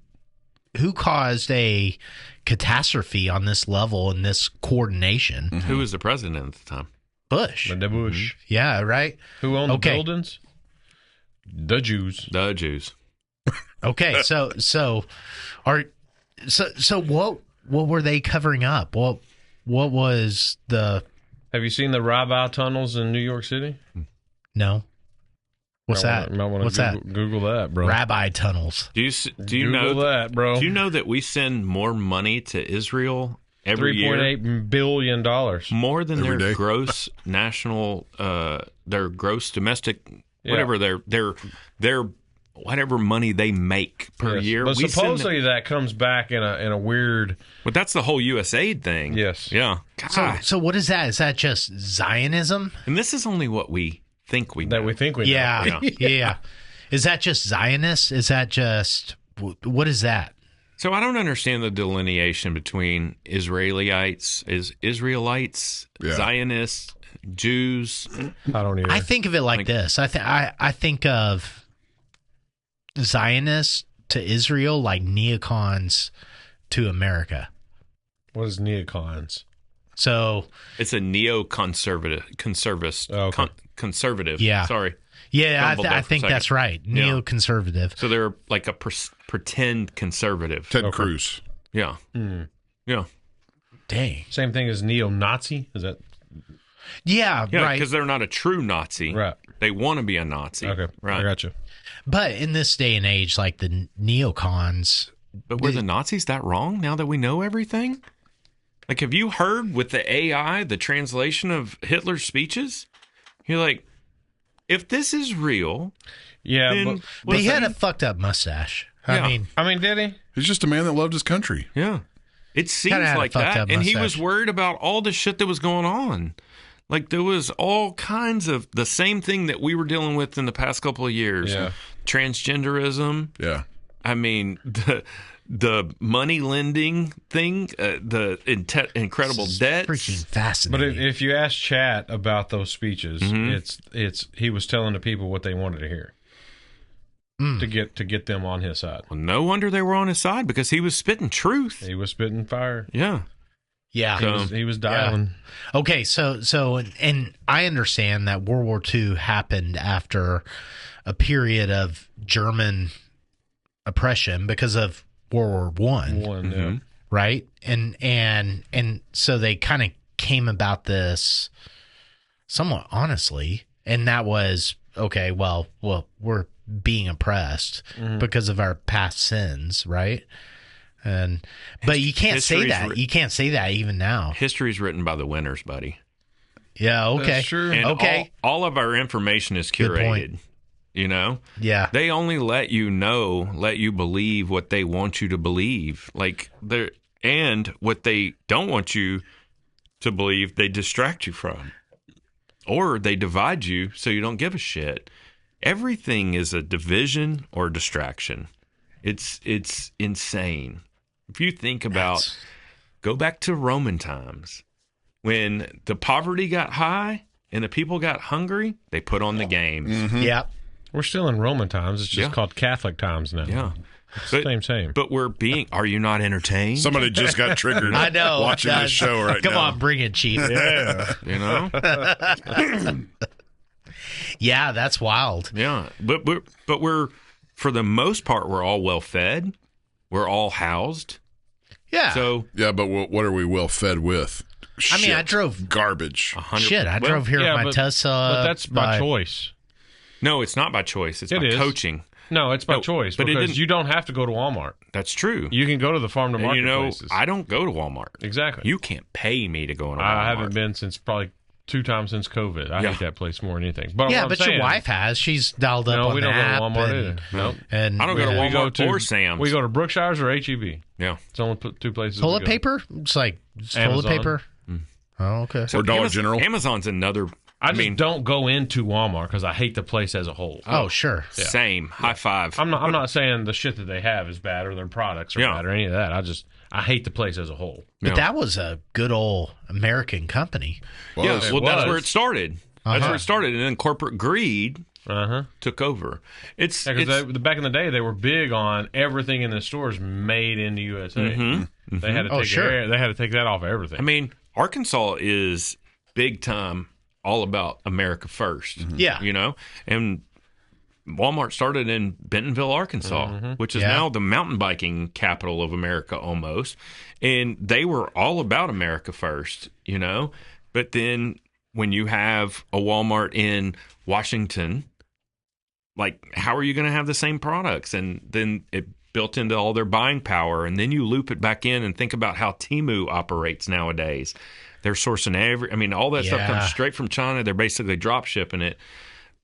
caused a catastrophe on this level and this coordination? Mm-hmm. Who was the president at the time? Bush. The Bush. Mm-hmm. Yeah, right. Who owned the buildings? The Jews. The Jews. Okay, so what were they covering up? What was the? Have you seen the Rabbi tunnels in New York City? No. What's that? What's that? Google that, bro. Rabbi tunnels. Do you Google know that, bro? Do you know that we send more money to Israel every year? $3.8 billion. More than Every their day. gross national, their gross domestic, whatever their whatever money they make per year. But supposedly that comes back in a weird. But that's the whole USAID thing. Yes. Yeah. So what is that? Is that just Zionism? And this is only what we think we know. That we think we know. Yeah. Yeah. Is that just Zionist? Is that just what is that? So I don't understand the delineation between Israelites, Zionists, Jews. I don't either. I think of it like this. I think of Zionists to Israel like neocons to America. What is neocons? So It's a neoconservative, conservative. Yeah. Sorry. yeah, Fumbled there I for a think second. that's right. Neoconservative. So they're like a pretend conservative. Ted Cruz. Yeah. Yeah. Dang. Same thing as neo-Nazi? Is that Yeah, Yeah, right. because they're not a true Nazi. right? They want to be a Nazi. Okay, Right. I got you. But in this day and age, like the neocons, But were the Nazis that wrong now that we know everything? Like, have you heard with the AI, the translation of Hitler's speeches? You're like, if this is real, Yeah, then but he had a fucked up mustache. Yeah. I mean, did he? He's just a man that loved his country. yeah, it seems Kinda had a like fucked that. up And he was mustache. worried about all the shit that was going on. Like, there was all kinds of the same thing that we were dealing with in the past couple of years. Yeah. Transgenderism. Yeah. I mean, the money lending thing, the incredible debt. Freaking But fascinating. if you ask Chat about those speeches, it's he was telling the people what they wanted to hear to get them on his side. Well, no wonder they were on his side because he was spitting truth. He was spitting fire. Yeah. yeah. He was dialing. Okay, so and I understand that World War II happened after a period of German oppression because of World War One, Yeah. right? And so they kind of came about this somewhat honestly, and that was okay. Well, we're being oppressed because of our past sins, right? But you can't say History's that. You can't say that even now. History's written by the winners, buddy. Yeah. Okay. That's true. And Okay. all of our information is Good point. curated. You know? Yeah. They only let you believe what they want you to believe. Like and what they don't want you to believe, they distract you from. Or they divide you so you don't give a shit. Everything is a division or distraction. It's insane. If you think about go back to Roman times when the poverty got high and the people got hungry, they put on the games. Yep. We're still in Roman times. It's just Yeah. called Catholic times now. Yeah. Same. But are you not entertained? Somebody just got triggered. I know. Watching this show right Come now. on, bring it, Chief. Yeah. You know? Yeah, that's wild. Yeah. But we're for the most part we're all well fed. We're all housed. Yeah. So Yeah, but what are we well fed with? I mean, I Shit. drove garbage. 100 shit. I drove here yeah, with my but- Tesla. But that's by choice. No, it's not by choice. It's It by is. coaching. No, it's by No, choice but it because didn't- you don't have to go to Walmart. That's true. You can go to the farm to And market you know, places. I don't go to Walmart. Exactly. You can't pay me to go into Walmart. I haven't been since probably 2 times since COVID. I Yeah. hate that place more than anything. But Yeah, what I'm but saying, your wife has. She's dialed up No, on we the don't go to app Walmart and, either. Nope. and I don't go to We Walmart go to or Sam's. We go to Brookshire's or HEB. Yeah. It's only 2 places. we toilet go. paper. It's like toilet Amazon. paper. Oh, okay. Or Dollar General. Amazon's another. I just don't go into Walmart because I hate the place as a whole. Oh, sure. Same. High five. I'm not saying the shit that they have is bad or their products are Yeah. bad or any of that. I hate the place as a whole. But that was a good old American company. Yeah, Was. well, that's was. where it started. That's where it started, and then corporate greed Uh-huh. took over. It's Because back in the day, they were big on everything in the stores made in the USA. They had to take sure. they had to take that off of everything. I mean, Arkansas is big time all about America 1st. Yeah. You know? And Walmart started in Bentonville, Arkansas, which is Yeah. now the mountain biking capital of America almost. And they were all about America first, you know? But then when you have a Walmart in Washington like, how are you going to have the same products? And then it built into all their buying power. And then you loop it back in and think about how Temu operates nowadays. They're sourcing all that stuff comes straight from China. They're basically drop shipping it.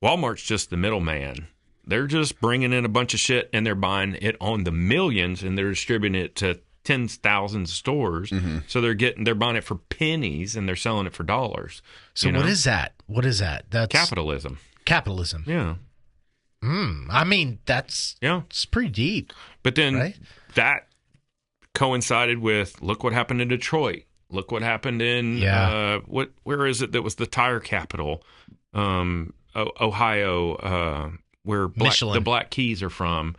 Walmart's just the middleman. They're just bringing in a bunch of shit and they're buying it on the millions and they're distributing it to tens, thousands of stores. Mm-hmm. So they're buying it for pennies and they're selling it for dollars. So what is that? What is that? That's capitalism. Capitalism. Yeah. It's pretty deep. But then that coincided with, look what happened in Detroit. Look what happened in where is it that was the tire capital? Ohio, where the Black Keys are from.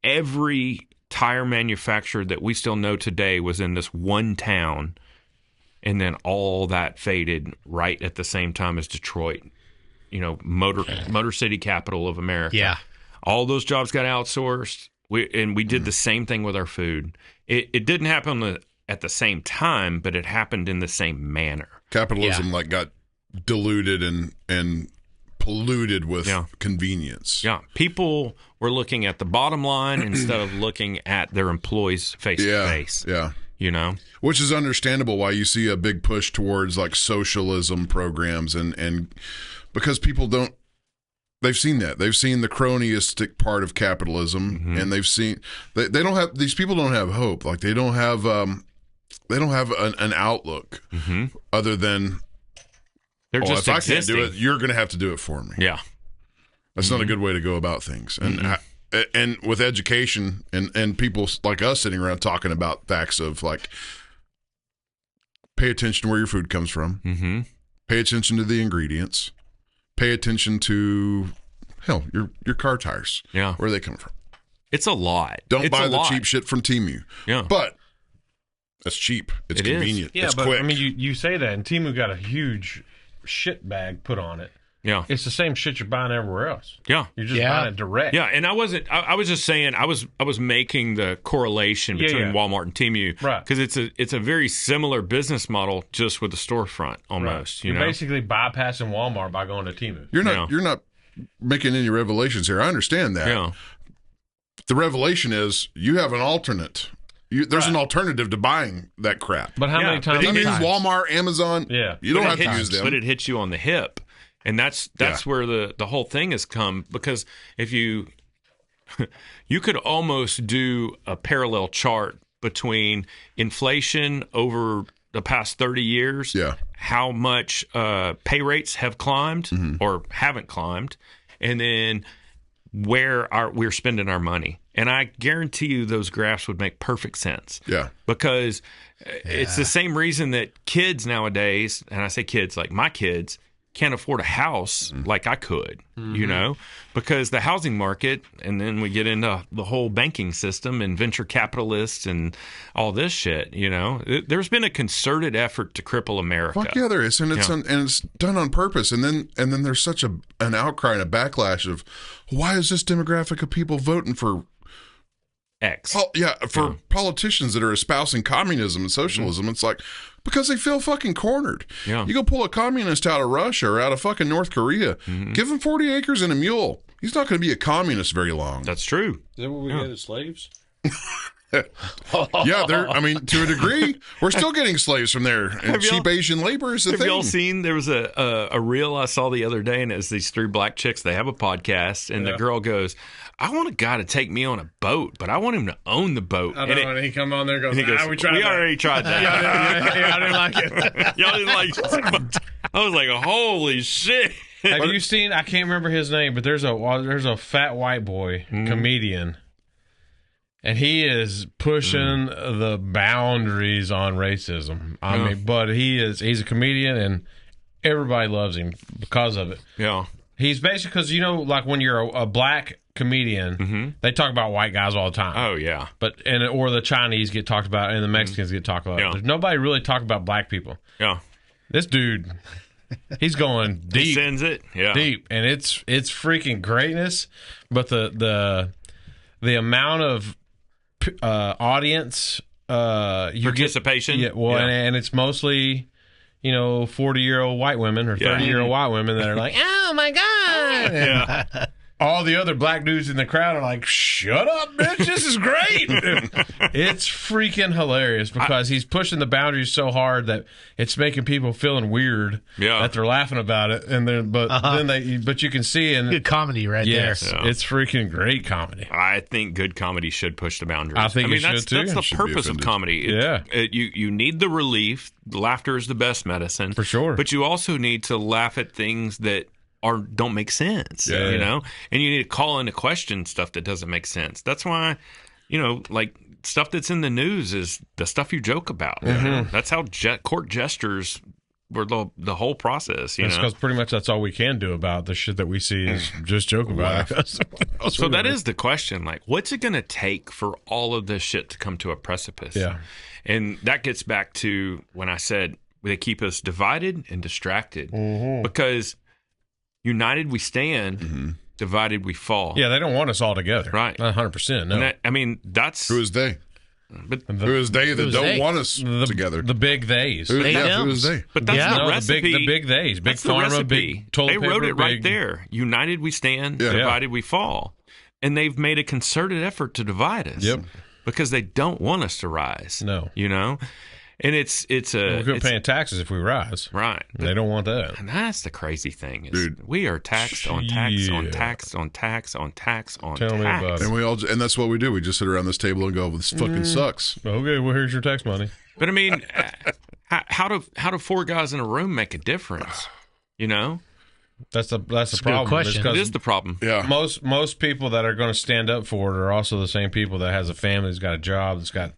Every tire manufacturer that we still know today was in this one town, and then all that faded right at the same time as Detroit. Motor City capital of America. Yeah. All those jobs got outsourced. We did the same thing with our food. It didn't happen at the same time, but it happened in the same manner. Capitalism got diluted and polluted with convenience. Yeah. People were looking at the bottom line instead of looking at their employees face to face. Yeah. Which is understandable why you see a big push towards like socialism programs and because people they've seen that. They've seen the cronyistic part of capitalism and they've seen these people don't have hope. Like they don't have an outlook other than they're just if existing. I can't do it, you're going to have to do it for me. Yeah. That's not a good way to go about things. And with education and people like us sitting around talking about facts of like, pay attention to where your food comes from. Mm-hmm. Pay attention to the ingredients. Pay attention to, your car tires. Yeah. Where they come from. It's a lot. Don't buy the cheap shit from Temu. Yeah. But that's cheap. It's convenient. Yeah, it's but quick. I mean, you say that, and Temu got a huge shit bag put on it. Yeah. It's the same shit you're buying everywhere else. Yeah. You're just buying it direct. Yeah, and I was just saying I was making the correlation between Walmart and Temu. Right. Because it's a very similar business model just with the storefront almost. Right. You're basically bypassing Walmart by going to Temu. You're not making any revelations here. I understand that. Yeah. The revelation is you have an alternate. There's an alternative to buying that crap. But how many times? You use Walmart, Amazon. Yeah. You don't have to use them. But it hits you on the hip. And that's where the whole thing has come, because if you could almost do a parallel chart between inflation over the past 30 years, how much pay rates have climbed or haven't climbed, and then where we're spending our money. And I guarantee you those graphs would make perfect sense. Yeah. Because it's the same reason that kids nowadays, and I say kids like my kids, can't afford a house like I could, because the housing market, and then we get into the whole banking system and venture capitalists and all this shit, there's been a concerted effort to cripple America. Fuck yeah, there is. And it's done on purpose. And then there's such an outcry and a backlash of, why is this demographic of people voting for X? For politicians that are espousing communism and socialism. It's like, because they feel fucking cornered. Yeah. You go pull a communist out of Russia or out of fucking North Korea, give him 40 acres and a mule. He's not going to be a communist very long. That's true. Is that what we get as slaves? To a degree, we're still getting slaves from there. And cheap Asian labor is the thing. Have y'all seen, there was a reel I saw the other day, and it's these three black chicks. They have a podcast, and the girl goes, I want a guy to take me on a boat, but I want him to own the boat. I know, and he come on there and goes, we already tried that. I didn't like it. Y'all didn't like it. I was like, holy shit. Have you seen, I can't remember his name, but there's a fat white boy comedian, and he is pushing the boundaries on racism. I mean, but he's a comedian, and everybody loves him because of it. Yeah. He's basically, because, like when you're a black comedian, they talk about white guys all the time. Oh, yeah. Or the Chinese get talked about, and the Mexicans get talked about. Yeah. There's nobody really talk about black people. Yeah. This dude, he's going deep. He sends it. Yeah. Deep. And it's freaking greatness. But the amount of audience participation. and it's mostly 40-year-old white women or 30-year-old white women that are like, oh my God. Yeah. All the other black dudes in the crowd are like, shut up, bitch, this is great. It's freaking hilarious because he's pushing the boundaries so hard that it's making people feeling weird that they're laughing about it. And then, but you can see good comedy right there. Yeah. It's freaking great comedy. I think good comedy should push the boundaries. I think it should too. That's the purpose of comedy. You need the relief. Laughter is the best medicine. For sure. But you also need to laugh at things that don't make sense, and you need to call into question stuff that doesn't make sense. That's why, like stuff that's in the news is the stuff you joke about. Mm-hmm. That's how court jesters were the whole process. Because pretty much that's all we can do about the shit that we see is just joke about it. So that is the question. Like, what's it going to take for all of this shit to come to a precipice? Yeah, and that gets back to when I said they keep us divided and distracted because. United we stand, divided we fall. Yeah, they don't want us all together. Right. 100%. No. That's... Who is they? But who is they that don't want us together? The big theys. Who is they? But that's the recipe. The big theys. Big pharma, big toilet paper. They wrote it right there. United we stand, divided we fall. And they've made a concerted effort to divide us. Yep. Because they don't want us to rise. No. And it's we're good paying taxes if we rise. Right. They don't want that. And that's the crazy thing. Dude, we are taxed on tax on tax on tax on tax on Tell tax. Me about it. And that's what we do. We just sit around this table and go, well, this fucking sucks. Okay, well, here's your tax money. But I mean, how do four guys in a room make a difference? That's the problem. Good question. It is the problem. Yeah. Most people that are going to stand up for it are also the same people that has a family, that's got a job, that's got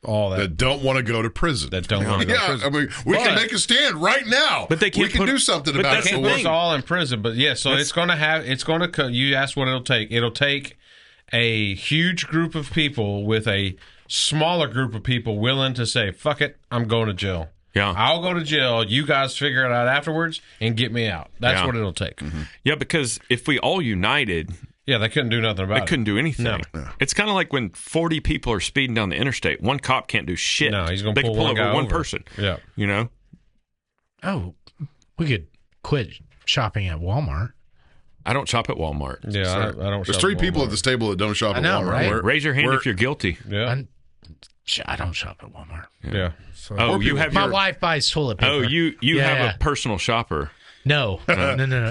all that don't want to go to prison. That don't want to go to prison. I mean, we can make a stand right now. But they can't. We can do something about it. It's all in prison. But so it's going to. You asked what it'll take. It'll take a huge group of people with a smaller group of people willing to say, "Fuck it, I'm going to jail." Yeah, I'll go to jail. You guys figure it out afterwards and get me out. That's what it'll take. Mm-hmm. Yeah, because if we all united. Yeah, they couldn't do nothing about it. They couldn't do anything. No. It's kind of like when 40 people are speeding down the interstate. One cop can't do shit. No, he's going to pull over one person. Yeah. Oh, we could quit shopping at Walmart. I don't shop at Walmart. Yeah, I don't. There's 3 people at this table that don't shop at Walmart. Right? Raise your hand if you're guilty. Yeah. I don't shop at Walmart. Yeah. So, you have my wife buys toilet paper. Oh, you have a personal shopper. No.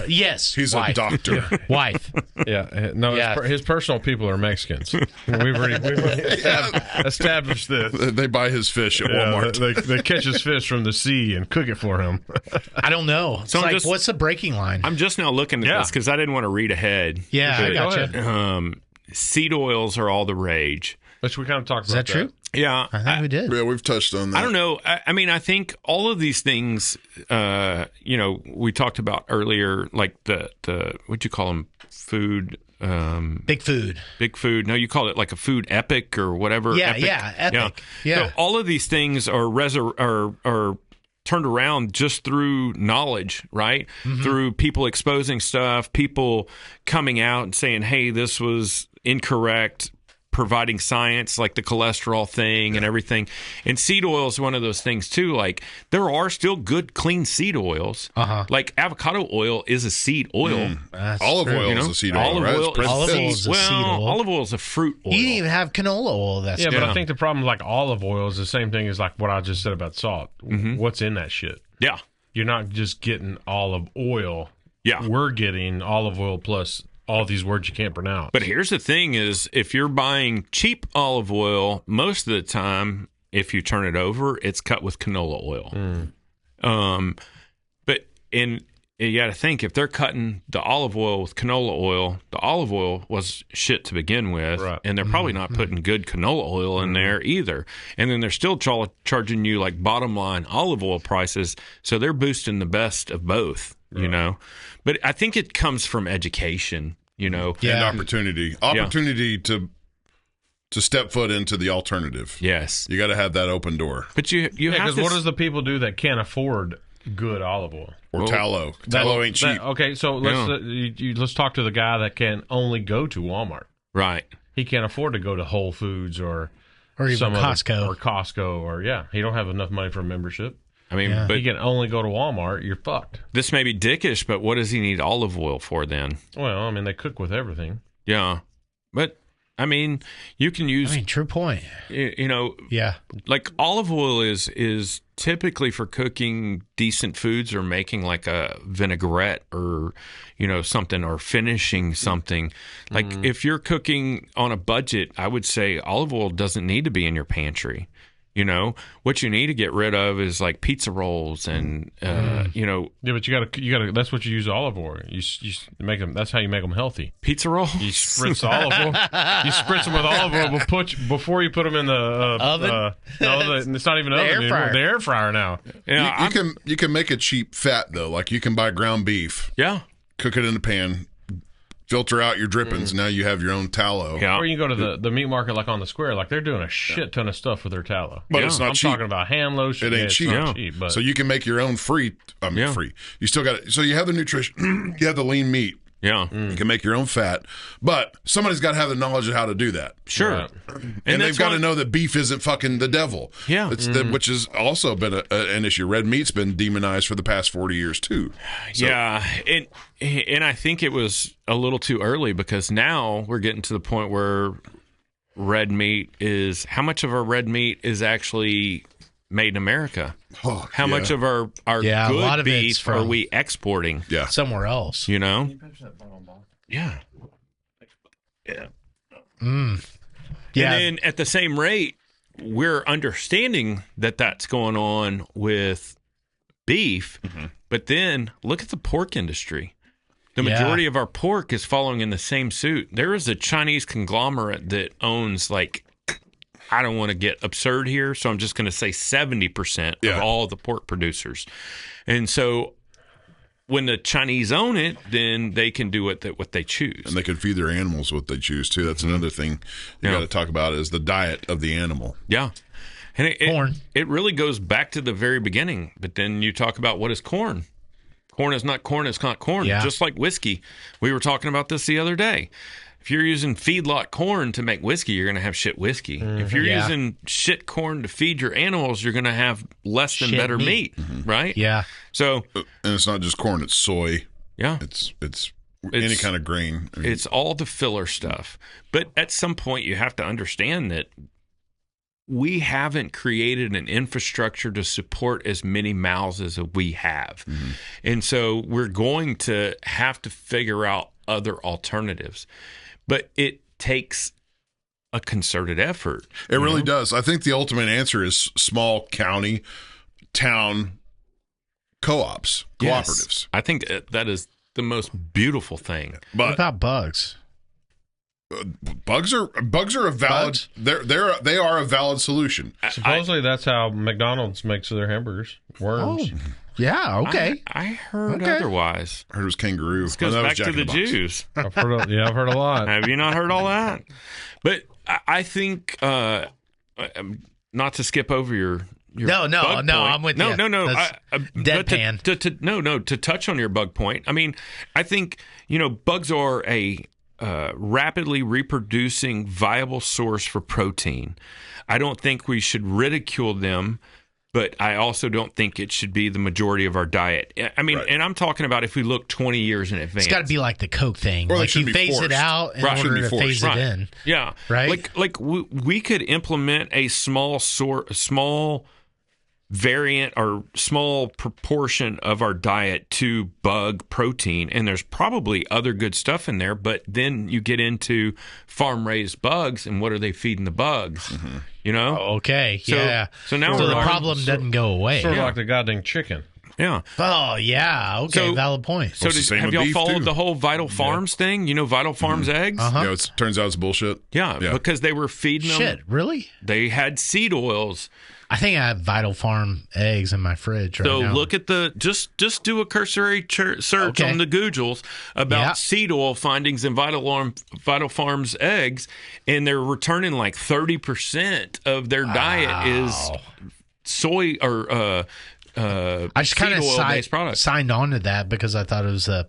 Yes, he's wife. a doctor. Wife. Yeah. No, his personal people are Mexicans. We've established this. They buy his fish at Walmart. They catch his fish from the sea and cook it for him. I don't know. So what's the breaking line? I'm just now looking at this because I didn't want to read ahead. Yeah, I gotcha. Seed oils are all the rage. Which we kind of talked Is about. that true? Yeah. I think we did. Yeah, we've touched on that. I don't know. I mean, I think all of these things, we talked about earlier, like the what'd you call them? Food. Big food. Big food. No, you call it like a food epic or whatever. Yeah, epic. epic. Yeah. So all of these things are turned around just through knowledge, right? Mm-hmm. Through people exposing stuff, people coming out and saying, hey, this was incorrect, providing science, like the cholesterol thing and everything. And seed oil is one of those things too. Like there are still good, clean seed oils. Like avocado oil is a seed oil. Olive oil is a seed oil. Olive oil is a seed oil. Olive oil is a fruit oil. You didn't even have canola oil. But I think the problem with like olive oil is the same thing as like what I just said about salt. Mm-hmm. What's in that shit? Yeah. You're not just getting olive oil. Yeah. We're getting olive oil plus all these words you can't pronounce. But here's the thing is, if you're buying cheap olive oil, most of the time, if you turn it over, it's cut with canola oil. But you got to think, if they're cutting the olive oil with canola oil, the olive oil was shit to begin with, right. And they're probably not putting good canola oil in there either. And then they're still charging you like bottom line olive oil prices, so they're boosting the best of both, you know. But I think it comes from education. And opportunity to step foot into the alternative. Yes, you got to have that open door. But you have because what does the people do that can't afford good olive oil or tallow? Tallow ain't cheap. Okay, so let's talk to the guy that can only go to Walmart. Right, he can't afford to go to Whole Foods or even some Costco or he don't have enough money for a membership. I mean, but you can only go to Walmart. You're fucked. This may be dickish, but what does he need olive oil for then? Well, I mean, they cook with everything. Yeah, but I mean, you can use. True point. You know, yeah, like olive oil is typically for cooking decent foods or making like a vinaigrette or something or finishing something. Like if you're cooking on a budget, I would say olive oil doesn't need to be in your pantry. What you need to get rid of is like pizza rolls and Yeah, but you gotta. That's what you use olive oil. You make them. That's how you make them healthy. Pizza roll. You spritz olive oil. You spritz them with olive oil before you put them in the oven. No, it's not even the oven anymore. The air fryer now. Yeah, you can make a cheap fat though. Like you can buy ground beef. Yeah. Cook it in a pan. Filter out your drippings. Now you have your own tallow. Yeah. Or you can go to the meat market, like on the square. Like they're doing a shit ton of stuff with their tallow. But it's not cheap. I'm talking about hand lotion. It ain't cheap. It's not cheap. But so you can make your own free. Free. You still got it. So you have the nutrition. You have the lean meat. Yeah. You can make your own fat, but somebody's got to have the knowledge of how to do that. Sure. Right. And they've got to know that beef isn't fucking the devil. Yeah. Which has also been an issue. Red meat's been demonized for the past 40 years, too. So, yeah. And I think it was a little too early because now we're getting to the point where red meat is, how much of our red meat is actually made in America? How much of our good beef are we exporting? Yeah. Somewhere else. Yeah. Yeah. Yeah. Yeah. And then at the same rate, we're understanding that that's going on with beef, but then look at the pork industry. The majority of our pork is following in the same suit. There is a Chinese conglomerate that owns, like, I don't want to get absurd here, so I'm just going to say 70% of all the pork producers. And so when the Chinese own it, then they can do what they choose. And they can feed their animals what they choose, too. That's another thing you got to talk about is the diet of the animal. Yeah. And corn. It really goes back to the very beginning. But then you talk about what is corn. Corn is not corn. It's not corn. Yeah. Just like whiskey. We were talking about this the other day. If you're using feedlot corn to make whiskey, you're going to have shit whiskey. If you're using shit corn to feed your animals, you're going to have less than better meat, right? Yeah. So, and it's not just corn; it's soy. Yeah, it's any kind of grain. It's all the filler stuff. But at some point, you have to understand that we haven't created an infrastructure to support as many mouths as we have, and so we're going to have to figure out other alternatives. But it takes a concerted effort. It really does. I think the ultimate answer is small county, town co-ops, cooperatives. Yes. I think that is the most beautiful thing. But what about bugs? Bugs are a valid. They are a valid solution. Supposedly, that's how McDonald's makes their hamburgers. Worms. Oh. Yeah, okay. I heard otherwise. I heard it was kangaroo. This goes back to the Jews. I've heard a lot. Have you not heard all that? But I think, not to skip over your No, I'm with you. No. Deadpan. To touch on your bug point, I mean, I think, bugs are a rapidly reproducing viable source for protein. I don't think we should ridicule them, but I also don't think it should be the majority of our diet. I mean, and I'm talking about if we look 20 years in advance. It's got to be like the Coke thing. Or like you phase it out in order to phase it in. Yeah. Right? Like we could implement a small variant or small proportion of our diet to bug protein, and there's probably other good stuff in there, but then you get into farm raised bugs, and what are they feeding the bugs? Okay. So now the problem doesn't go away. Sort of like the goddamn chicken. Yeah. Oh, yeah. Okay, valid point. So have y'all followed the whole Vital Farms thing? Vital Farms eggs? Yeah, it turns out it's bullshit. Yeah, because they were feeding them. Shit, really? They had seed oils. I think I have Vital Farm eggs in my fridge right now. So look at just do a cursory search on the Googles about seed oil findings in Vital Farms eggs, and they're returning like 30% of their diet is soy or I just kind of signed on to that because I thought it was a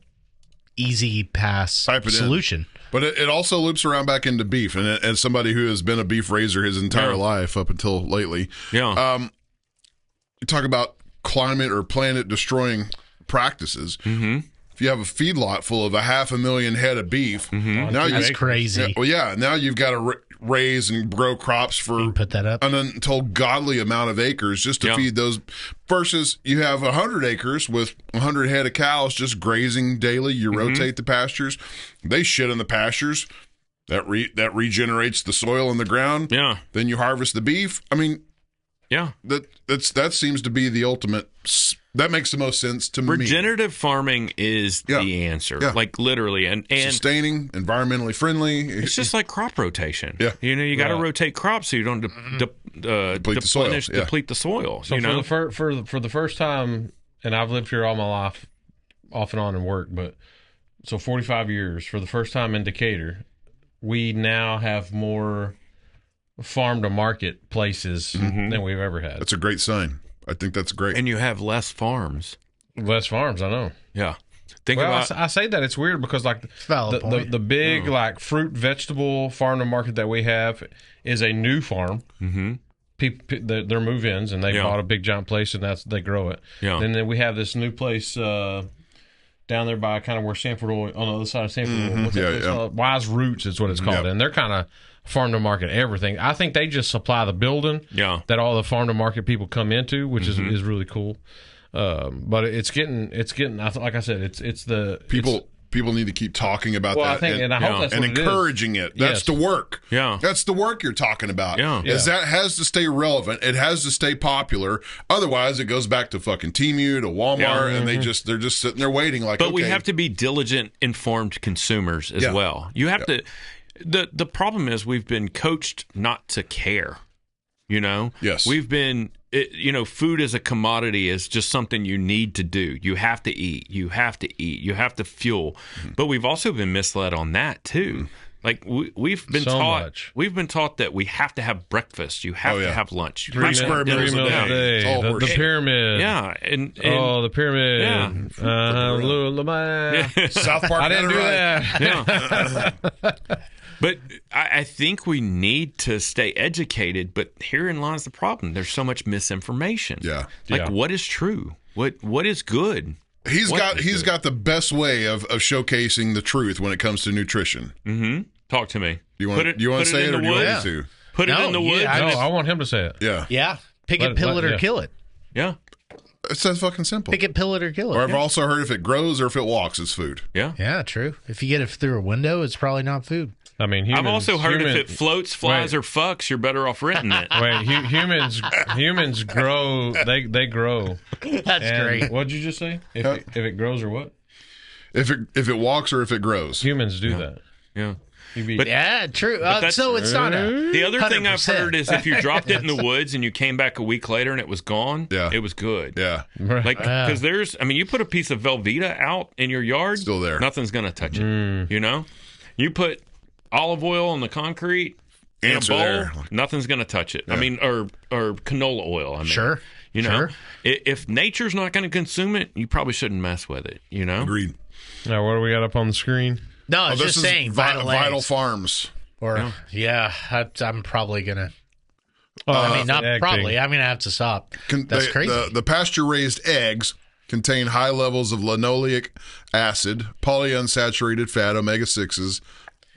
easy pass solution. But it also loops around back into beef, and as somebody who has been a beef raiser his entire life up until lately, you talk about climate or planet destroying practices. If you have a feedlot full of 500,000 head of beef, now that's crazy. Now you've got to raise and grow crops for put that up. an ungodly amount of acres just to feed those. Versus you have 100 acres with 100 head of cows just grazing daily. You rotate the pastures; they shit in the pastures. That regenerates the soil in the ground. Yeah. Then you harvest the beef. I mean, that seems to be the ultimate. That makes the most sense to me. Regenerative farming is the answer, like literally, and sustaining, environmentally friendly. It's just like crop rotation. Yeah, you got to rotate crops so you don't deplete the soil. So for the first time, and I've lived here all my life, off and on in work, but so 45 years. For the first time in Decatur, we now have more farm to market places than we've ever had. That's a great sign. I think that's great. And you have less farms. Less farms, I know. Yeah. I say that it's weird because like the big like fruit vegetable farm to market that we have is a new farm. They're move-ins and they bought a big giant place and they grow it. Yeah. And then we have this new place down there by kind of where Sanford Oil, on the other side of Sanford Oil. What's that place called? Wise Roots is what it's called. And they're kind of farm to market everything. I think they just supply the building that all the farm to market people come into, which is really cool. But it's getting. Like I said, it's the people. People need to keep talking about that. I think, and I hope that's and what encouraging it. That's the work. Yeah, that's the work you're talking about. Is that has to stay relevant. It has to stay popular. Otherwise, it goes back to fucking Temu, to Walmart, and they're just sitting there waiting. Like, but we have to be diligent, informed consumers as well. You have to. The problem is we've been coached not to care. Yes, we've been. Food as a commodity is just something you need to do. You have to eat. You have to eat. You have to fuel. But we've also been misled on that too. Like we've been taught. We've been taught that we have to have breakfast. You have to have lunch. 3 square meals a day. The pyramid. Yeah, and the pyramid. South Park. I didn't do that. Yeah. But I think we need to stay educated. But herein lies the problem. There's so much misinformation. Yeah. What is true? What is good? He's got the best way of showcasing the truth when it comes to nutrition. Talk to me. You want to say it or do you want me to? Put it in the woods. I want him to say it. Yeah. Pick it, pill it, or kill it. Yeah. It's that fucking simple. Pick it, pill it, or kill it. Or I've also heard if it grows or if it walks, it's food. Yeah. Yeah, true. If you get it through a window, it's probably not food. I mean, I've also heard if it floats, flies, or fucks, you're better off renting it. Wait, humans grow. They grow. That's great. What'd you just say? If it grows or what? If it walks or if it grows. Humans do that. Yeah. True. So it's not the other 100%. Thing I've heard is if you dropped it in the woods and you came back a week later and it was gone, it was good. Yeah. Like, because you put a piece of Velveeta out in your yard, still there. Nothing's going to touch it. You put olive oil on the concrete in a bowl, there. Nothing's going to touch it. Yeah. I mean, or canola oil. I mean, sure. If nature's not going to consume it, you probably shouldn't mess with it. Agreed. Now, what do we got up on the screen? No, it's just saying Vital Farms. Or I'm probably gonna. Not probably. I'm gonna have to stop. That's crazy. The pasture-raised eggs contain high levels of linoleic acid, polyunsaturated fat, omega-6s,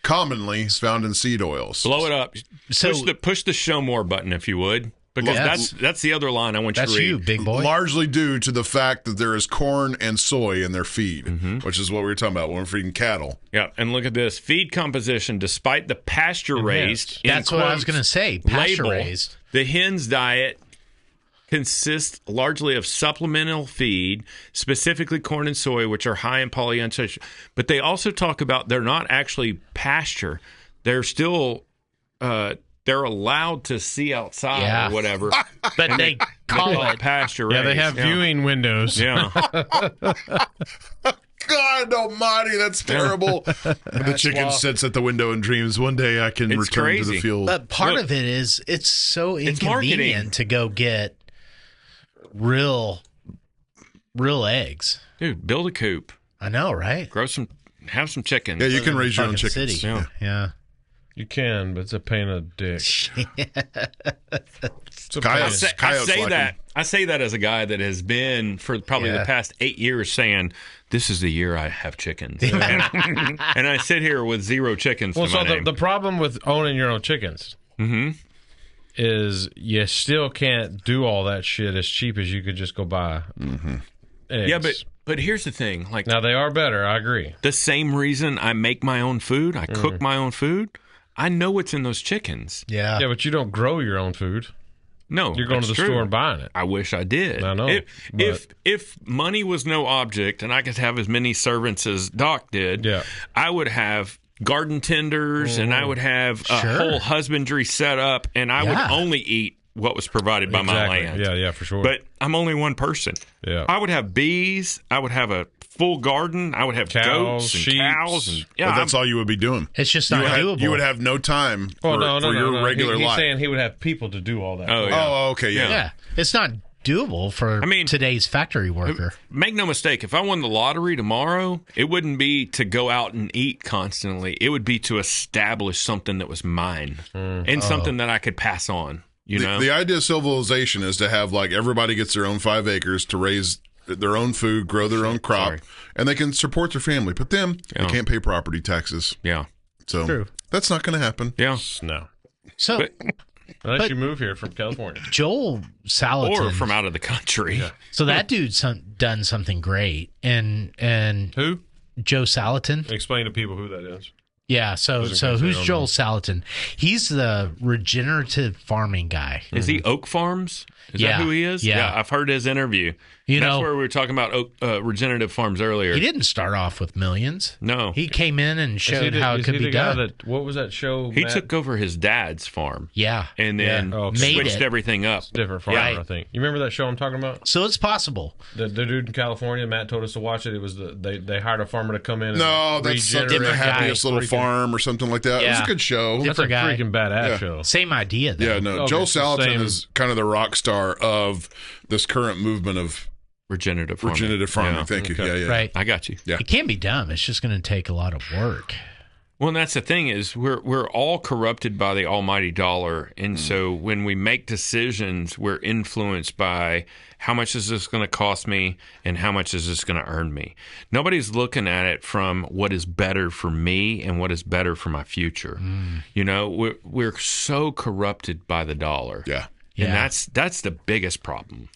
commonly found in seed oils. Blow it up. So push the show more button if you would. Because that's the other line I want you to read. That's you, big boy. Largely due to the fact that there is corn and soy in their feed, which is what we were talking about when we're feeding cattle. Yeah, and look at this. Feed composition, despite the pasture-raised. That's what I was going to say, pasture-raised. The hen's diet consists largely of supplemental feed, specifically corn and soy, which are high in polyunsaturated. But they also talk about they're not actually pasture. They're still... they're allowed to see outside or whatever. But they call it pasture. Yeah, they have viewing windows. Yeah. God almighty, that's terrible. The chicken sits at the window and dreams, one day I can return to the field. But part of it is it's so inconvenient to go get real eggs. Dude, build a coop. I know, right? Have some chickens. Yeah, you can raise your own chickens. Yeah. You can, but it's a pain in the dick. I say that as a guy that has been for probably the past 8 years saying, this is the year I have chickens. And I sit here with 0 chickens. Well, so the problem with owning your own chickens is you still can't do all that shit as cheap as you could just go buy eggs. Yeah, but here's the thing. Like, now, they are better, I agree. The same reason I make my own food, I cook my own food, I know what's in those chickens. Yeah, but you don't grow your own food. No, you're going to the store and buying it. I wish I did. I know. If money was no object and I could have as many servants as Doc did, I would have garden tenders and I would have a whole husbandry set up, and I would only eat what was provided by my land. Yeah, for sure. But I'm only one person. Yeah, I would have bees. I would have a full garden. I would have goats and sheep, cows. And, but that's all you would be doing. It's just not doable. You would have no time for your regular life. He's saying he would have people to do all that. Oh, okay, yeah. It's not doable for today's factory worker. Make no mistake, if I won the lottery tomorrow, it wouldn't be to go out and eat constantly. It would be to establish something that was mine and something that I could pass on. The idea of civilization is to have, like, everybody gets their own 5 acres to raise their own food, grow their own crop, and they can support their family. But them, they can't pay property taxes. Yeah. So that's not going to happen. Yeah. No. So... Unless you move here from California. Joel Salatin. Or from out of the country. Yeah. So that dude's done something great. And who? Joe Salatin. Explain to people who that is. Yeah, so who's Joel Salatin? He's the regenerative farming guy. Is he Oak Farms? Is that who he is? Yeah, I've heard his interview. That's where we were talking about regenerative farms earlier. He didn't start off with millions. No. He came in and showed how it could be done. What was that show? He took over his dad's farm. Yeah. And then switched everything up. It's a different farm, I think. You remember that show I'm talking about? So it's possible. The dude in California, Matt told us to watch it. It was they hired a farmer to come in. That's something, the Happiest Little Farm or something like that. Yeah. It was a good show. That's a freaking badass show. Same idea, though. Yeah, no. Joel Salatin is kind of the rock star of this current movement of regenerative farming. Thank you. Yeah. Right. I got you. Yeah. It can be done. It's just going to take a lot of work. Well, and that's the thing is we're all corrupted by the almighty dollar. And so when we make decisions, we're influenced by how much is this going to cost me and how much is this going to earn me. Nobody's looking at it from what is better for me and what is better for my future. We're so corrupted by the dollar. Yeah. And that's the biggest problem.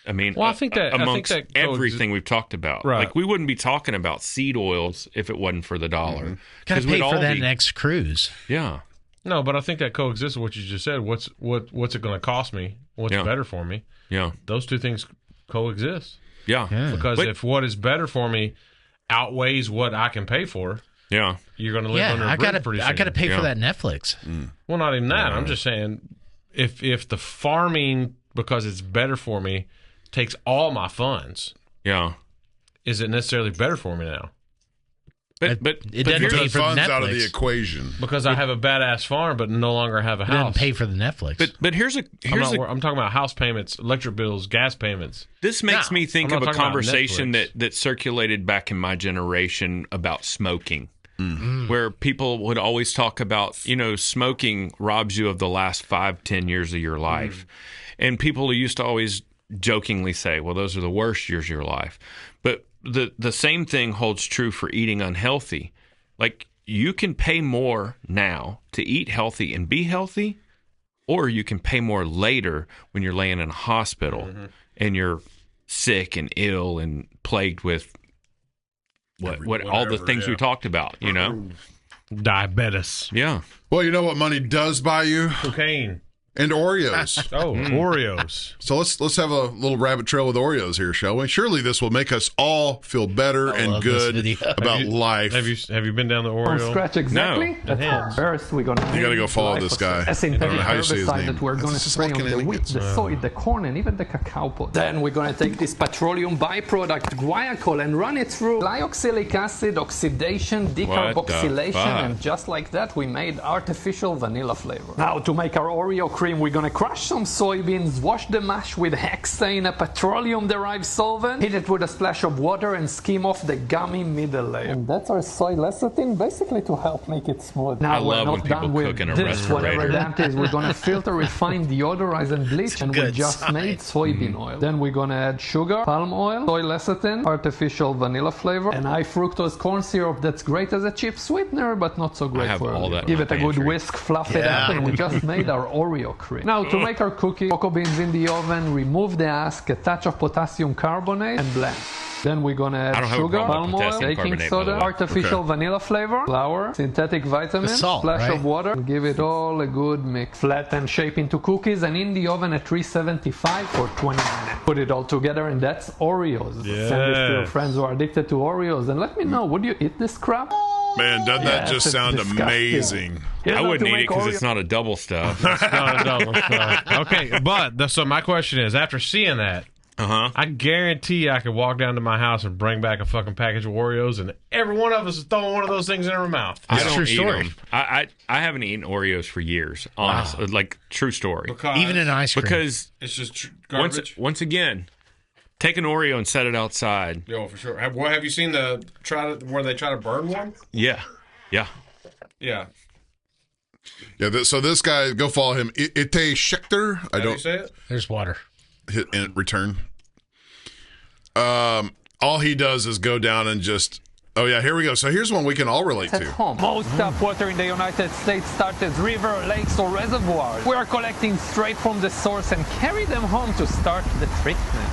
I mean, I think that everything we've talked about, right. Like we wouldn't be talking about seed oils if it wasn't for the dollar. Got to pay for that next cruise. Yeah. No, but I think that coexists with what you just said. What's it going to cost me? What's better for me? Yeah. Those two things coexist. Yeah. Because if what is better for me outweighs what I can pay for, you're going to live under a bridge pretty soon. I got to pay for that Netflix. Well, not even that. I'm just saying, if the farming, because it's better for me, takes all my funds. Yeah. Is it necessarily better for me now? But it doesn't pay for the Netflix. Out of the equation. Because I have a badass farm, but no longer have a house. It doesn't pay for the Netflix. But I'm talking about house payments, electric bills, gas payments. This makes me think of a conversation that circulated back in my generation about smoking. Where people would always talk about, smoking robs you of the last 5-10 years of your life. And people used to always jokingly say, well, those are the worst years of your life. But the same thing holds true for eating unhealthy. Like, you can pay more now to eat healthy and be healthy, or you can pay more later when you're laying in a hospital and you're sick and ill and plagued with all the things we talked about, Diabetes. Yeah. Well, you know what money does buy you? Cocaine. And Oreos. Oreos. So let's have a little rabbit trail with Oreos here, shall we? Surely this will make us all feel better and good about life. Have you been down the Oreo? From scratch, exactly. No. First, we're going to. You got to go follow this guy. A synthetic how you say his herbicide name. that we're going to spray on the wheat, the soy, the corn, and even the cacao pod. Then we're going to take this petroleum byproduct guaiacol and run it through glyoxylic acid oxidation, decarboxylation, and just like that, we made artificial vanilla flavor. Now, to make our Oreo cream, we're gonna crush some soybeans, wash the mash with hexane, a petroleum-derived solvent, hit it with a splash of water, and skim off the gummy middle layer. And that's our soy lecithin, basically to help make it smooth. Now I love when people cook in a refrigerator. Whatever that is, we're gonna filter, refine, deodorize, and bleach, and we just made soybean oil. Then we're gonna add sugar, palm oil, soy lecithin, artificial vanilla flavor, and high fructose corn syrup that's great as a cheap sweetener, but not so great for all that. Give it a good whisk, fluff it up, and we just made our Oreo cream. Now, to make our cookie, cocoa beans in the oven, remove the husk, a touch of potassium carbonate, and blend. Then we're gonna add sugar, palm oil, baking soda, artificial vanilla flavor, flour, synthetic vitamins, splash of water, and give it all a good mix. Flatten shape into cookies and in the oven at 375 for 20 minutes. Put it all together, and that's Oreos. Yeah. Send this to your friends who are addicted to Oreos, and let me know, would you eat this crap? Man, doesn't that just sound amazing? I wouldn't eat it because it's not a double stuff. It's not a double stuff. Okay, but so my question is, after seeing that, I guarantee I could walk down to my house and bring back a fucking package of Oreos, and every one of us is throwing one of those things in our mouth. I don't eat them. I haven't eaten Oreos for years, honestly. Like, true story. Even in ice cream. Because it's just garbage. Once again, take an Oreo and set it outside. Yo, for sure. Have you seen where they try to burn one? Yeah. Yeah. Yeah, so this guy, go follow him. Ite Schechter. How do you say it? There's water. Hit and return. All he does is go down and just. Oh yeah, here we go. So here's one we can all relate to. Most tap water in the United States starts as river, lakes, or reservoirs. We are collecting straight from the source and carry them home to start the treatment.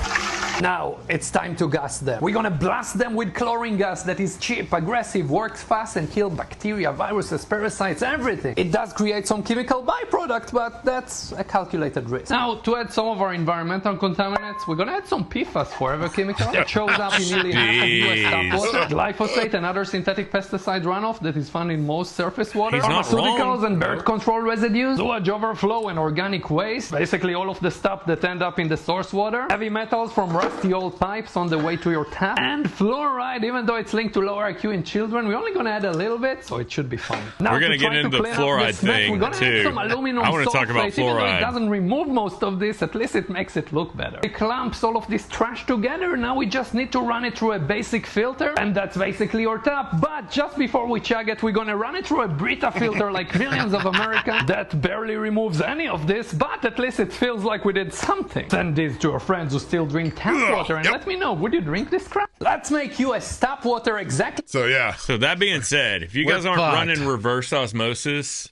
Now, it's time to gas them. We're gonna blast them with chlorine gas that is cheap, aggressive, works fast, and kill bacteria, viruses, parasites, everything. It does create some chemical byproduct, but that's a calculated risk. Now, to add some of our environmental contaminants, we're gonna add some PFAS, forever chemical, that shows up in nearly half of US tap water. Glyphosate and other synthetic pesticide runoff that is found in most surface water. Pharmaceuticals and birth control residues, sewage overflow and organic waste, basically all of the stuff that end up in the source water. Heavy metals from rusty old pipes on the way to your tap. And fluoride, even though it's linked to low IQ in children, we're only going to add a little bit, so it should be fine. Now, we're going to get into the fluoride thing, we're going to add some aluminum I want to talk about sulfate. Even though it fluoride. doesn't remove most of this, at least it makes it look better. It clamps all of this trash together. Now we just need to run it through a basic filter, and that's basically your tap. But just before we chug it, we're going to run it through a Brita filter like millions of Americans. That barely removes any of this, but at least it feels like we did something. Send this to your friends who still drink tap water, and let me know, would you drink this crap? Let's make US tap water exactly. So yeah. So that being said, if you guys aren't running reverse osmosis,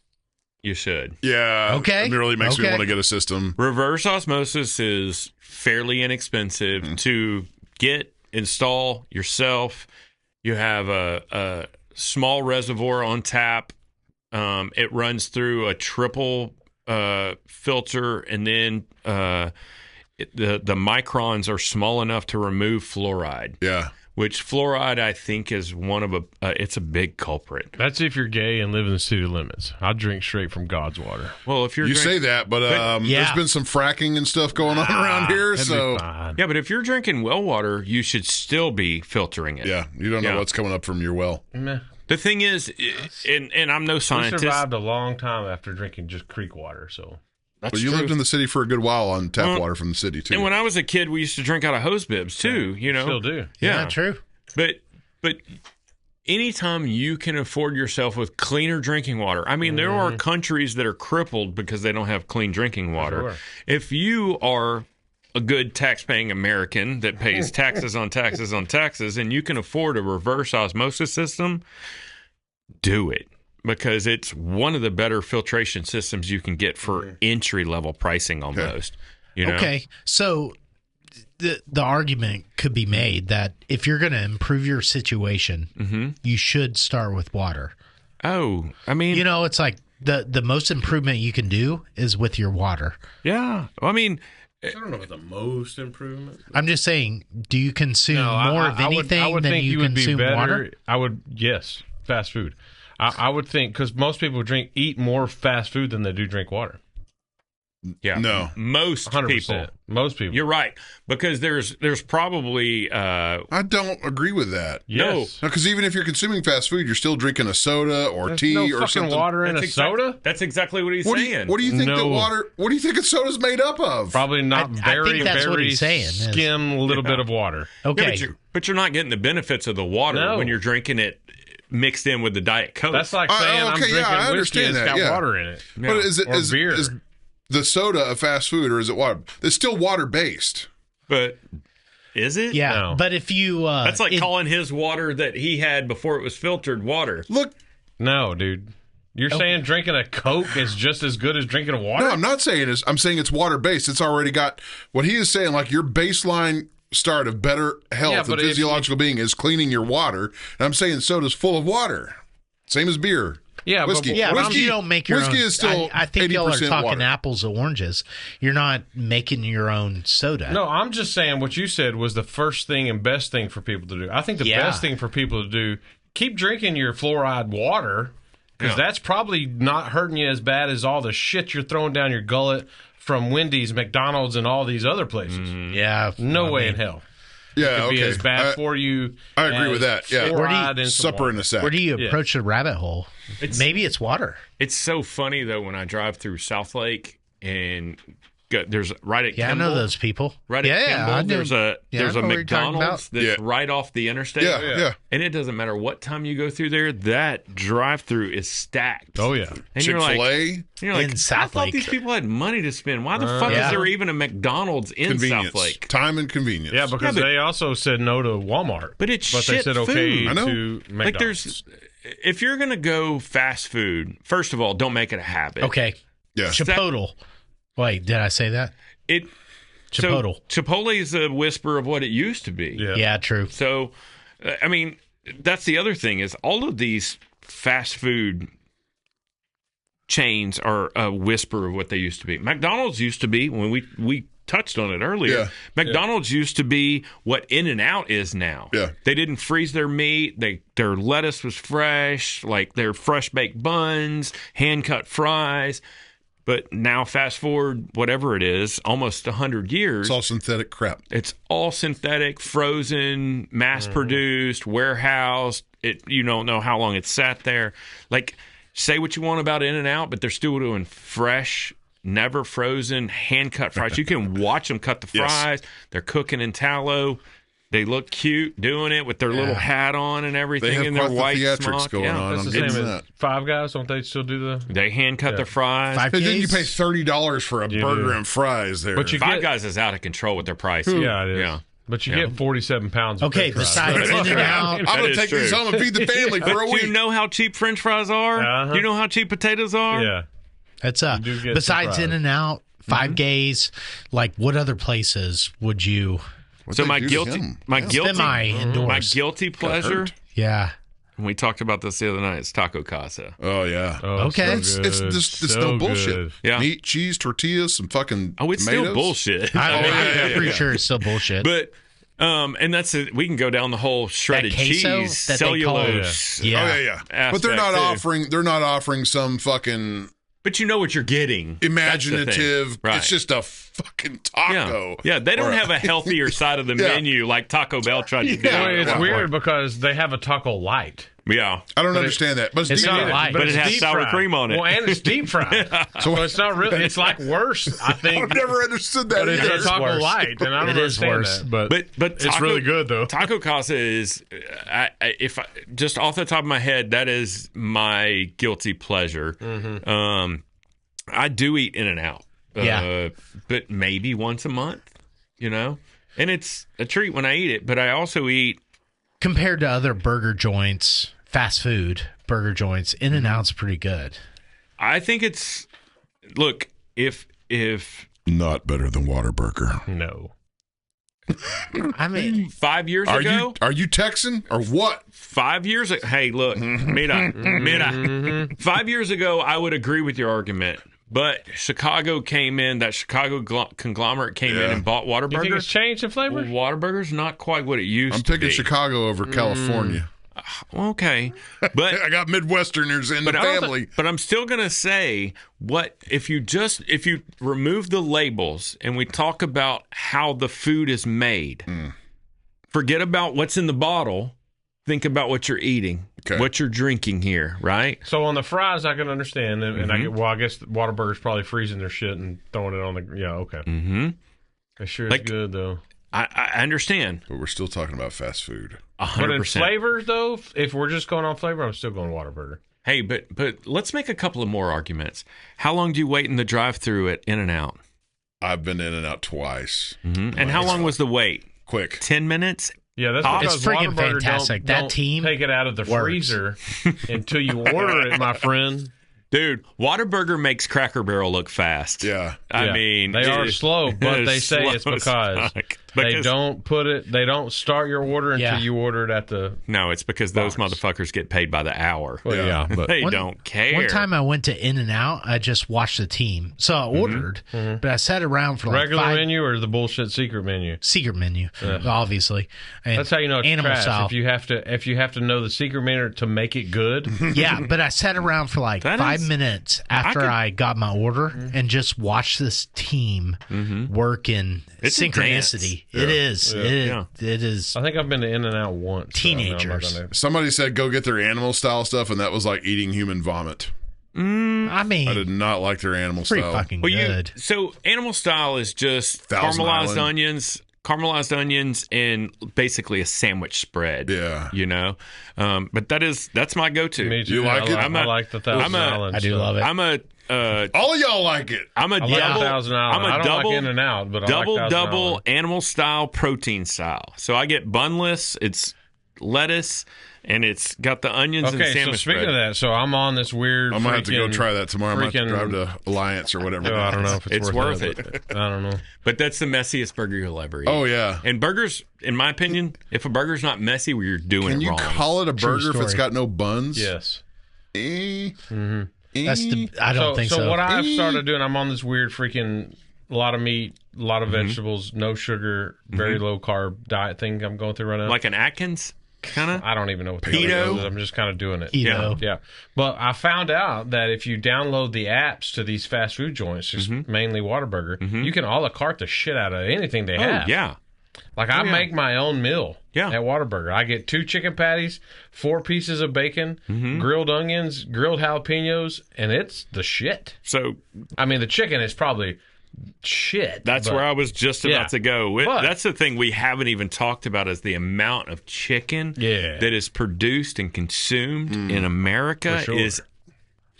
you should. Yeah. Okay. It really makes me want to get a system. Reverse osmosis is fairly inexpensive to get, install yourself. You have a small reservoir on tap. It runs through a triple filter, and then the microns are small enough to remove fluoride. Yeah. Which fluoride, I think, is one of it's a big culprit. That's if you're gay and live in the city limits. I drink straight from God's water. Well, if you say that, but there's been some fracking and stuff going on around here, so yeah. But if you're drinking well water, you should still be filtering it. Yeah, you don't know what's coming up from your well. Meh. The thing is, and I'm no scientist. We survived a long time after drinking just creek water, so. But you lived in the city for a good while on tap water from the city, too. And when I was a kid, we used to drink out of hose bibs, too, you know. Still do. Yeah, true. But anytime you can afford yourself with cleaner drinking water, I mean, there are countries that are crippled because they don't have clean drinking water. Sure. If you are a good tax-paying American that pays taxes on taxes on taxes, and you can afford a reverse osmosis system, do it. Because it's one of the better filtration systems you can get for entry-level pricing almost. You know? Okay, so the argument could be made that if you're going to improve your situation, you should start with water. Oh, I mean... You know, it's like the most improvement you can do is with your water. Yeah. I mean... I don't know about the most improvement. I'm just saying, do you consume more of anything I would than think you would consume be better. water? I would, yes, fast food. I would think, because most people eat more fast food than they do drink water. Yeah. No. Most 100%. people. Most people. You're right. Because there's probably I don't agree with that. Yes. No, because even if you're consuming fast food, you're still drinking a soda or There's tea no or fucking something. water in a soda? That's exactly what he's What do saying. you think No. that water? What do you think a soda's made up of? Probably not I very, think that's what very he's saying, is- skim little bit of water. Okay. Yeah, but you're not getting the benefits of the water No. when you're drinking it mixed in with the Diet Coke. That's like saying I'm okay, drinking yeah, I whiskey understand that's that, got yeah. water in it. But is it Or beer. is the soda a fast food or is it water? It's still water based. But is it? Yeah, No. but if you That's like calling his water that he had before it was filtered water. Look, No, dude. You're saying drinking a Coke is just as good as drinking a water? no, I'm not saying I'm saying it's water based. It's already got what he is saying. Like your baseline start of better health Yeah, and but physiological being is cleaning your water. And I'm saying soda's full of water, same as beer. Yeah, Whiskey. but Yeah, but Whiskey- you don't make your whiskey own. is still I think y'all are 80% talking water. apples and oranges. You're not making your own soda. No, I'm just saying what you said was the first thing and best thing for people to do. I think the Yeah. best thing for people to do, keep drinking your fluoride water because that's probably not hurting you as bad as all the shit you're throwing down your gullet from Wendy's, McDonald's, and all these other places. Yeah, No way in hell. Yeah, It'd be okay. as bad for you. I agree as with that, yeah. fluoride in some Supper water. in a sack. Where do you approach the rabbit hole? Maybe it's water. It's so funny though when I drive through South Lake and there's right at Yeah, Kimball, I know those people. right yeah, at yeah, Kimball, I know. there's a Yeah, I know what you're talking McDonald's about. that's Yeah. right off the interstate. Yeah. And it doesn't matter what time you go through there, that drive-through is stacked. Oh, yeah. And you're like, Chick-fil-A, In I South thought Lake. these people had money to spend. Why the fuck Yeah. is there even a McDonald's in convenience, South Lake? time and convenience. Yeah, because but- they also said no to Walmart. But it's they shit said okay food. I know. to McDonald's. Like there's, if you're gonna go fast food, first of all, don't make it a habit. Okay, yeah. Chipotle. Wait, did I say that? It Chipotle. So Chipotle is a whisper of what it used to be. Yeah. Yeah, true. So, I mean, that's the other thing is all of these fast food chains are a whisper of what they used to be. McDonald's used to be, when we touched on it earlier, Yeah. McDonald's used to be what In-N-Out is now. Yeah. They didn't freeze their meat. Their lettuce was fresh, like their fresh baked buns, hand-cut fries. But now, fast forward, whatever it is, almost 100 years. It's all synthetic crap. It's all synthetic, frozen, mass-produced, warehoused. You don't know how long it's sat there. Like, say what you want about In-N-Out, but they're still doing fresh, never frozen, hand-cut fries. You can watch them cut the Yes. fries. They're cooking in tallow. They look cute doing it with their little hat on and everything, They have and their quite the white theatrics smock. going on. That's I'm the getting same as that. Five Guys. Don't they still do the? They hand-cut their fries. Five Hey, didn't you Ks? pay $30 for a burger and fries there? But you Five get, Guys is out of control with their prices. Yeah, it is. Yeah. But you get 47 pounds. Of Okay, french fries. besides In-N-Out, I'm That going to is take these true. home and feed the family for a Do week. you know how cheap French fries are? Uh-huh. Do you know how cheap potatoes are? Yeah. that's do get besides some fries. In-N-Out, Five Ks. Like, what other places would you? So my they do guilty, him? my guilty, Semi-indoors. my guilty pleasure. hurt. Yeah. And we talked about this the other night. It's Taco Casa. Oh, yeah. Oh, Okay. so It's good. just it's So no bullshit. good. Yeah. Meat, cheese, tortillas, some fucking Oh, it's tomatoes. still bullshit. I'm pretty sure it's still bullshit. But and that's it. We can go down the whole shredded queso cheese, that they call- cellulose. Yeah. Oh, yeah. But they're aspect, not offering some fucking But you know what you're getting. That's the thing. imaginative. Right. It's just a fucking yeah. taco. Yeah, they Or don't have a healthier side of the Yeah. menu like Taco Bell tried to do. Yeah. Well, it's Yeah. weird because they have a taco light. Yeah. I don't understand that. But it's deep not fried. light. But it it's has deep sour fried. cream on it. Well, and it's deep fried. so it's not really. It's like worse. I think. I've never understood that But it's either. a taco worse. light, and I don't It is understand worse. that. But Taco, it's really good though. Taco Casa is, just off the top of my head, that is my guilty pleasure. I do eat In-N-Out, Yeah. but maybe once a month, and it's a treat when I eat it. But I also eat. Compared to other burger joints, fast food burger joints, In-N-Out's pretty good. I think it's look if Not better than Whataburger. No. I mean, 5 years Are ago. you Texan or what? 5 years ago, hey, look, mira. 5 years ago, I would agree with your argument, but Chicago came in, that Chicago conglomerate came in and bought You think it's Whataburger. changed in flavor? Whataburger's not quite what it used I'm to picking be. Chicago over California. Okay, but I got Midwesterners in the family. But I'm still gonna say, what if you remove the labels and we talk about how the food is made? Forget about what's in the bottle. Think about what you're eating, what you're drinking here, right? So on the fries, I can understand, and I guess Whataburger's probably freezing their shit and throwing it on the. Yeah, okay. It sure is good though. I understand, but we're still talking about fast food. 100%. But in flavors, though, if we're just going on flavor, I'm still going Whataburger. Hey, but let's make a couple of more arguments. How long do you wait in the drive-thru at In-N-Out? I've been In-N-Out twice. And how long was the wait? Quick. 10 minutes? Yeah, that's because it's freaking fantastic. That team take it out of the freezer until you order it, my friend. Dude, Whataburger makes Cracker Barrel look fast. Yeah. I mean, they are slow, but they say it's because they don't start your order until you order it at the. No, it's because those motherfuckers get paid by the hour. Well, but they don't care. One time I went to In-N-Out, I just watched the team. So I ordered, but I sat around for like regular menu or the bullshit secret menu? Secret menu, obviously. And that's how you know it's animal trash. style. If you have to know the secret menu to make it good. Yeah, but I sat around for like 5 minutes after I got my order and just watched this team work in synchronicity. It is. It is. I think I've been to In-N-Out once. Teenagers. So Somebody said go get their animal style stuff, and that was like eating human vomit. I mean, I did not like their animal pretty style. fucking good. So animal style is just Thousand caramelized onions, and basically a sandwich spread. Yeah. You know? But that's my go-to. Me too. You like it? I like the Thousand Island. I do love it. I'm a all of y'all like it. I'm a I like double. Thousand Island. I'm a I don't double, like In-N-Out, but I like Thousand double Island. animal style, protein style. So I get bunless. It's lettuce, and it's got the onions and Okay, sandwich so speaking spread. of that, so I'm on this weird. I'm gonna have to go try that tomorrow. I'm gonna have to drive to Alliance or whatever. I don't know if It's worth it. but I don't know. But that's the messiest burger you'll ever eat. Oh yeah. And burgers, in my opinion, if a burger's not messy, well, you're doing Can it you wrong. call it a burger if it's got no buns? Yes. That's I don't think so. So what I've started doing, I'm on this weird freaking a lot of meat, a lot of vegetables, no sugar, very low carb diet thing I'm going through right now. Like an Atkins, kind of? I don't even know what the Keto? hell it is. I'm just kind of doing it. Keto. Yeah. But I found out that if you download the apps to these fast food joints, just mainly Whataburger, you can a la carte the shit out of anything they have. Yeah. Like I make my own meal Yeah. at Whataburger. I get 2 chicken patties, 4 pieces of bacon, grilled onions, grilled jalapenos, and it's the shit. So I mean, the chicken is probably shit. that's where I was just about to go. But- That's the thing we haven't even talked about is the amount of chicken that is produced and consumed in America is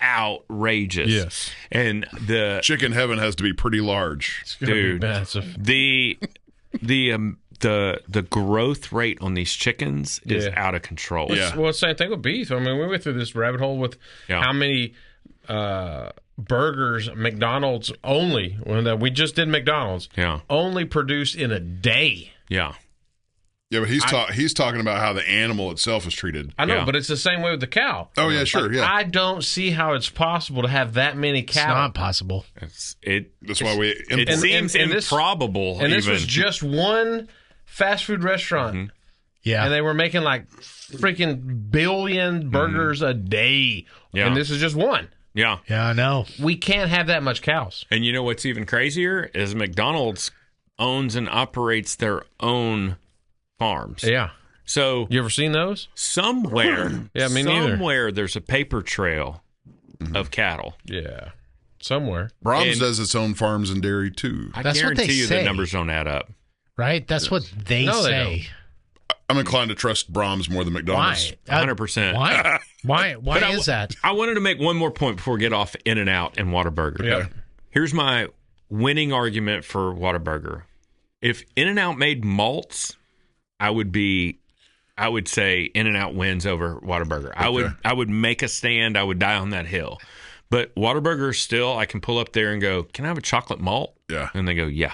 outrageous. Yes. And the Chicken heaven has to be pretty large. dude, massive. the growth rate on these chickens is out of control. Yeah. Well, same thing with beef. I mean, we went through this rabbit hole with how many burgers McDonald's only, when we just did McDonald's, only produce in a day. Yeah. Yeah, but he's talking about how the animal itself is treated. I know, Yeah. but it's the same way with the cow. Oh yeah, sure, yeah. I don't see how it's possible to have that many cows. It's not possible. That's why we. It seems improbable. And this was just one fast food restaurant. Yeah. And they were making like freaking billion burgers a day. Yeah. And this is just one. Yeah. Yeah, I know. We can't have that much cows. And you know what's even crazier is McDonald's owns and operates their own farms. Yeah. So You ever seen those? somewhere, Yeah, me neither. somewhere there's a paper trail of cattle. Yeah. Somewhere. Brahms And- does its own farms and dairy too. I That's what guarantee they you say. the numbers don't add up. Right? That's what they No, they say. I'm inclined to trust Brahms more than Why? McDonald's. 100%. Why? Why is that? I wanted to make one more point before we get off In-N-Out and Whataburger. Yeah. Here's my winning argument for Whataburger. If In-N-Out made malts, I would say In-N-Out wins over Whataburger. I would make a stand. I would die on that hill. But Whataburger still, I can pull up there and go, can I have a chocolate malt? Yeah. And they go, yeah.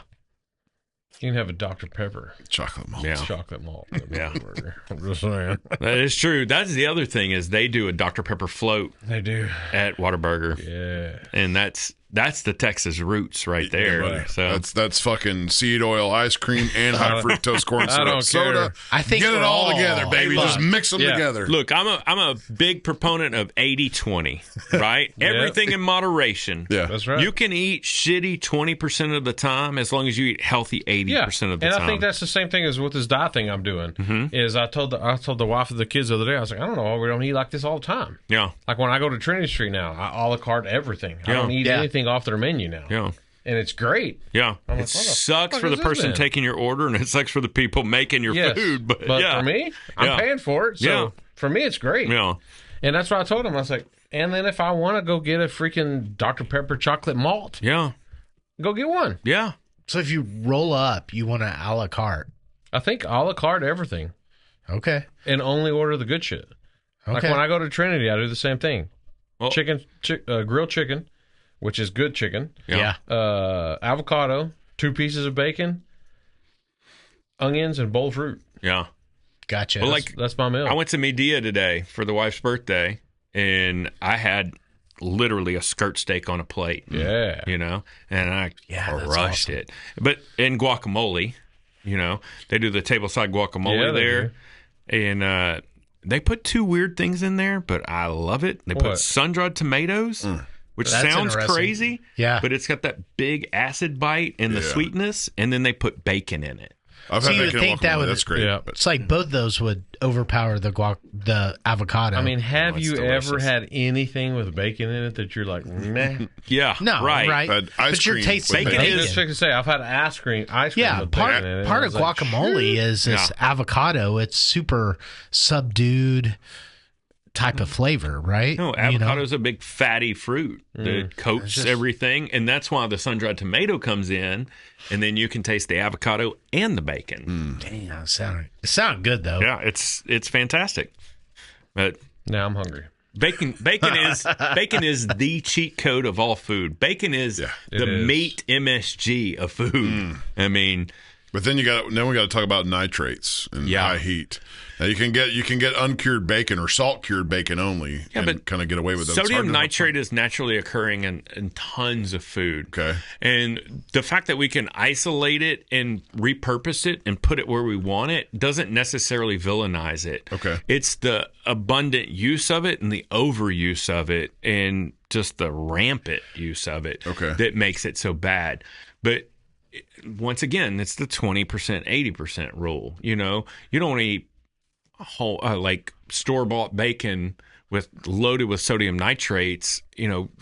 You can have a Dr. Pepper. Chocolate malt. Yeah. Chocolate malt. Yeah. Burger. I'm just saying. That is true. That's the other thing is they do a Dr. Pepper float They do. at Whataburger. Yeah. And that's That's the Texas roots right there. Buddy. So that's fucking seed oil ice cream and high fructose corn syrup don't soda. care. I think get it all we're together, all- baby. Hey, Just look. mix them together. look, I'm a big proponent of 80-20, right? Everything in moderation. Yeah. That's right. You can eat shitty 20% of the time as long as you eat healthy 80% of the time. And I think that's the same thing as with this diet thing I'm doing. Is I told the wife of the kids the other day, I was like, I don't know why we don't eat like this all the time. Yeah. Like when I go to Trinity Street now, I a la carte everything. I Yeah. don't eat Yeah. anything off their menu now. Yeah. And it's great. Yeah. I'm It like, what the sucks fuck for the is this person then? taking your order, and it sucks for the people making your Yes. food. But yeah. for me, I'm Yeah. paying for it. So Yeah. for me, it's great. Yeah. And that's what I told him. I was like, and then if I want to go get a freaking Dr. Pepper chocolate malt, Yeah. go get one. Yeah. So if you roll up, you want an a la carte. I think a la carte everything Okay. and only order the good shit. Like Okay. when I go to Trinity, I do the same thing. Well- Grilled chicken, which is good chicken. Yeah. Avocado, 2 pieces of bacon, onions, and bowl fruit. Yeah. Gotcha. Well, like, That's my meal. I went to Medea today for the wife's birthday, and I had literally a skirt steak on a plate. Yeah. You know, and I Yeah, that's crushed awesome. it. But in guacamole, you know, they do the tableside guacamole Yeah, they there, and they put 2 weird things in there, but I love it. They put What? sun-dried tomatoes, which That's sounds interesting. crazy. Yeah. But it's got that big acid bite and the Yeah. sweetness, and then they put bacon in it. I've So had you would bacon think that guacamole. would- That's great. Yeah. But It's like both those would overpower the avocado. I mean, have it's you delicious. ever had anything with bacon in it that you're like, meh? Yeah. no, right. right? Had ice But you're cream tasting with bacon I bacon. was just going to say, I've had ice cream Yeah, with part bacon in it. part I of was like, guacamole is this avocado. It's super subdued type of flavor, right? No, You know? avocado's a big fatty fruit that coats everything, and that's why the sun-dried tomato comes in, and then you can taste the avocado and the bacon. Damn, it sounded good though. Yeah, it's fantastic. But now I'm hungry. bacon is the cheat code of all food. Bacon is the it is. meat MSG of food. I mean, But then we got to talk about nitrates and Yeah. high heat. Now you can get uncured bacon or salt cured bacon only, and but kind of get away with those. sodium nitrate is naturally occurring in tons of food. Okay. And the fact that we can isolate it and repurpose it and put it where we want it doesn't necessarily villainize it. Okay. It's the abundant use of it and the overuse of it and just the rampant use of it that makes it so bad. But once again, it's the 20%, 80% rule. You know, you don't eat whole like store-bought bacon loaded with sodium nitrates,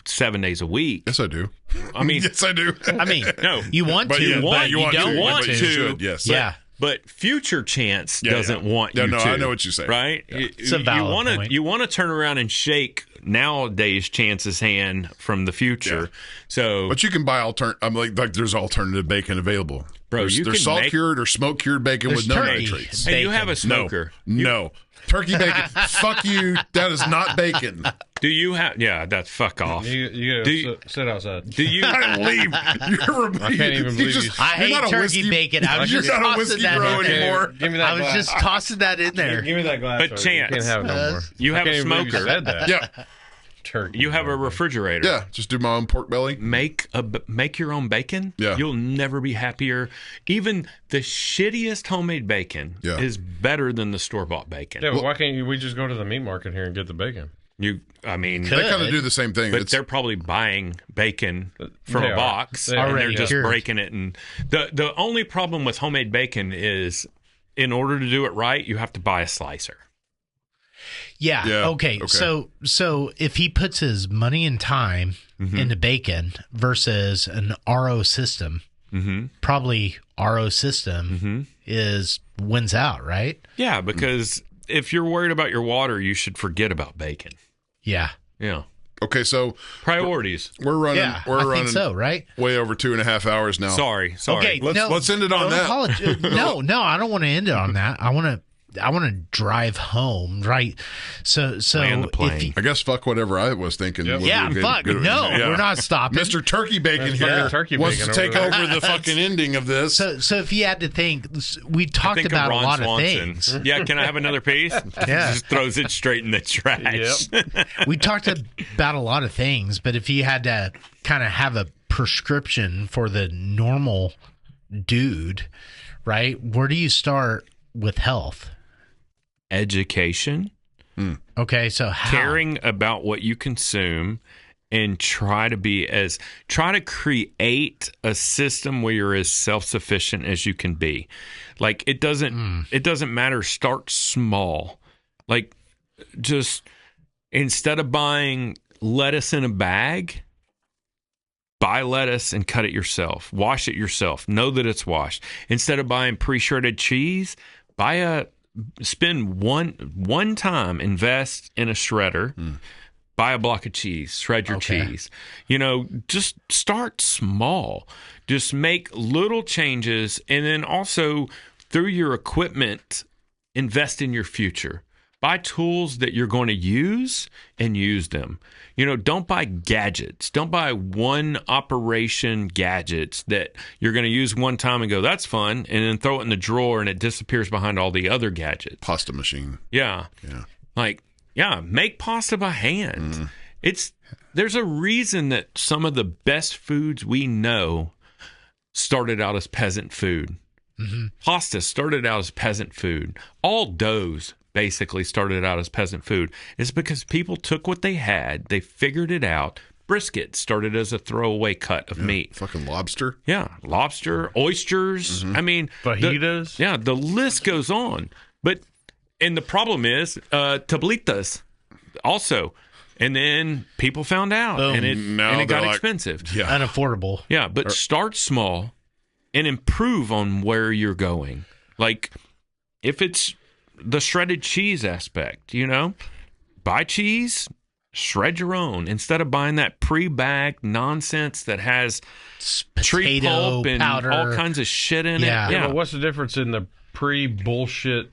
7 days a week. Yes, I do. I mean, yes, I do. I mean, no, you want But to, yeah, but you you want don't to, want but you to. should, yes. Yeah. But future chance doesn't want Yeah, you no, to. I know what you're saying. Right? Yeah. It's a valid point. You want to turn around and shake nowadays chance's hand from the future. Yeah. So, But you can buy like there's alternative bacon available. Bro, there's, you there's can salt make- cured or smoke cured bacon There's with no turkey. nitrates. and you bacon. have a smoker. No. Turkey bacon. Fuck you. That is not bacon. Do you have? Yeah, that's fuck off. You Do you- sit outside. Do you? I leave. I can't even believe you. I hate not a turkey whiskey- bacon. I was You're just not a tossing whiskey that bro in there. anymore. Give me that I was glass. just tossing that in there. Give me that glass. But already. Chance, You can't have it no more. you I have a can't even believe you smoker. said that. Yeah. Turkey. You have a refrigerator. Yeah. Just do my own pork belly. Make your own bacon. Yeah. You'll never be happier. Even the shittiest homemade bacon Yeah. is better than the store bought bacon. Yeah, but why can't we just go to the meat market here and get the bacon? I mean, They kind of do the same thing. but It's- they're probably buying bacon from They a are. box They and are. they're Already just cured. breaking it. And the only problem with homemade bacon is, in order to do it right, you have to buy a slicer. Yeah. Yeah, Okay. okay. So if he puts his money and time into bacon versus an RO system, probably RO system wins out, right? Yeah, because if you're worried about your water, you should forget about bacon. Yeah. Yeah. okay, so Priorities. we're running. Yeah. we're I running think so, right? way over 2.5 hours now. Sorry. Okay. Let's end it on don't that. apologize. No, I don't want to end it on that. I want to I want to drive home, right? So land the plane. I guess fuck whatever I was thinking. Yep. We're not stopping. Mr. Turkey Bacon here wants to take over the fucking ending of this. So if you had to think, we talked about a lot of things. Yeah, can I have another piece? Just throws it straight in the trash. Yep. We talked about a lot of things, but if you had to kind of have a prescription for the normal dude, right? Where do you start with health? Education. Okay, so how? Caring about what you consume and try to create a system where you're as self-sufficient as you can be. Like it doesn't matter. Start small. Like just instead of buying lettuce in a bag, buy lettuce and cut it yourself. Wash it yourself. Know that it's washed. Instead of buying pre-shredded cheese, spend one time, invest in a shredder, buy a block of cheese, shred your cheese. Just start small. Just make little changes, and then also through your equipment, invest in your future. Buy tools that you're going to use and use them. Don't buy gadgets. Don't buy one operation gadgets that you're going to use one time and go, that's fun, and then throw it in the drawer and it disappears behind all the other gadgets. Pasta machine. Yeah. Make pasta by hand. There's a reason that some of the best foods we know started out as peasant food. Pasta started out as peasant food. All doughs basically started out as peasant food. It's because people took what they had, they figured it out. Brisket started as a throwaway cut of meat. Fucking lobster. Yeah, lobster, oysters. I mean, fajitas. The list goes on. And the problem is tablitas also. And then people found out, and it got expensive. Yeah. Unaffordable. Yeah, but start small and improve on where you're going. Like, if it's the shredded cheese aspect, buy cheese, shred your own instead of buying that pre-bagged nonsense that has tree pulp and powder, all kinds of shit in it. Yeah, but what's the difference in the pre-bullshit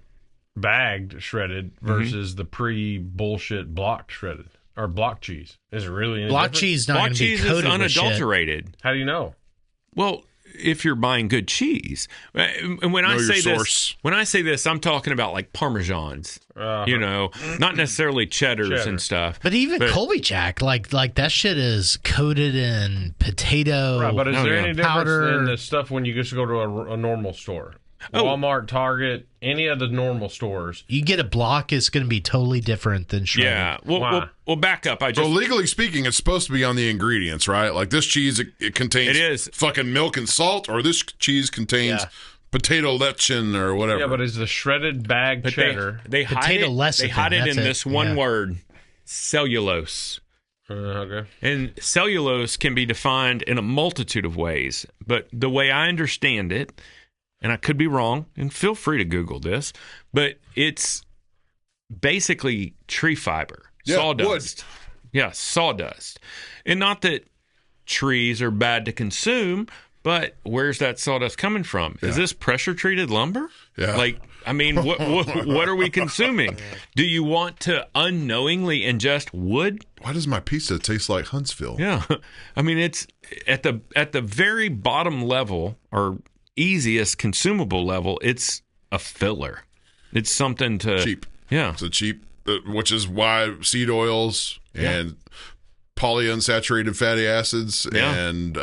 bagged shredded versus the pre-bullshit blocked shredded or block cheese? Is it really any block difference? cheese? Not block cheese is unadulterated. unadulterated. How do you know? Well, if you're buying good cheese, and when I say this, I'm talking about like Parmesans, not necessarily cheddars and stuff. But even Colby Jack, like that shit is coated in potato. Right, but is there any difference powder in the stuff when you just go to a normal store? Walmart, Target, any of the normal stores. You get a block, it's going to be totally different than shredded. Yeah. Well, back up. Legally speaking, it's supposed to be on the ingredients, right? Like this cheese, it contains fucking milk and salt, or this cheese contains potato lechin or whatever. Yeah, but is the shredded bag cheddar? They hide it in this one word, cellulose. Okay. And cellulose can be defined in a multitude of ways, but the way I understand it, and I could be wrong, and feel free to Google this, but it's basically tree fiber, sawdust. Wood. Yeah, sawdust. And not that trees are bad to consume, but where's that sawdust coming from? Is this pressure-treated lumber? Yeah. Like, I mean, what are we consuming? Do you want to unknowingly ingest wood? Why does my pizza taste like Huntsville? Yeah. I mean, it's at the very bottom level, or easiest consumable level, it's a filler. It's something to cheap. Yeah, it's a cheap, which is why seed oils and polyunsaturated fatty acids and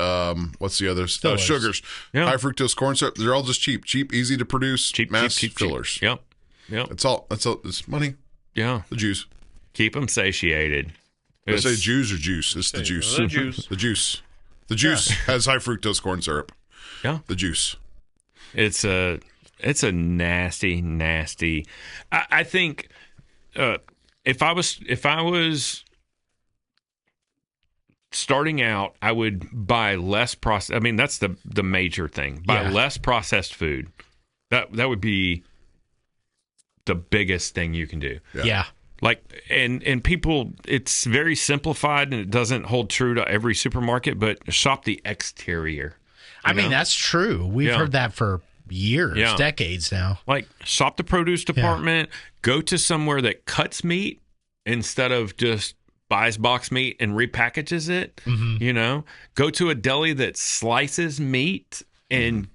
what's the other sugars? High fructose corn syrup. They're all just cheap, easy to produce, cheap fillers. Cheap. Yep. That's all. It's money. Yeah, the juice. Keep them satiated. Did I say Jews or juice? It's the juice. The juice. The juice. The juice has high fructose corn syrup. Yeah. The juice. It's a nasty. I think if I was starting out, I would buy less processed. I mean, that's the major thing. Buy less processed food. That would be the biggest thing you can do. Yeah. Like, and people, it's very simplified and it doesn't hold true to every supermarket, but shop the exterior. I mean, that's true. We've heard that for years, decades now. Like, shop the produce department, go to somewhere that cuts meat instead of just buys box meat and repackages it. You know, go to a deli that slices meat and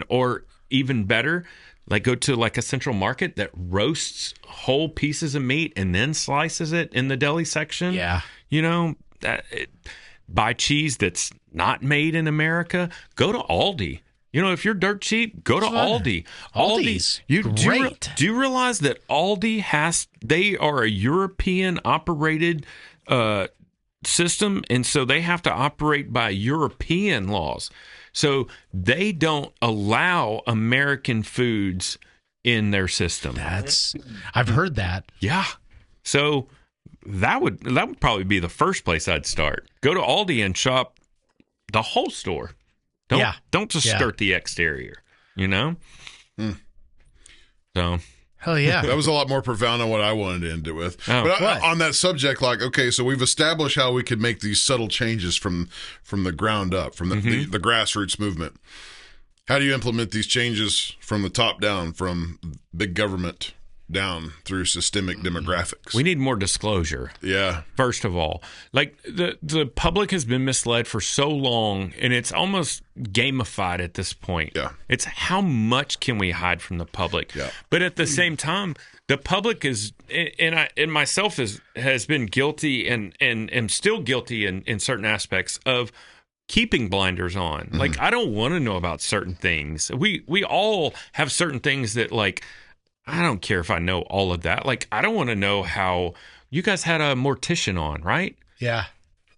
or even better, like go to like a central market that roasts whole pieces of meat and then slices it in the deli section. Yeah. You know, buy cheese that's not made in America. Go to Aldi. You know, if you're dirt cheap, go to Aldi. Aldi's great. Do you realize that Aldi they are a European operated system, and so they have to operate by European laws. So they don't allow American foods in their system. I've heard that. Yeah. So that would probably be the first place I'd start. Go to Aldi and shop the whole store. Don't just skirt the exterior, you know? So, hell yeah. That was a lot more profound than what I wanted to end it with. But on that subject, like, okay, so we've established how we could make these subtle changes from the ground up, from the grassroots movement. How do you implement these changes from the top down, from big government down through systemic demographics? We need more disclosure. Yeah. First of all, like the public has been misled for so long, and it's almost gamified at this point. Yeah. It's how much can we hide from the public? Yeah. But at the same time, the public is, and myself has been guilty and am still guilty in certain aspects of keeping blinders on. Like, I don't want to know about certain things. We all have certain things that, like, I don't care if I know all of that. Like, I don't want to know how you guys had a mortician on, right? Yeah.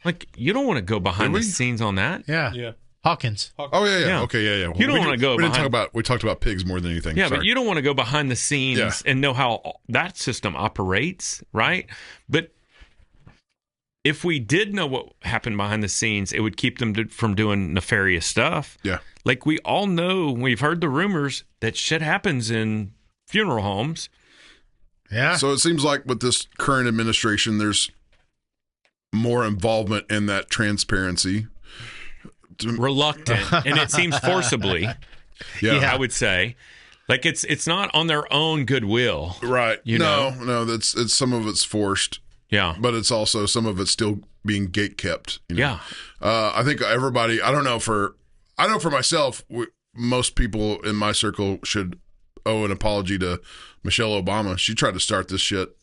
Like, you don't want to go behind the scenes on that. Yeah. Hawkins. Oh, yeah. Okay, yeah. You don't want to go behind. We talked about pigs more than anything. Yeah, Sorry. but you don't want to go behind the scenes and know how that system operates, right? But if we did know what happened behind the scenes, it would keep them from doing nefarious stuff. Yeah. Like, we all know, we've heard the rumors that shit happens in funeral homes. Yeah. So it seems like with this current administration, there's more involvement in that transparency. Reluctant, and it seems forcibly. I would say, like, it's not on their own goodwill, right? You know? It's some of it's forced. Yeah, but it's also some of it's still being gatekept. You know? Yeah, I think everybody. I know for myself, most people in my circle should owe an apology to Michelle Obama. She tried to start this shit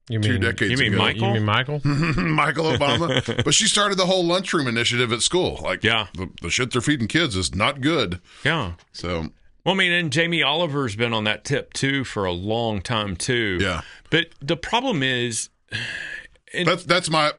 2 decades ago. Michael? You mean Michael? Michael Obama. But she started the whole lunchroom initiative at school. Like, the shit they're feeding kids is not good. Yeah. So, well, I mean, and Jamie Oliver's been on that tip too for a long time too. Yeah. But the problem is, that's my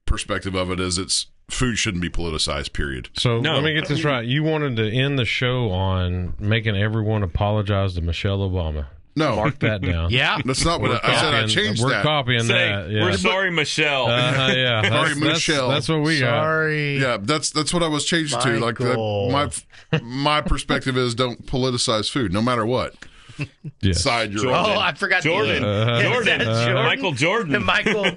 perspective of it. Is it's food shouldn't be politicized, period. So let me get this right. You wanted to end the show on making everyone apologize to Michelle Obama. No. Mark that down. Yeah. That's not what I said. I changed we're that. We're copying that. Yeah. We're sorry, Michelle. Sorry, Michelle. That's what we got. Sorry. Yeah, that's what I was changing to. Like, my perspective is don't politicize food, no matter what. Side you're on. Oh, I forgot Jordan. Jordan. Michael Jordan. Michael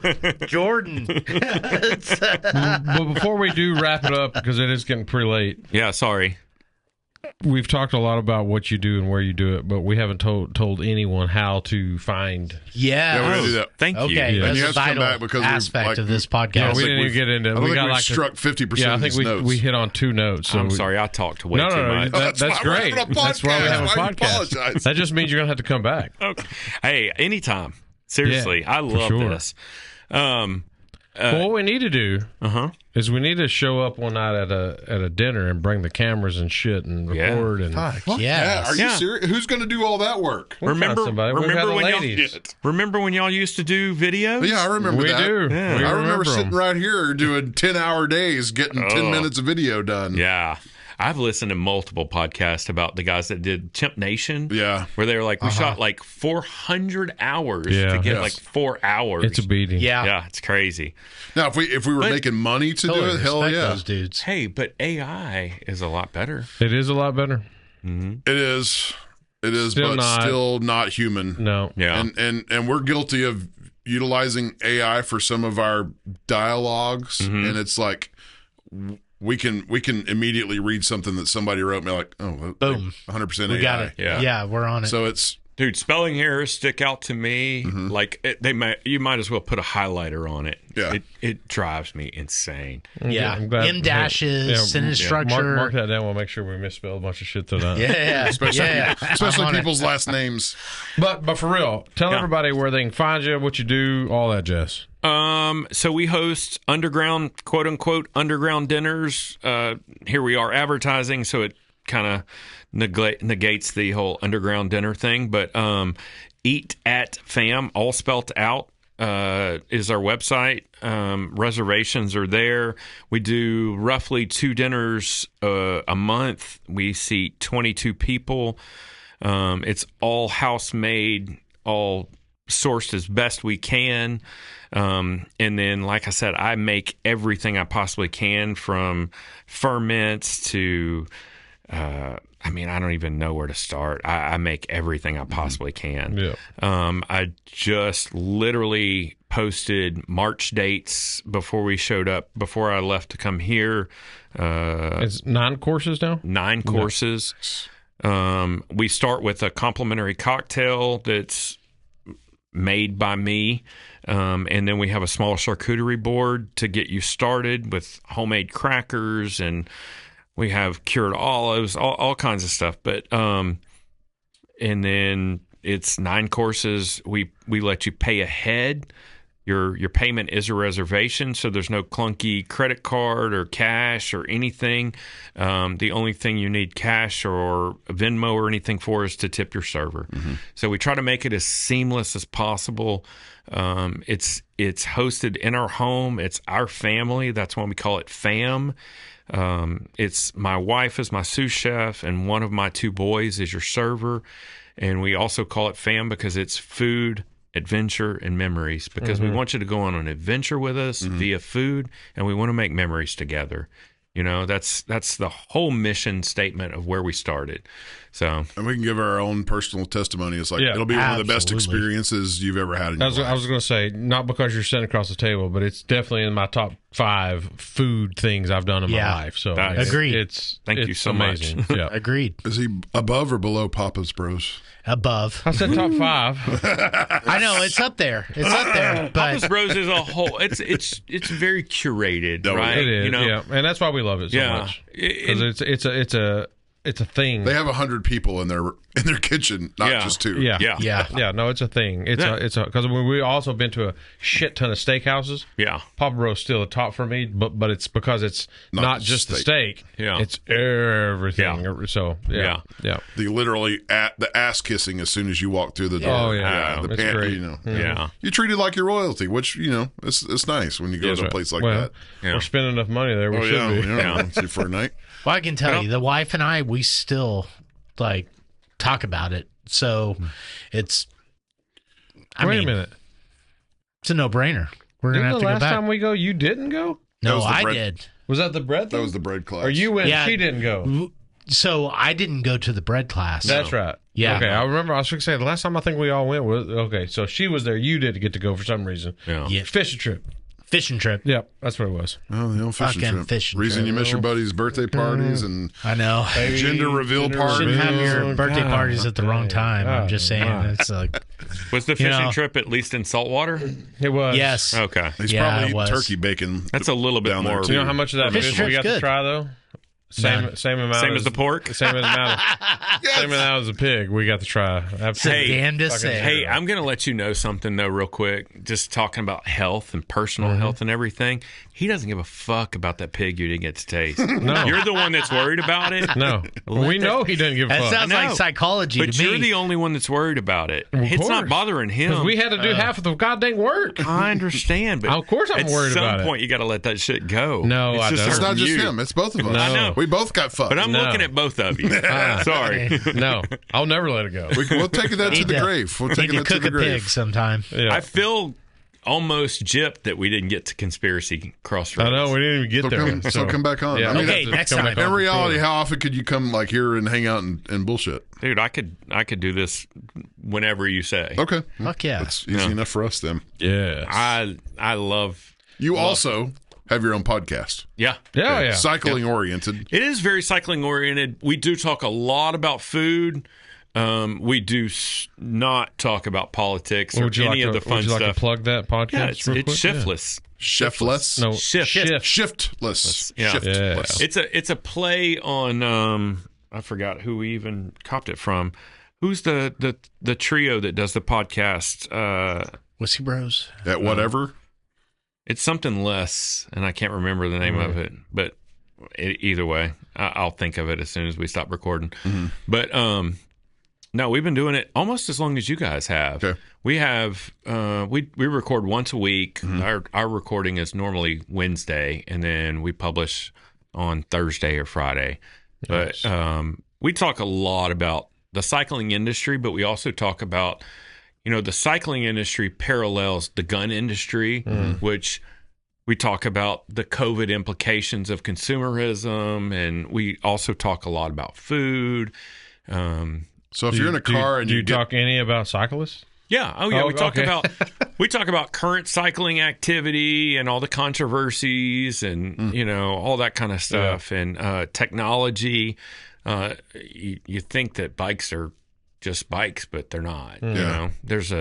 Jordan. But before we do wrap it up, because it is getting pretty late. Yeah, sorry. We've talked a lot about what you do and where you do it, but we haven't told anyone how to find. Yeah, we're gonna do that. Thank you. Okay, And that's you a have to come vital back because aspect of this podcast. No, we didn't even get into it. I We think got we like struck 50%. Yeah, I of think these notes. we hit on 2 notes. So I'm sorry, I talked way too much. That's why we're great. having a That's why we have a podcast. Why you podcast. apologize? That just means you're gonna have to come back. Okay. Hey, anytime. Seriously, I love this. Well, what we need to do is we need to show up one night at a dinner and bring the cameras and shit and record and. Yeah, are you serious? Who's going to do all that work? Remember when y'all used to do videos? Yeah, I remember we that. do. Yeah. I remember sitting right here doing 10-hour days, getting 10 minutes of video done. Yeah. I've listened to multiple podcasts about the guys that did Chimp Nation. Yeah. Where they were like, we shot like 400 hours to get like 4 hours. It's a beating. Yeah, it's crazy. Now, if we were making money to do it, hell yeah. Those dudes. Hey, but AI is a lot better. It is a lot better. It is, still not human. No. Yeah. And we're guilty of utilizing AI for some of our dialogues, and it's like we can immediately read something that somebody wrote and be like, oh, boom, 100% we AI. got it. Yeah, we're on it. So it's, dude, spelling errors stick out to me. Like you might as well put a highlighter on it. Yeah. It drives me insane. Yeah, I'm glad- in dashes, sentence structure. Mark that down. We'll make sure we misspell a bunch of shit tonight. Yeah, especially people's last names. But for real, tell everybody where they can find you, what you do, all that jazz. So we host underground, quote unquote, underground dinners. Here we are advertising, so it kind of negates the whole underground dinner thing. But Eat at Fam, all spelt out, is our website. Reservations are there. We do roughly 2 dinners a month. We seat 22 people. It's all house made, all sourced as best we can. And then, like I said, I make everything I possibly can, from ferments to, I don't even know where to start. I make everything I possibly can. Yeah. I just literally posted March dates before I left to come here. It's 9 courses now? 9 courses. We start with a complimentary cocktail that's made by me. And then we have a small charcuterie board to get you started with homemade crackers, and we have cured olives, all kinds of stuff. But and then it's 9 courses. We let you pay ahead. Your payment is a reservation, so there's no clunky credit card or cash or anything. The only thing you need cash or Venmo or anything for is to tip your server. So we try to make it as seamless as possible. It's hosted in our home. It's our family. That's why we call it Fam. It's my wife is my sous chef, and one of my 2 boys is your server. And we also call it Fam because it's food, adventure, and memories, because we want you to go on an adventure with us via food, and we want to make memories together. You know, that's the whole mission statement of where we started. So, and we can give our own personal testimony. It's like, it'll be one of the best experiences you've ever had in your life. I was going to say, not because you're sitting across the table, but it's definitely in my top 5 food things I've done in my life. So agreed. Thank you so amazing. much. Yeah. Agreed. Is he above or below Papa's Bros? Above. I said top 5. I know it's up there. It's up there. But Papa's Bros is a whole. It's very curated, right? It is. You know? Yeah, and that's why we love it so much. Because it's a thing. They have 100 people in their kitchen, not just 2. Yeah. No, it's a thing. It's because we also been to a shit ton of steakhouses. Yeah, Papa Bro's still the top for me, but it's because it's not just the steak. Yeah, it's everything. Yeah. So yeah. The literally the ass kissing as soon as you walk through the door. Oh yeah, the it's great. You know, yeah. You treat it like your royalty, which it's nice when you go to a place like that. Yeah. We're spending enough money there. We should be. Yeah. For a night. Well, I can tell you, the wife and I, we still talk about it. So it's. Wait a minute. It's a no-brainer. We're gonna have to go back. Last time we go, you didn't go? No, I did. Was that the bread? That was the bread class. Or you went? Yeah, she didn't go. So I didn't go to the bread class. That's right. Yeah. Okay, I remember. I was going to say the last time I think we all went was so she was there. You didn't get to go for some reason. Yeah. Fishing trip. Fishing trip. Yep, that's what it was. Oh, the old fishing trip. Reason you miss your buddies' birthday parties and I know gender reveal parties. Shouldn't have your birthday parties at the wrong time. I'm just saying. It's like. Was the fishing trip at least in saltwater? It was. Yes. Okay. He's probably eating turkey bacon. That's a little bit more. You know how much of that fish we got to try though? Same amount. Same as the pork. Same amount. Same amount as the pig. We got to try. Hey, I'm going to let you know something though, real quick. Just talking about health and personal health and everything. He doesn't give a fuck about that pig you didn't get to taste. No, you're the one that's worried about it. No, we know he doesn't give a fuck. That sounds like psychology but to me. You're the only one that's worried about it. It's not bothering him. Because we had to do half of the goddamn work. I understand, but of course I'm worried about it. At some point, you got to let that shit go. No, it's not just him. It's both of us. No. I know. We both got fucked. But I'm looking at both of you. Sorry. No, I'll never let it go. We'll take that to the grave. We'll take that to the grave. Pig sometime. Yeah. I feel almost gypped that we didn't get to Conspiracy Crossroads. I know, we didn't even get there. So come back on. Yeah. Next time. In reality, how often could you come here and hang out and bullshit? Dude, I could do this whenever you say. Okay. Fuck yeah. That's easy enough for us then. Yeah. I love... You also have your own podcast. Yeah. Yeah. Cycling oriented. It is very cycling oriented. We do talk a lot about food. We do not talk about politics or any of the fun stuff. Would you like to plug that podcast? Yeah, it's shiftless. Chefless? No, Shiftless. Yeah. Shiftless. It's a play on I forgot who we even copped it from. Who's the trio that does the podcast? Whiskey Bros. At whatever. It's something less, and I can't remember the name of it. But either way, I'll think of it as soon as we stop recording. Mm-hmm. But no, we've been doing it almost as long as you guys have. Okay. We have we record once a week. Mm-hmm. Our recording is normally Wednesday, and then we publish on Thursday or Friday. Nice. But we talk a lot about the cycling industry, but we also talk about, the cycling industry parallels the gun industry, which we talk about the COVID implications of consumerism, and we also talk a lot about food. So if you're in a car and do you talk any about cyclists? Yeah. Oh, yeah. We talk about current cycling activity and all the controversies and all that kind of stuff and technology. You think that bikes are just bikes, but they're not. There's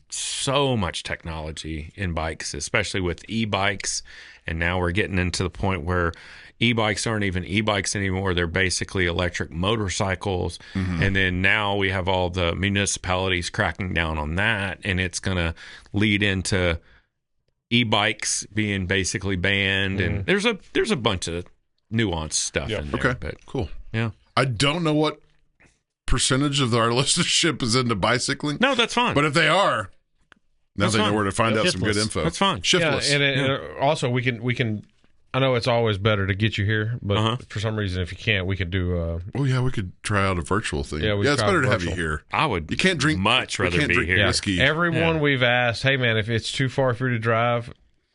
so much technology in bikes, especially with e-bikes, and now we're getting into the point where e-bikes aren't even e-bikes anymore. They're basically electric motorcycles. And then now we have all the municipalities cracking down on that, and it's going to lead into e-bikes being basically banned. And there's a bunch of nuanced stuff in there. Okay, but cool. Yeah. I don't know what percentage of our listenership is into bicycling. No, that's fine. But if they are, now That's they know fine. were to find out some good info. That's fine. Shiftless. Yeah, and also we can. I know it's always better to get you here, but for some reason, if you can't, we could do. We could try out a virtual thing. Yeah, it's better to have you here. I would. You can't drink. Much rather be here. Whiskey. Everyone we've asked, hey man, if it's too far for you to drive,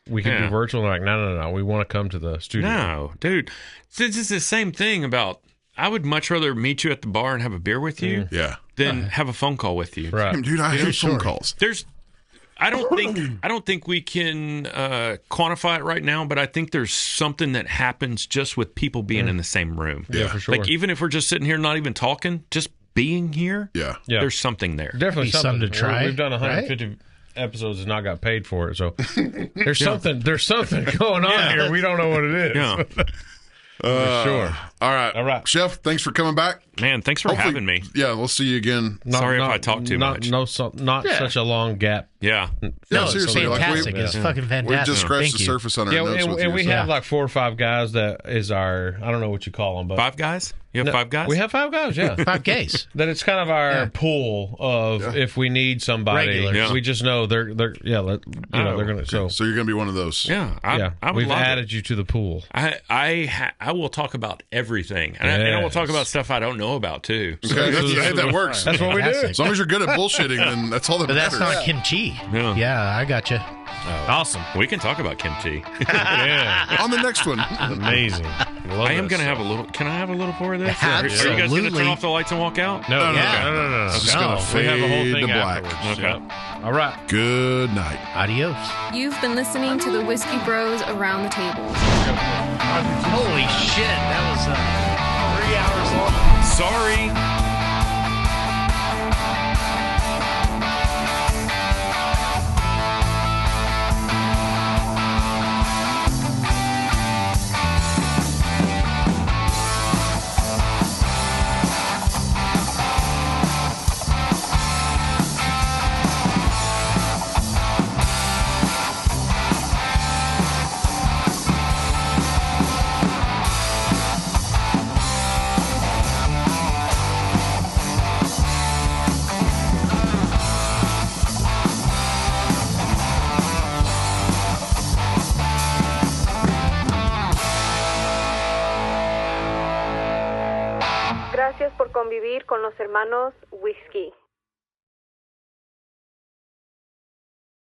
we can do virtual. And they're like, no, we want to come to the studio. No, dude, it's the same thing about. I would much rather meet you at the bar and have a beer with you, than have a phone call with you. Right, dude. I hate phone calls. I don't think we can quantify it right now, but I think there's something that happens just with people being in the same room. Yeah, for sure. Like even if we're just sitting here not even talking, just being here, there's something there. Definitely something to try. We've done 150 episodes and not got paid for it, so there's something going on here. We don't know what it is. Yeah. For sure. All right. Chef, thanks for coming back. Man, thanks for having me. Yeah, we'll see you again. Sorry if I talk too much. Not such a long gap. Yeah. No, seriously. Fantastic. It's fucking fantastic. We just scratched the surface on our notes with you. And we have like 4 or 5 guys that is our, I don't know what you call them, but 5 guys? You have 5 guys? We have 5 guys, yeah. 5 guys. That it's kind of our pool of if we need somebody. Regulars. We just know they're they're gonna. So you're gonna be one of those. Yeah, I would we've love added you to the pool. I will talk about everything, and I will talk about stuff I don't know about too. Okay, that works. That's what we do. As long as you're good at bullshitting, then that's all that matters. But that's not kimchi. Yeah, I got you. Awesome. We can talk about kimchi. On the next one. Amazing. I am going to have a little. Can I have a little more of this? Absolutely. Are you guys going to turn off the lights and walk out? No. It's just going to We have a whole fade thing to black. afterwards. Okay. Yep. All right. Good night. Adios. You've been listening to the Whiskey Bros Around the Table. Holy shit, that was 3 hours long. Sorry. Gracias por convivir con los hermanos Whisky.